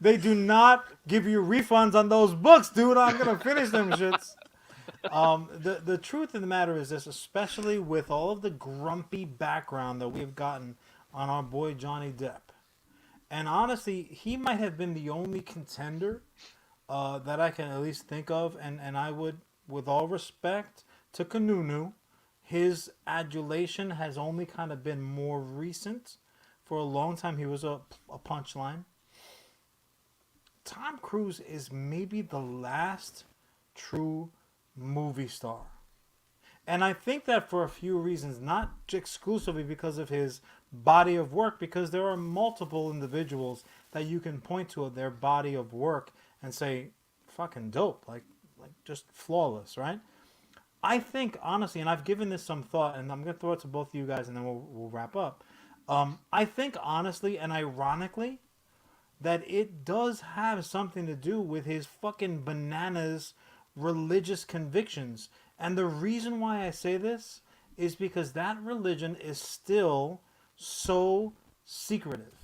They do not give you refunds on those books, dude. I'm gonna finish them shits. The truth of the matter is this, especially with all of the grumpy background that we've gotten on our boy Johnny Depp, and honestly, he might have been the only contender that I can at least think of, and I would, with all respect to Kanunu, his adulation has only kind of been more recent. For a long time, he was a punchline. Tom Cruise is maybe the last true movie star. And I think that for a few reasons, not exclusively because of his body of work, because there are multiple individuals that you can point to their body of work and say, fucking dope, like just flawless, right? I think, honestly, and I've given this some thought, and I'm going to throw it to both of you guys, and then we'll wrap up. I think, honestly and ironically, that it does have something to do with his fucking bananas religious convictions. And the reason why I say this is because that religion is still so secretive.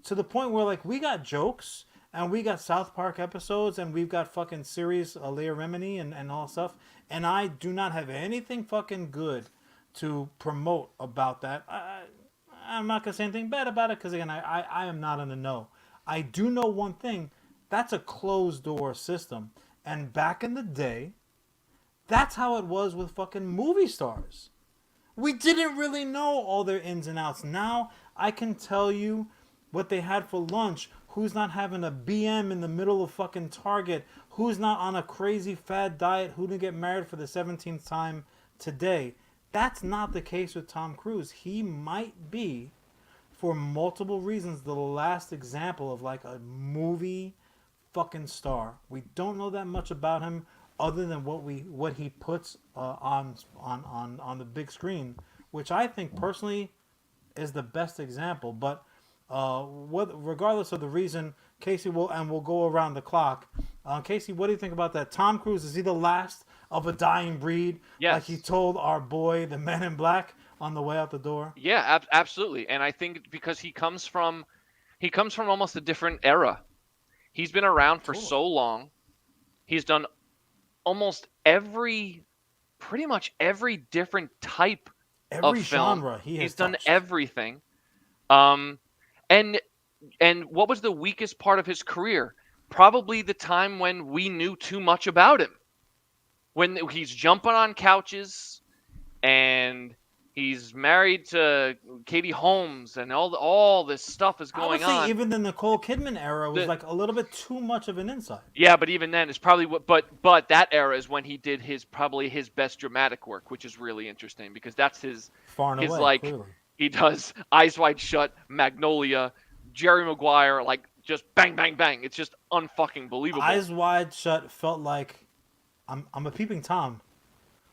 To the point where, like, we got jokes, and we got South Park episodes, and we've got fucking series, Leah Remini, and all stuff. And I do not have anything fucking good to promote about that. I'm not going to say anything bad about it, because, again, I am not in the know. I do know one thing. That's a closed-door system. And back in the day, that's how it was with fucking movie stars. We didn't really know all their ins and outs. Now, I can tell you what they had for lunch, who's not having a BM in the middle of fucking Target, who's not on a crazy fad diet, who didn't get married for the 17th time today. That's not the case with Tom Cruise. He might be, for multiple reasons, the last example of like a movie fucking star. We don't know that much about him other than what he puts on the big screen, which I think personally is the best example. But regardless of the reason, Casey we'll go around the clock. Casey, what do you think about that? Tom Cruise, is he the last of a dying breed? Yes. Like he told our boy, the Man in Black, on the way out the door. Yeah, absolutely. And I think because he comes from almost a different era. He's been around for so long. He's done almost pretty much every different type Every of film. genre he's done touched. everything. And what was the weakest part of his career? Probably the time when we knew too much about him. When he's jumping on couches and he's married to Katie Holmes and all this stuff is going I would say on. even the Nicole Kidman era was like a little bit too much of an insight. Yeah, but even then, it's probably but that era is when he did probably his best dramatic work, which is really interesting because that's his Far and away, like clearly. He does Eyes Wide Shut, Magnolia, Jerry Maguire, like just bang bang bang. It's just unfucking believable. Eyes Wide Shut felt like I'm a peeping Tom.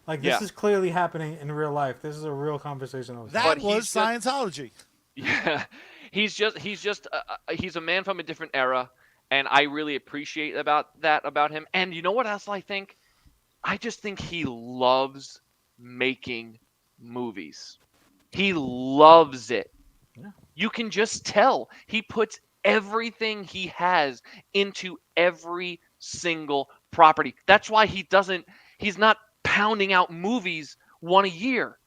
Like this is clearly happening in real life. This is a real conversation. That was Scientology. Yeah, he's a man from a different era, and I really appreciate that about him. And you know what else I think? I just think he loves making movies. He loves it. Yeah. You can just tell. He puts everything he has into every single property. That's why he's not pounding out movies one a year.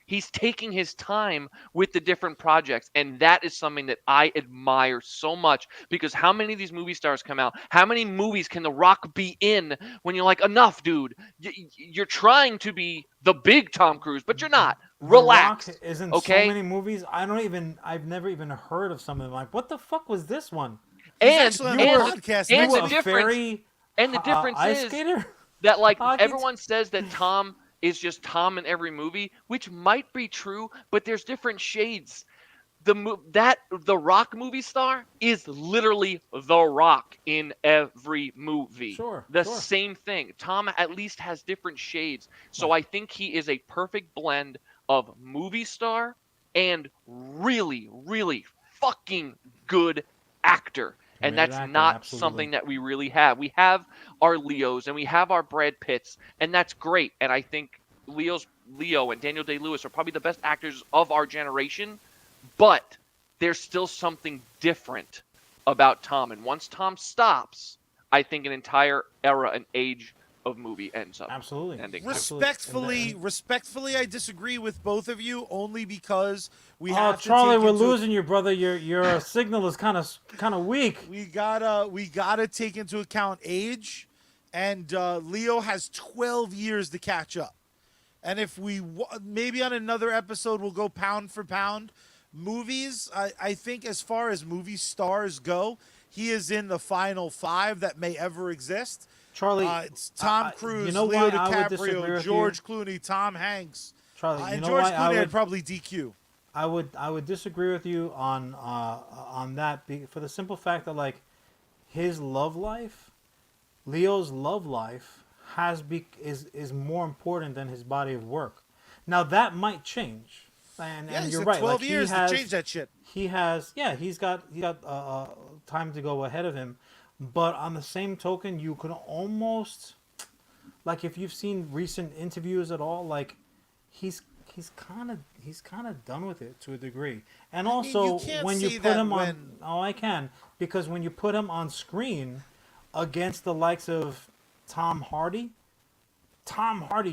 He's taking his time with the different projects, and that is something that I admire so much because how many of these movie stars come out? How many movies can The Rock be in when you're like, enough, dude? You're trying to be the big Tom Cruise, but you're not. Relax. The Rock is in okay? so many movies. I've never even heard of some of them. Like, what the fuck was this one? And the difference ice is skater? that like everyone says that Tom is just Tom in every movie, which might be true, but there's different shades. The Rock movie star is literally The Rock in every movie. Sure. Same thing. Tom at least has different shades. So I think he is a perfect blend of movie star and really, really fucking good actor. And that's not something that we really have. We have our Leos and we have our Brad Pitts, and that's great. And I think Leo and Daniel Day-Lewis are probably the best actors of our generation, but there's still something different about Tom. And once Tom stops, I think an entire era and age of movie ends up ending. Respectfully, I disagree with both of you only because we have to Charlie, we're losing you, brother. Your signal is kind of weak. We gotta take into account age, and Leo has 12 years to catch up. And if we maybe on another episode we'll go pound for pound. Movies, I think as far as movie stars go, he is in the final 5 that may ever exist. Charlie, it's Tom Cruise, Leo DiCaprio, George Clooney, Tom Hanks. Charlie, and George Clooney would probably DQ. I would disagree with you on that for the simple fact that like his love life, Leo's love life is more important than his body of work. Now that might change, and you're right. 12 years to change that shit. He's got time to go ahead of him. But on the same token, you can almost, like, if you've seen recent interviews at all, like, he's kind of done with it to a degree. And also, when you put him on, I can, because when you put him on screen against the likes of Tom Hardy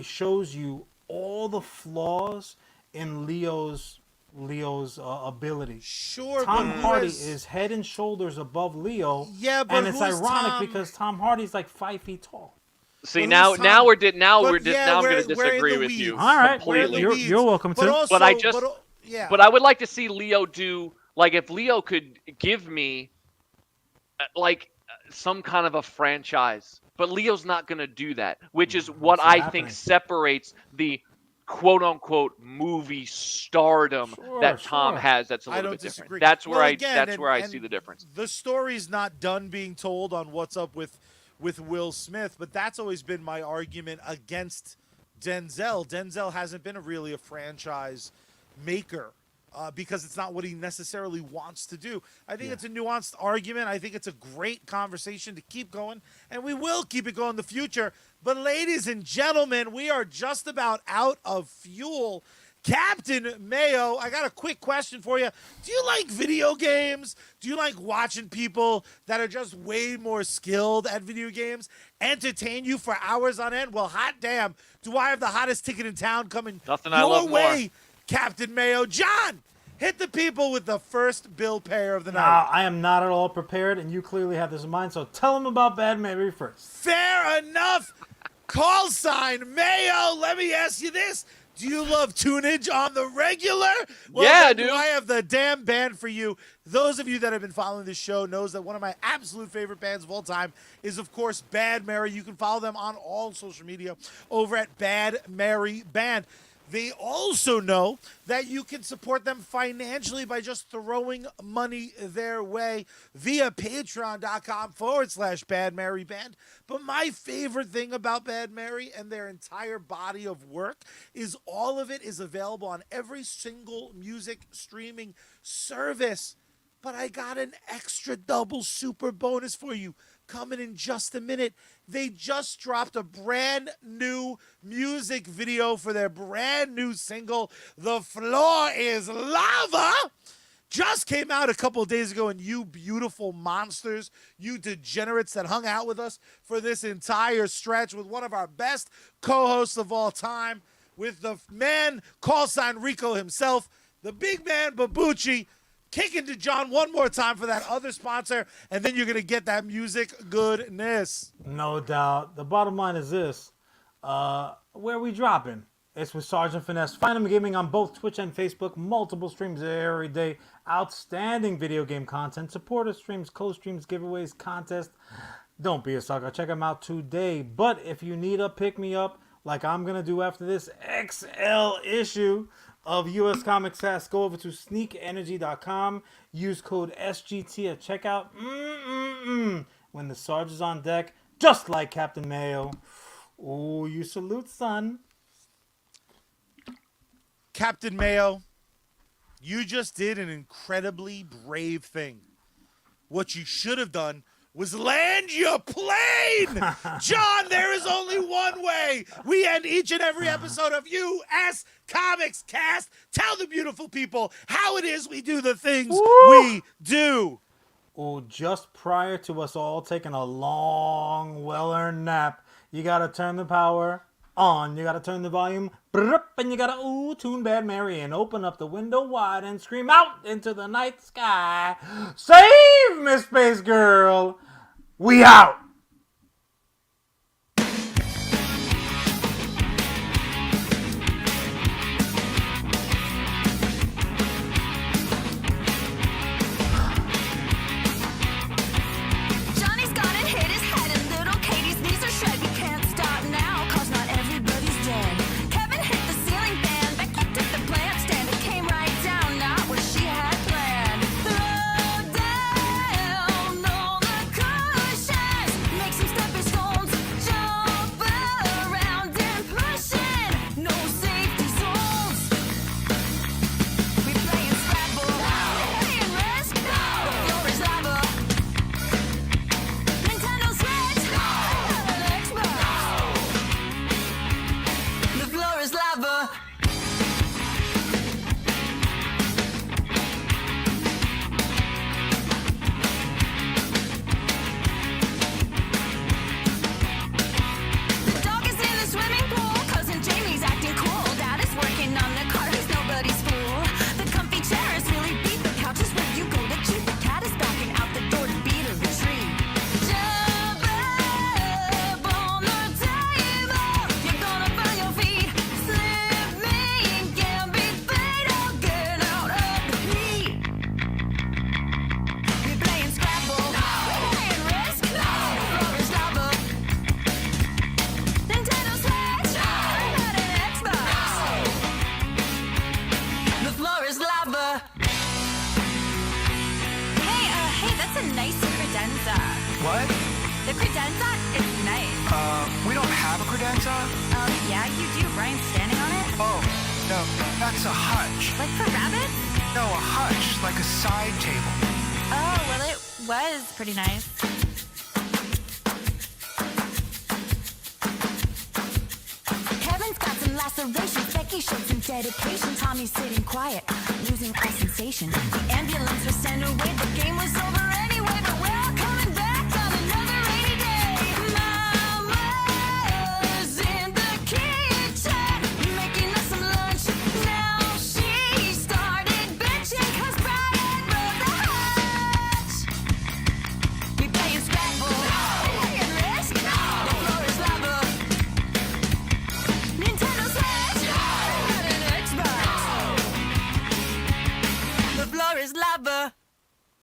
shows you all the flaws in Leo's ability. Sure, Tom Hardy is head and shoulders above Leo. Yeah, but and it's ironic because Tom Hardy's like 5 feet tall. See, now I'm going to disagree with you. All right, completely. You're welcome to. But I would like to see Leo do, like, if Leo could give me like some kind of a franchise, but Leo's not going to do that, which is what I think separates the quote-unquote movie stardom that Tom has. That's a little bit different. That's where I see the difference. The story's not done being told on what's up with with Will Smith, but that's always been my argument against Denzel. Denzel hasn't been really a franchise maker. Because it's not what he necessarily wants to do. I think it's a nuanced argument. I think it's a great conversation to keep going, and we will keep it going in the future. But ladies and gentlemen, we are just about out of fuel. Captain Mayo, I got a quick question for you. Do you like video games? Do you like watching people that are just way more skilled at video games entertain you for hours on end? Well, hot damn, do I have the hottest ticket in town coming Nothing I your love way, more. Captain Mayo. John, hit the people with the first bill payer of the night. I am not at all prepared, and you clearly have this in mind, so tell them about Bad Mary first. Fair enough. Call sign Mayo. Let me ask you this. Do you love tunage on the regular? Well, Yeah, then dude. I have the damn band for you. Those of you that have been following this show knows that one of my absolute favorite bands of all time is, of course, Bad Mary. You can follow them on all social media over at Bad Mary Band. They also know that you can support them financially by just throwing money their way via patreon.com/Bad Mary Band. But my favorite thing about Bad Mary and their entire body of work is all of it is available on every single music streaming service. But I got an extra double super bonus for you coming in just a minute. They just dropped a brand new music video for their brand new single, The Floor is Lava. Just came out a couple of days ago, and you beautiful monsters, you degenerates that hung out with us for this entire stretch with one of our best co-hosts of all time, with the man, call sign Rico himself, the big man Babucci. Kick into John one more time for that other sponsor, and then you're going to get that music goodness. No doubt. The bottom line is this. Where are we dropping? It's with Sergeant Finesse. Find him gaming on both Twitch and Facebook. Multiple streams every day. Outstanding video game content. Supporter streams, co-streams, giveaways, contests. Don't be a sucker. Check him out today. But if you need a pick-me-up, like I'm going to do after this XL issue of US Comics Sass, go over to sneakenergy.com. Use code SGT at checkout. When the Sarge is on deck, just like Captain Mayo. Oh, you salute, son. Captain Mayo, you just did an incredibly brave thing. What you should have done was land your plane. John, there is only one way we end each and every episode of US Comics Cast. Tell the beautiful people how it is we do the things we do. Oh, just prior to us all taking a long, well-earned nap, you gotta turn the power on. You gotta turn the volume up, and you gotta tune Bad Mary and open up the window wide and scream out into the night sky. Save me, Space Girl. We out. Johnny's gonna hit his head and little Katie's knees are shred. You can't stop now, cause not everybody's dead. Kevin hit the ceiling fan, Becky took the plant stand. It came right down, not what she had planned. Throw down all the cushions, make some stepping stones, jump around and pushing. No safety zones. We playing Scrabble, playing Risk, the floor is lava. Nintendo Switch, Xbox. The floor is lava. Dog is in the swimming pool. Cousin Jamie's acting cool. Dad is working on the car. He's nobody's fool. The comfy chair is really beat. The couch is where you go to cheat. The cat is backing out the door to beat a retreat. Jump up on the table. You're gonna burn your feet. Slipping can be fatal. Get out of the heat. We're playing Scrabble. We're playing Risk. The floor is lava. Nintendo Switch, not an Xbox. The floor is lava. Hey, that's a nicer credenza. What? The credenza is nice. We don't have a credenza. Yeah, you do. Brian's standing on it. Oh, no, that's a hutch. Like for rabbits? No, a hutch, like a side table. Oh, well, it was pretty nice. Kevin's got some lacerations. Becky showed some dedication. Tommy's sitting quiet, losing all sensation. The ambulance